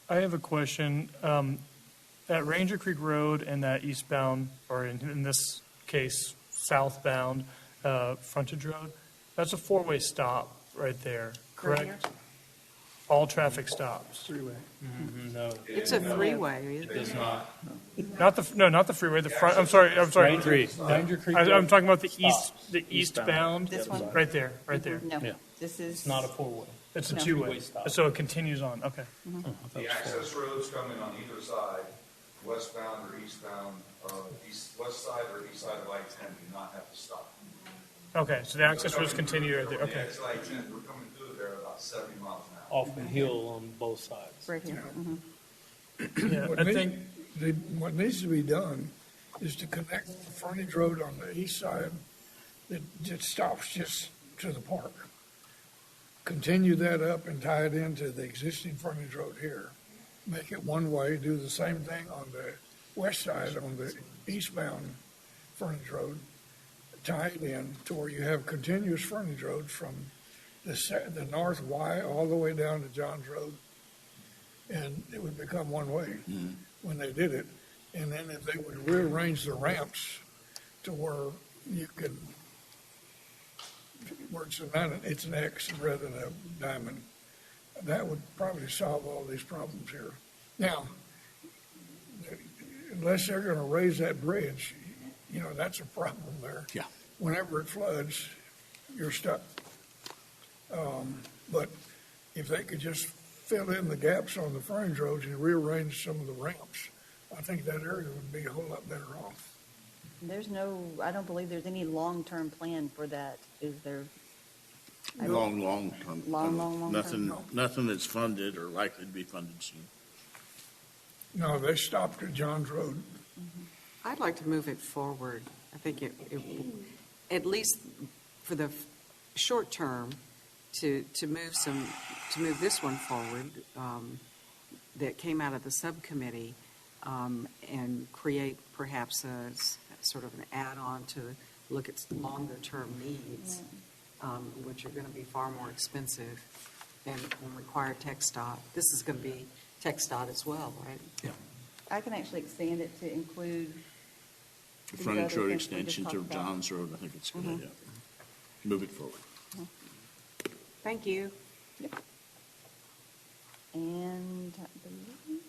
I have a question. That Ranger Creek Road and that eastbound, or in this case, southbound frontage road, that's a four-way stop right there, correct? All traffic stops. Three-way. No, It's a three-way. it does not. Not the freeway, the front, I'm sorry. Ranger Creek I'm Road talking about the stops. eastbound. This one? Right there, right there. No, Yeah. this is. It's not a four-way. It's a No. two-way, Three-way stop. so it continues on, okay. The access roads coming on either side, westbound or eastbound, west side or east side of I-10 do not have to stop. Okay, so the access roads continue right there, On the okay. exit I-10, we're coming through there about 70 miles an hour. Off a hill on both sides. Right here. Yeah, What I needs- think, What needs to be done is to connect the frontage road on the east side that just stops just to the park. Continue that up and tie it into the existing frontage road here. Make it one way, do the same thing on the west side, on the eastbound frontage road. Tie it in to where you have continuous frontage road from the north Y all the way down to Johns Road. And it would become one way when they did it. And then if they would rearrange the ramps to where you can, where it's an X rather than a diamond, that would probably solve all these problems here. Now, unless they're going to raise that bridge, you know, that's a problem there. Yeah. Whenever it floods, you're stuck. But if they could just fill in the gaps on the frontage roads and rearrange some of the ramps, I think that area would be a whole lot better off. There's no, I don't believe there's any long-term plan for that, is there? Long term. Long Nothing, term. nothing that's funded or likely to be funded soon. No, they stopped at Johns Road. I'd like to move it forward. I think it at least for the short term, to move this one forward, that came out of the subcommittee, and create perhaps a sort of an add-on to look at longer-term needs, which are going to be far more expensive and require TxDOT. This is going to be TxDOT as well, right? Yeah. I can actually expand it to include. The these frontage other road things we just extension to talked about. Johns Road, I think it's a good idea. Move it forward. Thank you. And I believe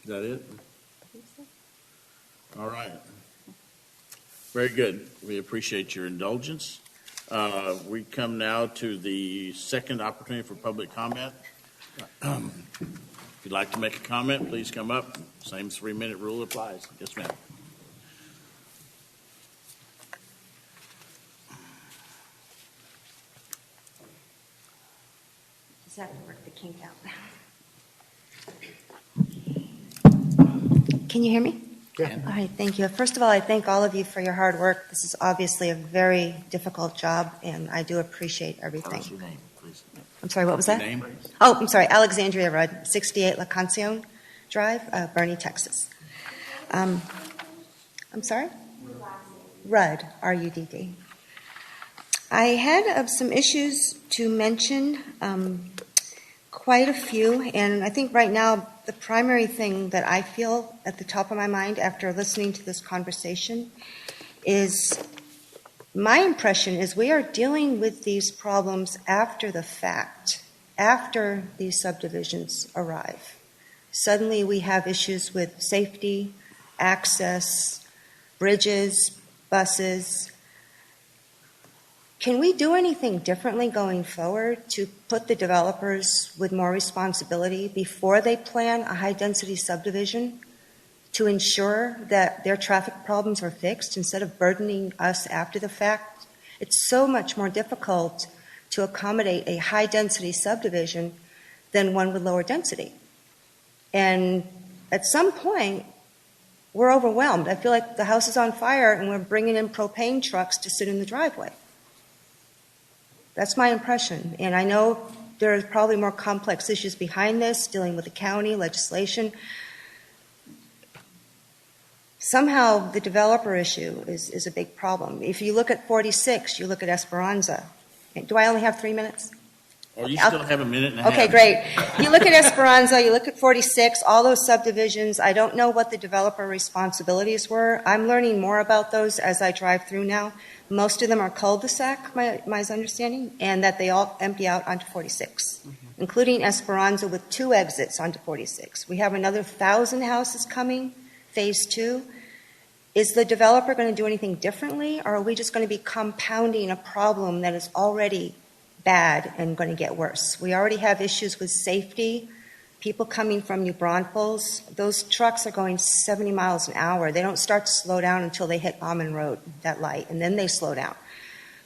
Is that it? so. All right. Very good. We appreciate your indulgence. We come now to the second opportunity for public comment. If you'd like to make a comment, please come up. Same 3-minute rule applies. Yes, ma'am. Just have to work the kink out. Can you hear me? Yeah. All right, thank you. First of all, I thank all of you for your hard work. This is obviously a very difficult job, and I do appreciate everything. What's your name, please? I'm sorry, what was Your that? name? Oh, I'm sorry, Alexandria Rudd, 68 La Concepcion Drive, Bernie, Texas. I'm sorry? Rudd, R-U-D-D. I had some issues to mention, quite a few, and I think right now the primary thing that I feel at the top of my mind after listening to this conversation is my impression is we are dealing with these problems after the fact, after these subdivisions arrive. Suddenly we have issues with safety, access, bridges, buses. Can we do anything differently going forward to put the developers with more responsibility before they plan a high-density subdivision to ensure that their traffic problems are fixed instead of burdening us after the fact? It's so much more difficult to accommodate a high-density subdivision than one with lower density. And at some point, we're overwhelmed. I feel like the house is on fire and we're bringing in propane trucks to sit in the driveway. That's my impression. And I know there are probably more complex issues behind this, dealing with the county, legislation. Somehow the developer issue is a big problem. If you look at 46, you look at Esperanza. Do I only have 3 minutes? Or you still have a minute and a half. Okay, great. You look at Esperanza, you look at 46, all those subdivisions. I don't know what the developer responsibilities were. I'm learning more about those as I drive through now. Most of them are cul-de-sac, my understanding, and that they all empty out onto 46, including Esperanza with 2 exits onto 46. We have another 1,000 houses coming, phase 2. Is the developer going to do anything differently, or are we just going to be compounding a problem that is already bad and going to get worse? We already have issues with safety. People coming from New Braunfels, those trucks are going 70 miles an hour. They don't start to slow down until they hit Almond Road, that light, and then they slow down.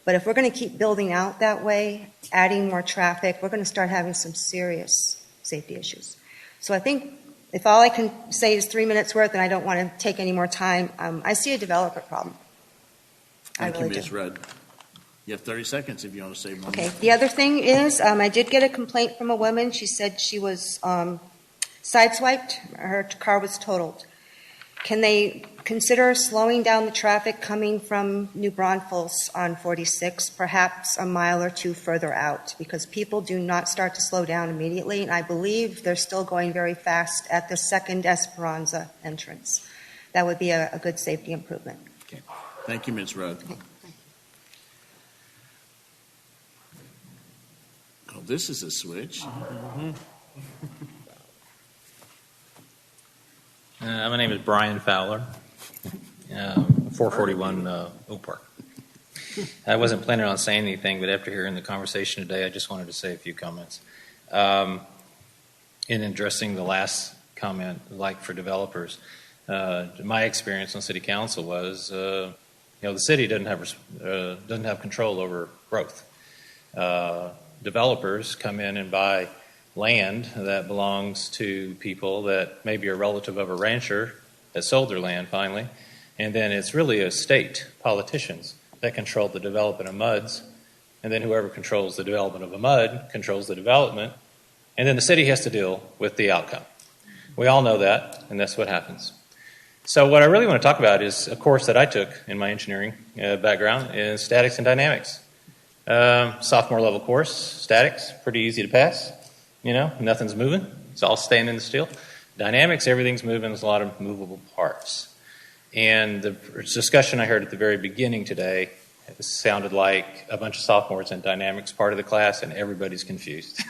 But if we're going to keep building out that way, adding more traffic, we're going to start having some serious safety issues. So I think if all I can say is 3 minutes worth and I don't want to take any more time, I see a developer problem. Thank you, Ms. Rudd. You have 30 seconds if you want to say one. Okay. The other thing is, I did get a complaint from a woman. She said she was sideswiped. Her car was totaled. Can they consider slowing down the traffic coming from New Braunfels on 46, perhaps a mile or 2 further out? Because people do not start to slow down immediately, and I believe they're still going very fast at the second Esperanza entrance. That would be a good safety improvement. Okay. Thank you, Ms. Rudd. Okay. Oh, this is a switch. My name is Brian Fowler, 441 Oak Park. I wasn't planning on saying anything, but after hearing the conversation today, I just wanted to say a few comments. In addressing the last comment, like for developers, my experience on city council was, the city doesn't have control over growth. Developers come in and buy land that belongs to people that maybe are relative of a rancher that sold their land finally, and then it's really a state, politicians, that control the development of MUDs, and then whoever controls the development of a MUD controls the development, and then the city has to deal with the outcome. We all know that, and that's what happens. So what I really want to talk about is a course that I took in my engineering background is statics and dynamics. Sophomore level course, statics, pretty easy to pass. Nothing's moving. It's all standing still. Dynamics, everything's moving. There's a lot of movable parts. And the discussion I heard at the very beginning today sounded like a bunch of sophomores in dynamics part of the class, and everybody's confused.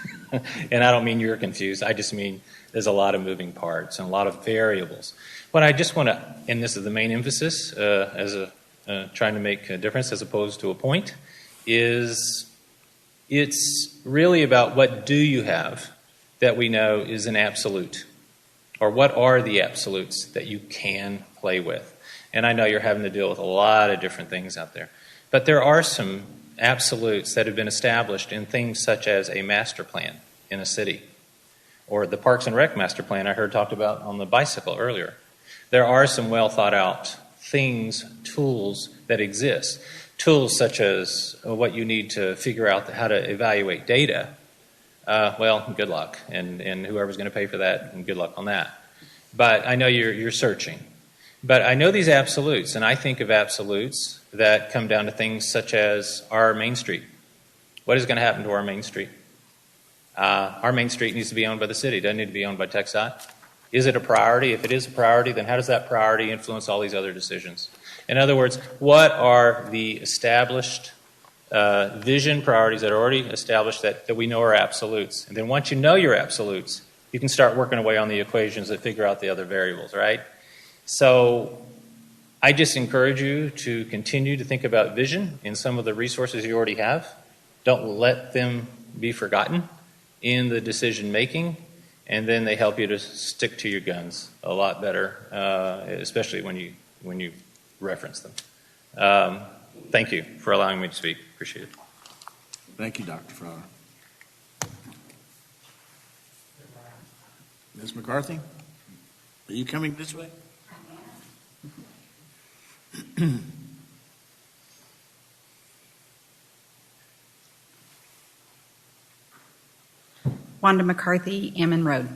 And I don't mean you're confused. I just mean there's a lot of moving parts and a lot of variables. What I just want to, and this is the main emphasis trying to make a difference as opposed to a point, is it's really about what do you have that we know is an absolute, or what are the absolutes that you can play with. And I know you're having to deal with a lot of different things out there, but there are some absolutes that have been established in things such as a master plan in a city, or the Parks and Rec master plan I heard talked about on the bicycle earlier. There are some well thought out things, tools that exist. Tools such as what you need to figure out how to evaluate data. Well, good luck, and whoever's going to pay for that, and good luck on that. But I know you're searching. But I know these absolutes, and I think of absolutes that come down to things such as our Main Street. What is going to happen to our Main Street? Our Main Street needs to be owned by the city. It doesn't need to be owned by TxDOT. Is it a priority? If it is a priority, then how does that priority influence all these other decisions? In other words, what are the established vision priorities that are already established that we know are absolutes? And then once you know your absolutes, you can start working away on the equations that figure out the other variables, right? So I just encourage you to continue to think about vision in some of the resources you already have. Don't let them be forgotten in the decision making, and then they help you to stick to your guns a lot better, especially when you reference them. Thank you for allowing me to speak. Appreciate it. Thank you, Dr. Fowler. Ms. McCarthy, are you coming this way? Wanda McCarthy, Ammon Road.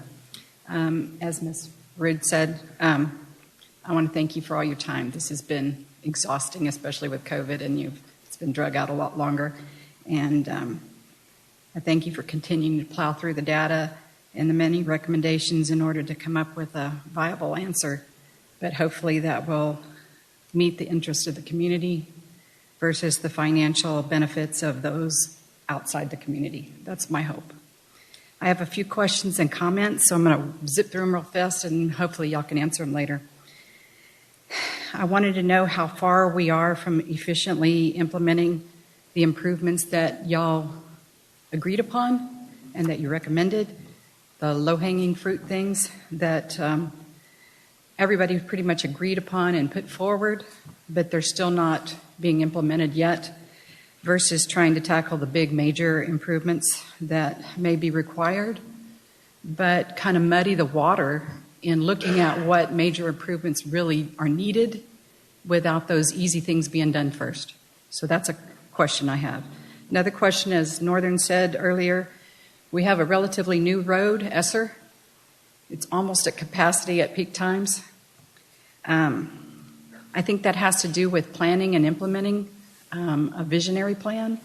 As Ms. Rude said, I want to thank you for all your time. This has been exhausting, especially with COVID, and it's been drug out a lot longer. And I thank you for continuing to plow through the data and the many recommendations in order to come up with a viable answer. But hopefully that will meet the interest of the community versus the financial benefits of those outside the community. That's my hope. I have a few questions and comments, so I'm going to zip through them real fast, and hopefully y'all can answer them later. I wanted to know how far we are from efficiently implementing the improvements that y'all agreed upon and that you recommended, the low-hanging fruit things that everybody pretty much agreed upon and put forward, but they're still not being implemented yet, versus trying to tackle the big major improvements that may be required, but kind of muddy the water in looking at what major improvements really are needed without those easy things being done first. So that's a question I have. Another question, as Northern said earlier, we have a relatively new road, Esser. It's almost at capacity at peak times. I think that has to do with planning and implementing a visionary plan.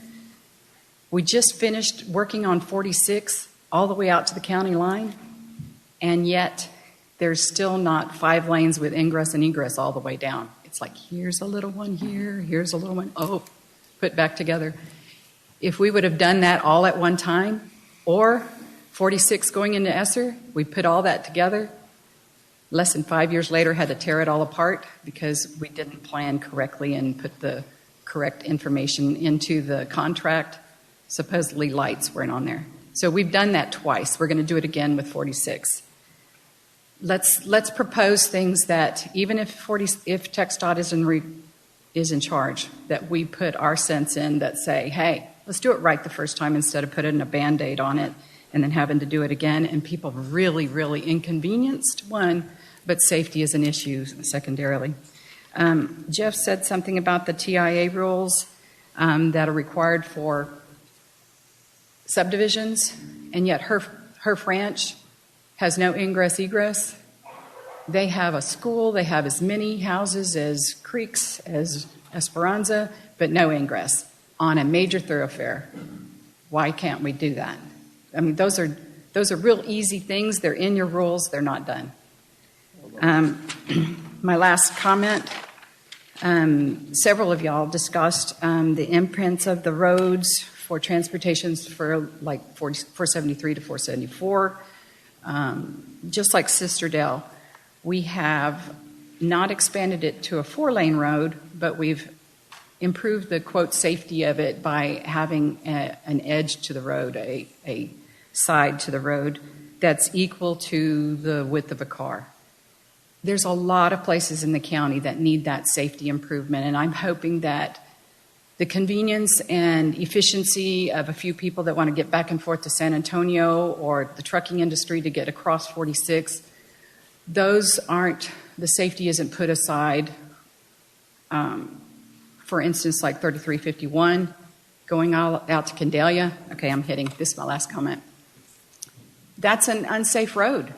We just finished working on 46 all the way out to the county line, and yet there's still not 5 lanes with ingress and egress all the way down. It's like, here's a little one here, here's a little one, put back together. If we would have done that all at one time, or 46 going into Esser, we put all that together, less than 5 years later had to tear it all apart because we didn't plan correctly and put the correct information into the contract. Supposedly lights weren't on there. So we've done that twice. We're going to do it again with 46. Let's propose things that even if TxDOT is in charge, that we put our sense in that say, hey, let's do it right the first time instead of putting a Band-Aid on it and then having to do it again. And people really, really inconvenienced, one, but safety is an issue secondarily. Jeff said something about the TIA rules that are required for subdivisions, and yet her ranch has no ingress egress. They have a school, they have as many houses as creeks, as Esperanza, but no ingress on a major thoroughfare. Why can't we do that? I mean, those are real easy things. They're in your rules. They're not done. My last comment, several of y'all discussed the imprints of the roads for transportations for like 473 to 474. Just like Sister Dale, we have not expanded it to a 4-lane road, but we've improved the, quote, safety of it by having an edge to the road, a side to the road that's equal to the width of a car. There's a lot of places in the county that need that safety improvement, and I'm hoping that the convenience and efficiency of a few people that want to get back and forth to San Antonio or the trucking industry to get across 46, those aren't, the safety isn't put aside. For instance, like 3351, going out to Candelia. Okay, this is my last comment. That's an unsafe road.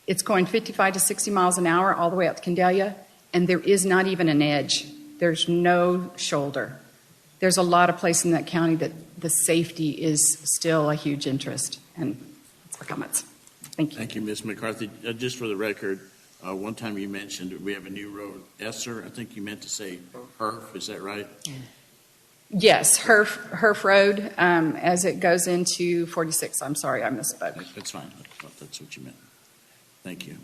It's going 55 to 60 miles an hour all the way out to Candelia, and there is not even an edge. There's no shoulder. There's a lot of places in that county that the safety is still a huge interest. And that's my comments. Thank you. Thank you, Ms. McCarthy. Just for the record, One time you mentioned that we have a new road, Esser, I think you meant to say Herf, is that right? Yes, Herf Road, as it goes into 46. I'm sorry, I misspoke. That's fine, I thought that's what you meant. Thank you.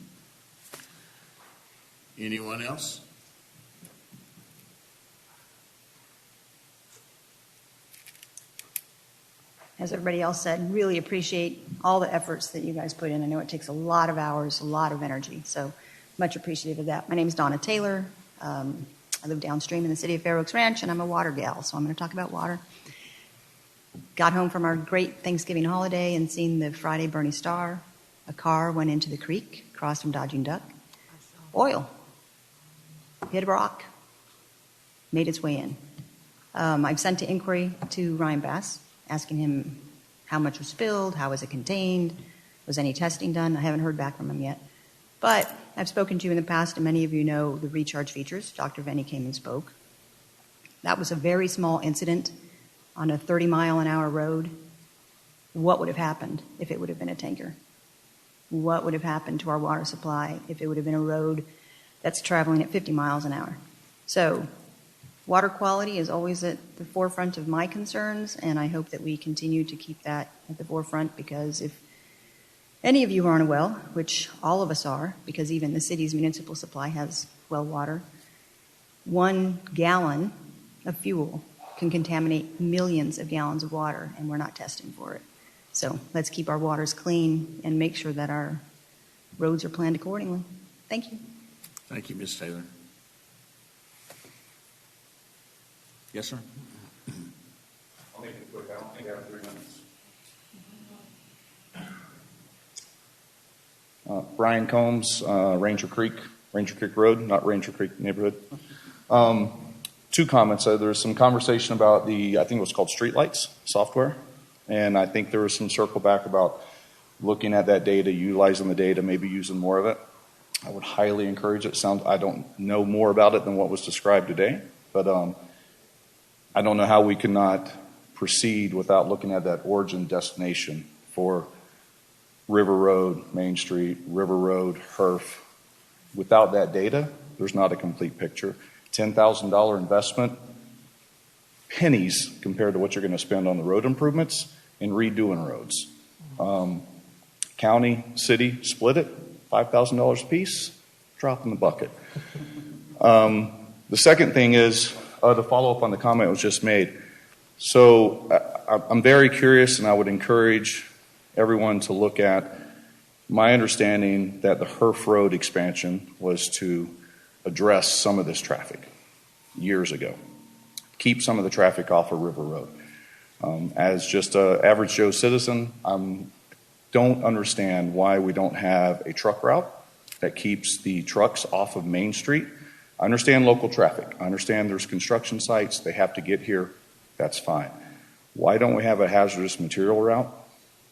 Anyone else? As everybody else said, really appreciate all the efforts that you guys put in. I know it takes a lot of hours, a lot of energy, so much appreciative of that. My name is Donna Taylor. I live downstream in the city of Fair Oaks Ranch, and I'm a water gal, so I'm going to talk about water. Got home from our great Thanksgiving holiday and seen the Friday Bernie Star. A car went into the creek, crossed from Dodging Duck. Oil. Hit a rock. Made its way in. I've sent an inquiry to Ryan Bass, asking him how much was spilled, how was it contained, was any testing done? I haven't heard back from him yet. But I've spoken to you in the past, and many of you know the recharge features. Dr. Venny came and spoke. That was a very small incident on a 30-mile-an-hour road. What would have happened if it would have been a tanker? What would have happened to our water supply if it would have been a road that's traveling at 50 miles an hour? So water quality is always at the forefront of my concerns, and I hope that we continue to keep that at the forefront, because if any of you are on a well, which all of us are, because even the city's municipal supply has well water, 1 gallon of fuel can contaminate millions of gallons of water, and we're not testing for it. So let's keep our waters clean and make sure that our roads are planned accordingly. Thank you. Thank you, Ms. Taylor. Yes, sir. I'll make it quick. I don't think I have 3 minutes. Brian Combs, Ranger Creek Road, not Ranger Creek neighborhood. 2 comments. There was some conversation about I think it was called streetlights software. And I think there was some circle back about looking at that data, utilizing the data, maybe using more of it. I would highly encourage it. I don't know more about it than what was described today, but I don't know how we cannot proceed without looking at that origin destination for River Road, Main Street, River Road, Herf. Without that data, there's not a complete picture. $10,000 investment, pennies compared to what you're going to spend on the road improvements and redoing roads. County, city, split it, $5,000 a piece, drop in the bucket. The second thing is, to follow up on the comment that was just made. So I'm very curious, and I would encourage everyone to look at my understanding that the Herf Road expansion was to address some of this traffic years ago. Keep some of the traffic off of River Road. As just an average Joe citizen, I don't understand why we don't have a truck route that keeps the trucks off of Main Street. I understand local traffic. I understand there's construction sites. They have to get here. That's fine. Why don't we have a hazardous material route?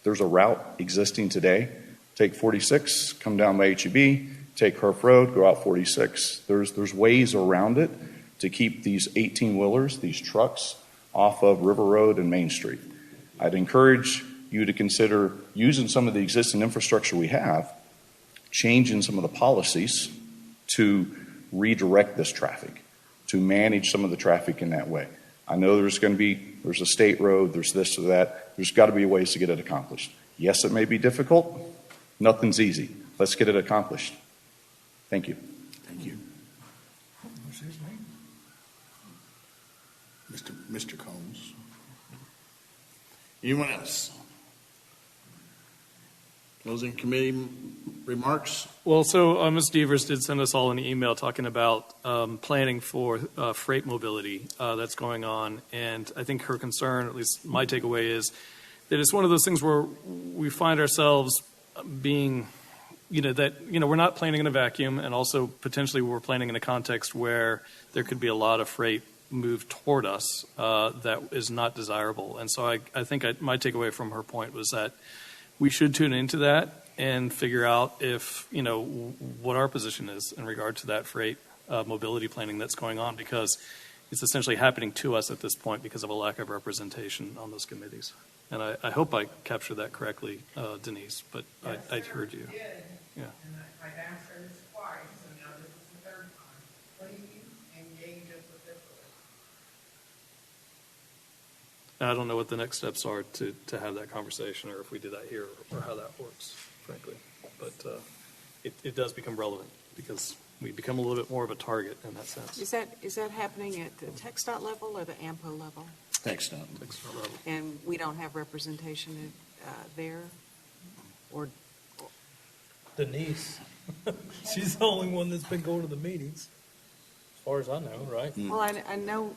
There's a route existing today. Take 46, come down by HEB, take Herf Road, go out 46. There's ways around it to keep these 18-wheelers, these trucks, off of River Road and Main Street. I'd encourage you to consider using some of the existing infrastructure we have, changing some of the policies to redirect this traffic, to manage some of the traffic in that way. I know there's a state road, there's this or that. There's got to be ways to get it accomplished. Yes, it may be difficult. Nothing's easy. Let's get it accomplished. Thank you. Thank you. What's his name? Mr. Combs. Anyone else? Closing committee remarks? Well, so Ms. Devers did send us all an email talking about planning for freight mobility that's going on. And I think her concern, at least my takeaway, is that it's one of those things where we find ourselves being, we're not planning in a vacuum, and also potentially we're planning in a context where there could be a lot of freight moved toward us that is not desirable. And so I think my takeaway from her point was that we should tune into that and figure out if, what our position is in regard to that freight mobility planning that's going on, because it's essentially happening to us at this point because of a lack of representation on those committees. And I hope I captured that correctly, Denise, but I heard you. Did. Yeah. And I've answered this twice. I don't know what the next steps are to have that conversation, or if we do that here, or how that works, frankly. But it does become relevant because we become a little bit more of a target in that sense. Is that happening at the TxDOT level or the AMPO level? TxDOT. level. And we don't have representation there? Or Denise, she's the only one that's been going to the meetings, as far as I know, right? Well, I know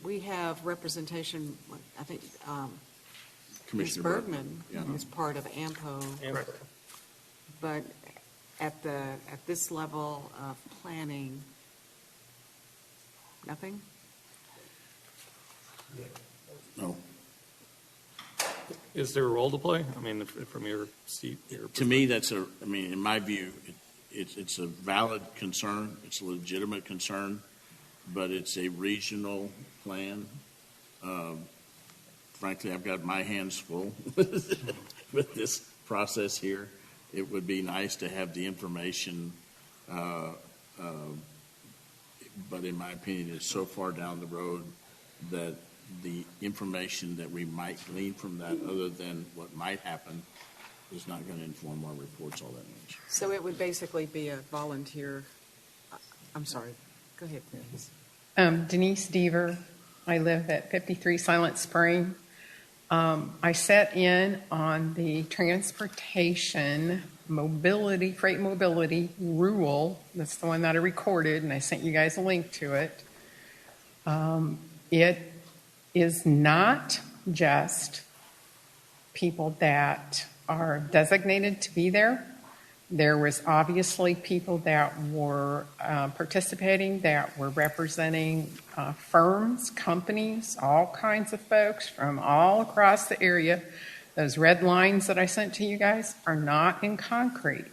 we have representation, I think, Ms. Commissioner Bergman Yeah. is part of AMPO. But at this level of planning, nothing? No. Is there a role to play? I mean, from your seat? To me, in my view, it's a valid concern. It's a legitimate concern, but it's a regional plan. Frankly, I've got my hands full with this process here. It would be nice to have the information, but in my opinion, it's so far down the road that the information that we might glean from that, other than what might happen, is not going to inform our reports all that much. So it would basically be a volunteer, I'm sorry, go ahead, please. Denise Deaver. I live at 53 Silent Spring. I sat in on the transportation mobility, freight mobility rule. That's the one that I recorded, and I sent you guys a link to it. It is not just people that are designated to be there. There was obviously people that were participating, that were representing firms, companies, all kinds of folks from all across the area. Those red lines that I sent to you guys are not in concrete.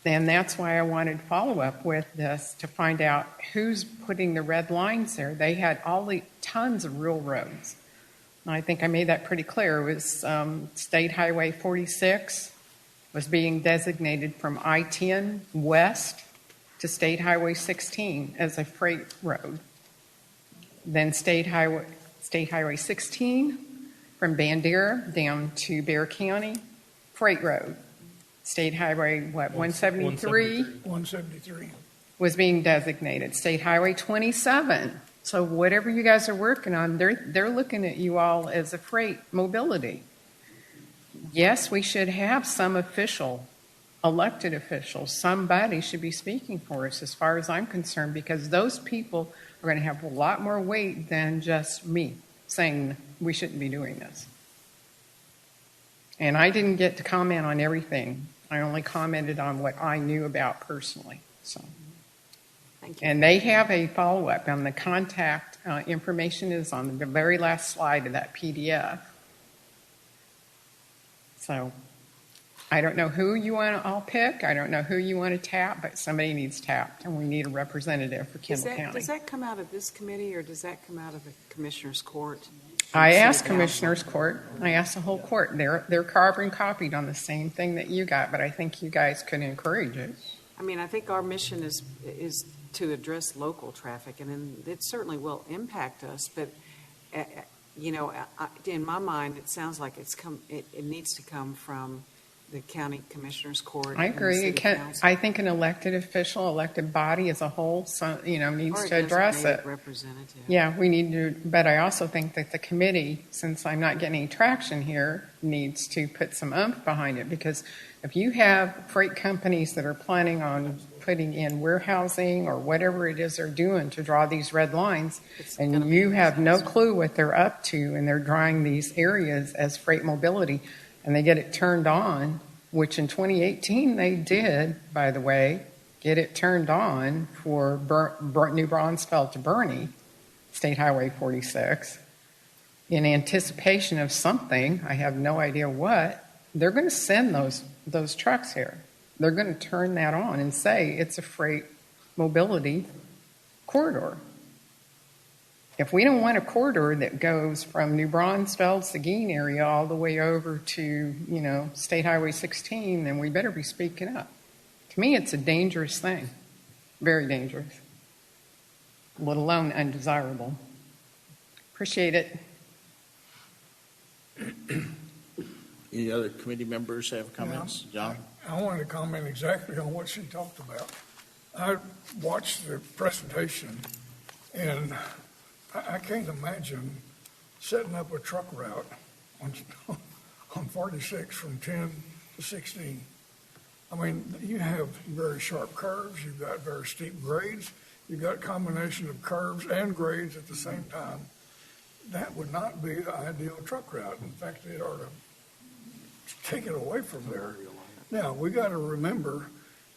And that's why I wanted follow-up with this, to find out who's putting the red lines there. They had tons of rural roads. And I think I made that pretty clear. It was State Highway 46 was being designated from I-10 west to State Highway 16 as a freight road. Then State Highway 16 from Bandera down to Bexar County, freight road. State Highway, 173? 173. Was being designated. State Highway 27. So whatever you guys are working on, they're looking at you all as a freight mobility. Yes, we should have some official, elected official, somebody should be speaking for us as far as I'm concerned, because those people are going to have a lot more weight than just me saying we shouldn't be doing this. And I didn't get to comment on everything. I only commented on what I knew about personally. So, thank you. and they have a follow-up, and the contact information is on the very last slide of that PDF. So I don't know who you want to all pick. I don't know who you want to tap, but somebody needs tapped, and we need a representative for Kendall County. Does that come out of this committee, or does that come out of the Commissioner's Court? I asked Commissioner's Court. I asked the whole court. They're carbon copied on the same thing that you got, but I think you guys could encourage it. I mean, I think our mission is to address local traffic, and then it certainly will impact us. But in my mind, it sounds like it needs to come from the county commissioner's court. I agree. I think an elected official, elected body as a whole, needs to address it. Representative. Yeah, we need to, but I also think that the committee, since I'm not getting any traction here, needs to put some oomph behind it, because if you have freight companies that are planning on putting in warehousing or whatever it is they're doing to draw these red lines, and you have no clue what they're up to, and they're drawing these areas as freight mobility, and they get it turned on, which in 2018 they did, by the way, get it turned on for New Braunfels to Bernie, State Highway 46, in anticipation of something, I have no idea what, they're going to send those trucks here. They're going to turn that on and say it's a freight mobility corridor. If we don't want a corridor that goes from New Braunfels, Seguin area, all the way over to, State Highway 16, then we better be speaking up. To me, it's a dangerous thing. Very dangerous. Let alone undesirable. Appreciate it. Any other committee members have comments? John? I wanted to comment exactly on what she talked about. I watched the presentation, and I can't imagine setting up a truck route on 46 from 10 to 16. I mean, you have very sharp curves, you've got very steep grades, you've got a combination of curves and grades at the same time. That would not be the ideal truck route. In fact, it ought to take it away from there. Now, we got to remember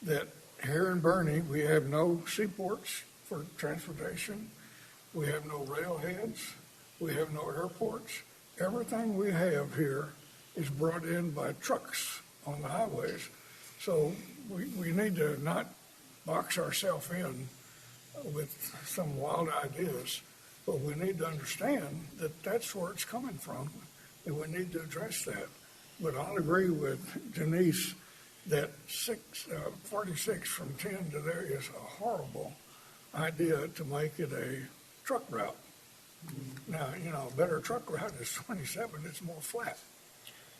that here in Bernie, we have no seaports for transportation. We have no railheads. We have no airports. Everything we have here is brought in by trucks on the highways. So we need to not box ourselves in with some wild ideas, but we need to understand that that's where it's coming from, and we need to address that. But I'll agree with Denise that 46 from 10 to there is a horrible idea to make it a truck route. Now, a better truck route is 27, it's more flat.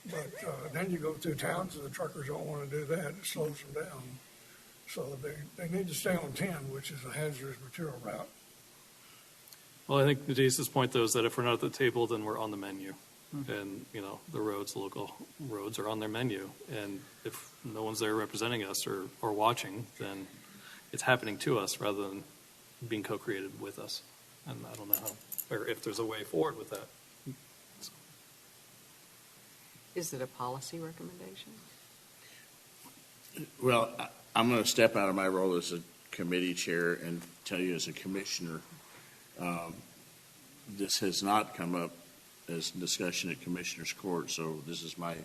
But then you go through towns and the truckers don't want to do that, it slows them down. So they need to stay on 10, which is a hazardous material route. Well, I think Denise's point, though, is that if we're not at the table, then we're on the menu. And, the local roads are on their menu. And if no one's there representing us or watching, then it's happening to us rather than being co-created with us. And I don't know or if there's a way forward with that. Is it a policy recommendation? Well, I'm going to step out of my role as a committee chair and tell you as a commissioner, this has not come up as discussion at Commissioner's Court, so this is my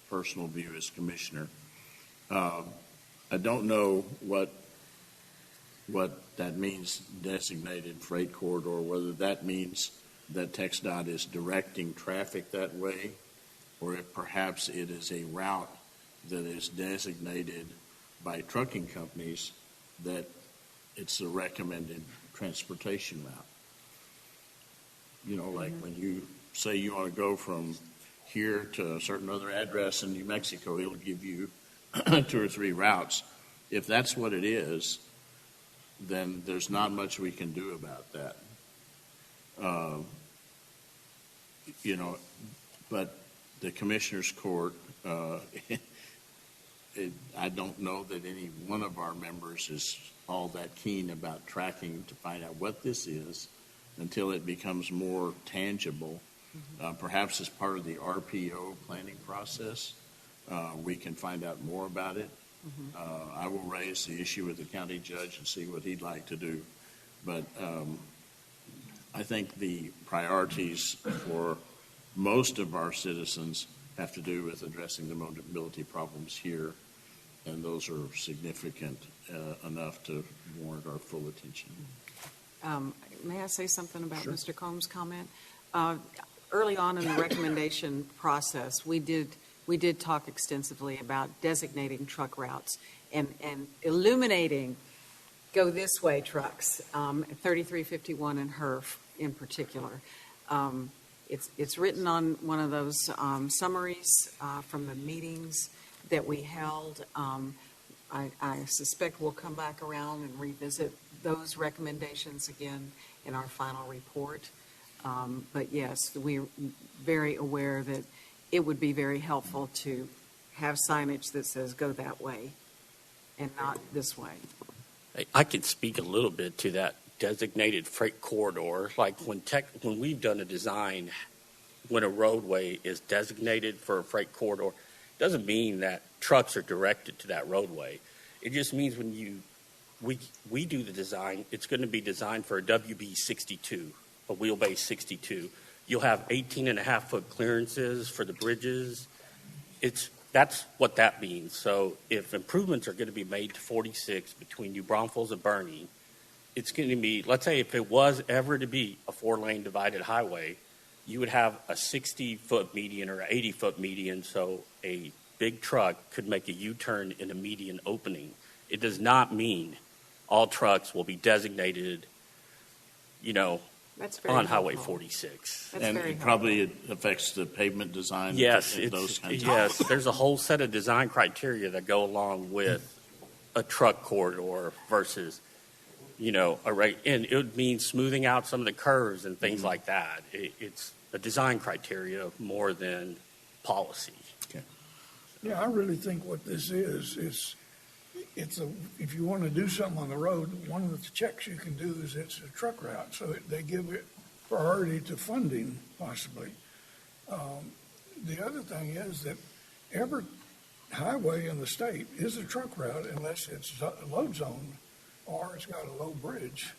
personal view as commissioner. I don't know what that means, designated freight corridor, whether that means that TxDOT is directing traffic that way, or if perhaps it is a route that is designated by trucking companies that it's a recommended transportation route. Like when you say you want to go from here to a certain other address in New Mexico, it'll give you 2 or 3 routes. If that's what it is, then there's not much we can do about that. But the Commissioner's Court, I don't know that any one of our members is all that keen about tracking to find out what this is until it becomes more tangible. Perhaps as part of the RPO planning process, we can find out more about it. I will raise the issue with the county judge and see what he'd like to do. But I think the priorities for most of our citizens have to do with addressing the mobility problems here, and those are significant enough to warrant our full attention. May I say something about Mr. Combs' comment? Early on in the recommendation process, we did talk extensively about designating truck routes and illuminating go this way trucks, 3351 and HERF in particular. It's written on one of those summaries from the meetings that we held. I suspect we'll come back around and revisit those recommendations again in our final report. But yes, we're very aware that it would be very helpful to have signage that says go that way and not this way. I could speak a little bit to that designated freight corridor. Like when we've done a design, when a roadway is designated for a freight corridor, doesn't mean that trucks are directed to that roadway. It just means when we do the design, it's going to be designed for a WB 62, a wheelbase 62. You'll have 18.5-foot clearances for the bridges. That's what that means. So if improvements are going to be made to 46 between New Braunfels and Bernie, it's going to be, let's say if it was ever to be a 4-lane divided highway, you would have a 60-foot median or 80-foot median, so a big truck could make a U-turn in a median opening. It does not mean all trucks will be designated, That's very on Highway helpful. 46. That's And very it probably affects the pavement design. Yes, and those kinds yes. There's a whole set of design criteria that go along with a truck corridor versus, and it would mean smoothing out some of the curves and things like that. It's a design criteria more than policy. Yeah, I really think what this is if you want to do something on the road, one of the checks you can do is it's a truck route, so they give it priority to funding possibly. The other thing is that every highway in the state is a truck route unless it's load zone or it's got a low bridge.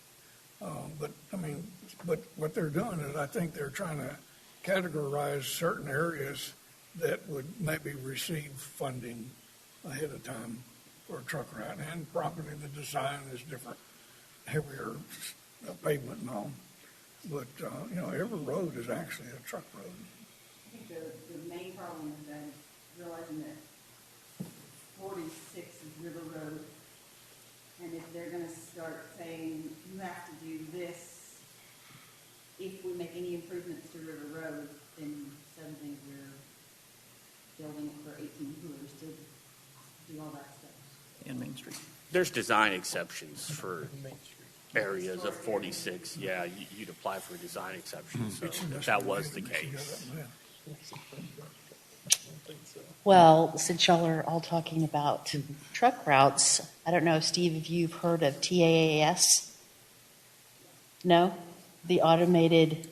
But what they're doing is I think they're trying to categorize certain areas that would maybe receive funding ahead of time for a truck route. And probably the design is different, heavier pavement and all. But, every road is actually a truck road. I think the main problem is that realizing that 46 is River Road, and if they're going to start saying, you have to do this, if we make any improvements to River Road, then suddenly we're building it for 18-wheelers to do all that stuff. And Main Street. There's design exceptions for areas of 46. Yeah, you'd apply for a design exception, so if that was the case. Well, since y'all are all talking about truck routes, I don't know, Steve, if you've heard of TAAS? No? The automated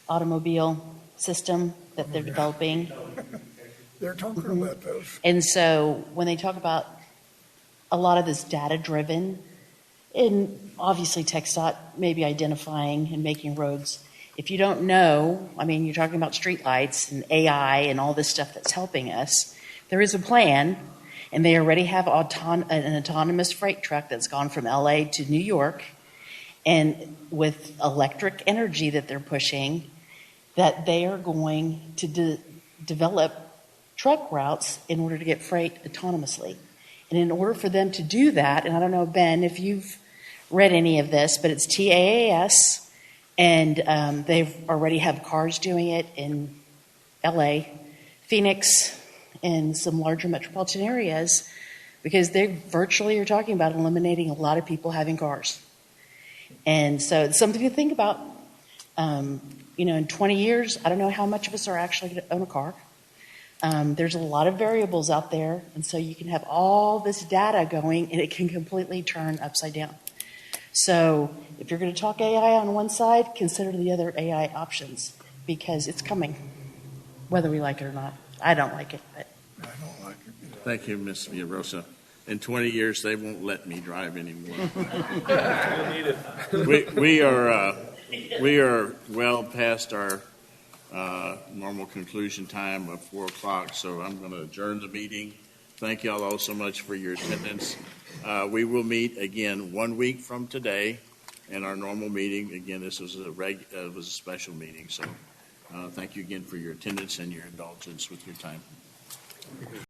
automobile system that they're developing? They're talking about those. And so when they talk about a lot of this data-driven, and obviously TxDOT maybe identifying and making roads. If you don't know, you're talking about streetlights and AI and all this stuff that's helping us. There is a plan, and they already have an autonomous freight truck that's gone from LA to New York, and with electric energy that they're pushing, that they are going to develop truck routes in order to get freight autonomously. And in order for them to do that, and I don't know, Ben, if you've read any of this, but it's TAAS, and they already have cars doing it in LA, Phoenix, and some larger metropolitan areas, because they virtually are talking about eliminating a lot of people having cars. And so it's something to think about. In 20 years, I don't know how much of us are actually going to own a car. There's a lot of variables out there, and so you can have all this data going, and it can completely turn upside down. So if you're going to talk AI on one side, consider the other AI options, because it's coming, whether we like it or not. I don't like it, but I don't like it. Thank you, Ms. Villarosa. In 20 years, they won't let me drive anymore. We are well past our normal conclusion time of 4 o'clock, so I'm going to adjourn the meeting. Thank you all so much for your attendance. We will meet again 1 week from today in our normal meeting. Again, this was a special meeting, so thank you again for your attendance and your indulgence with your time.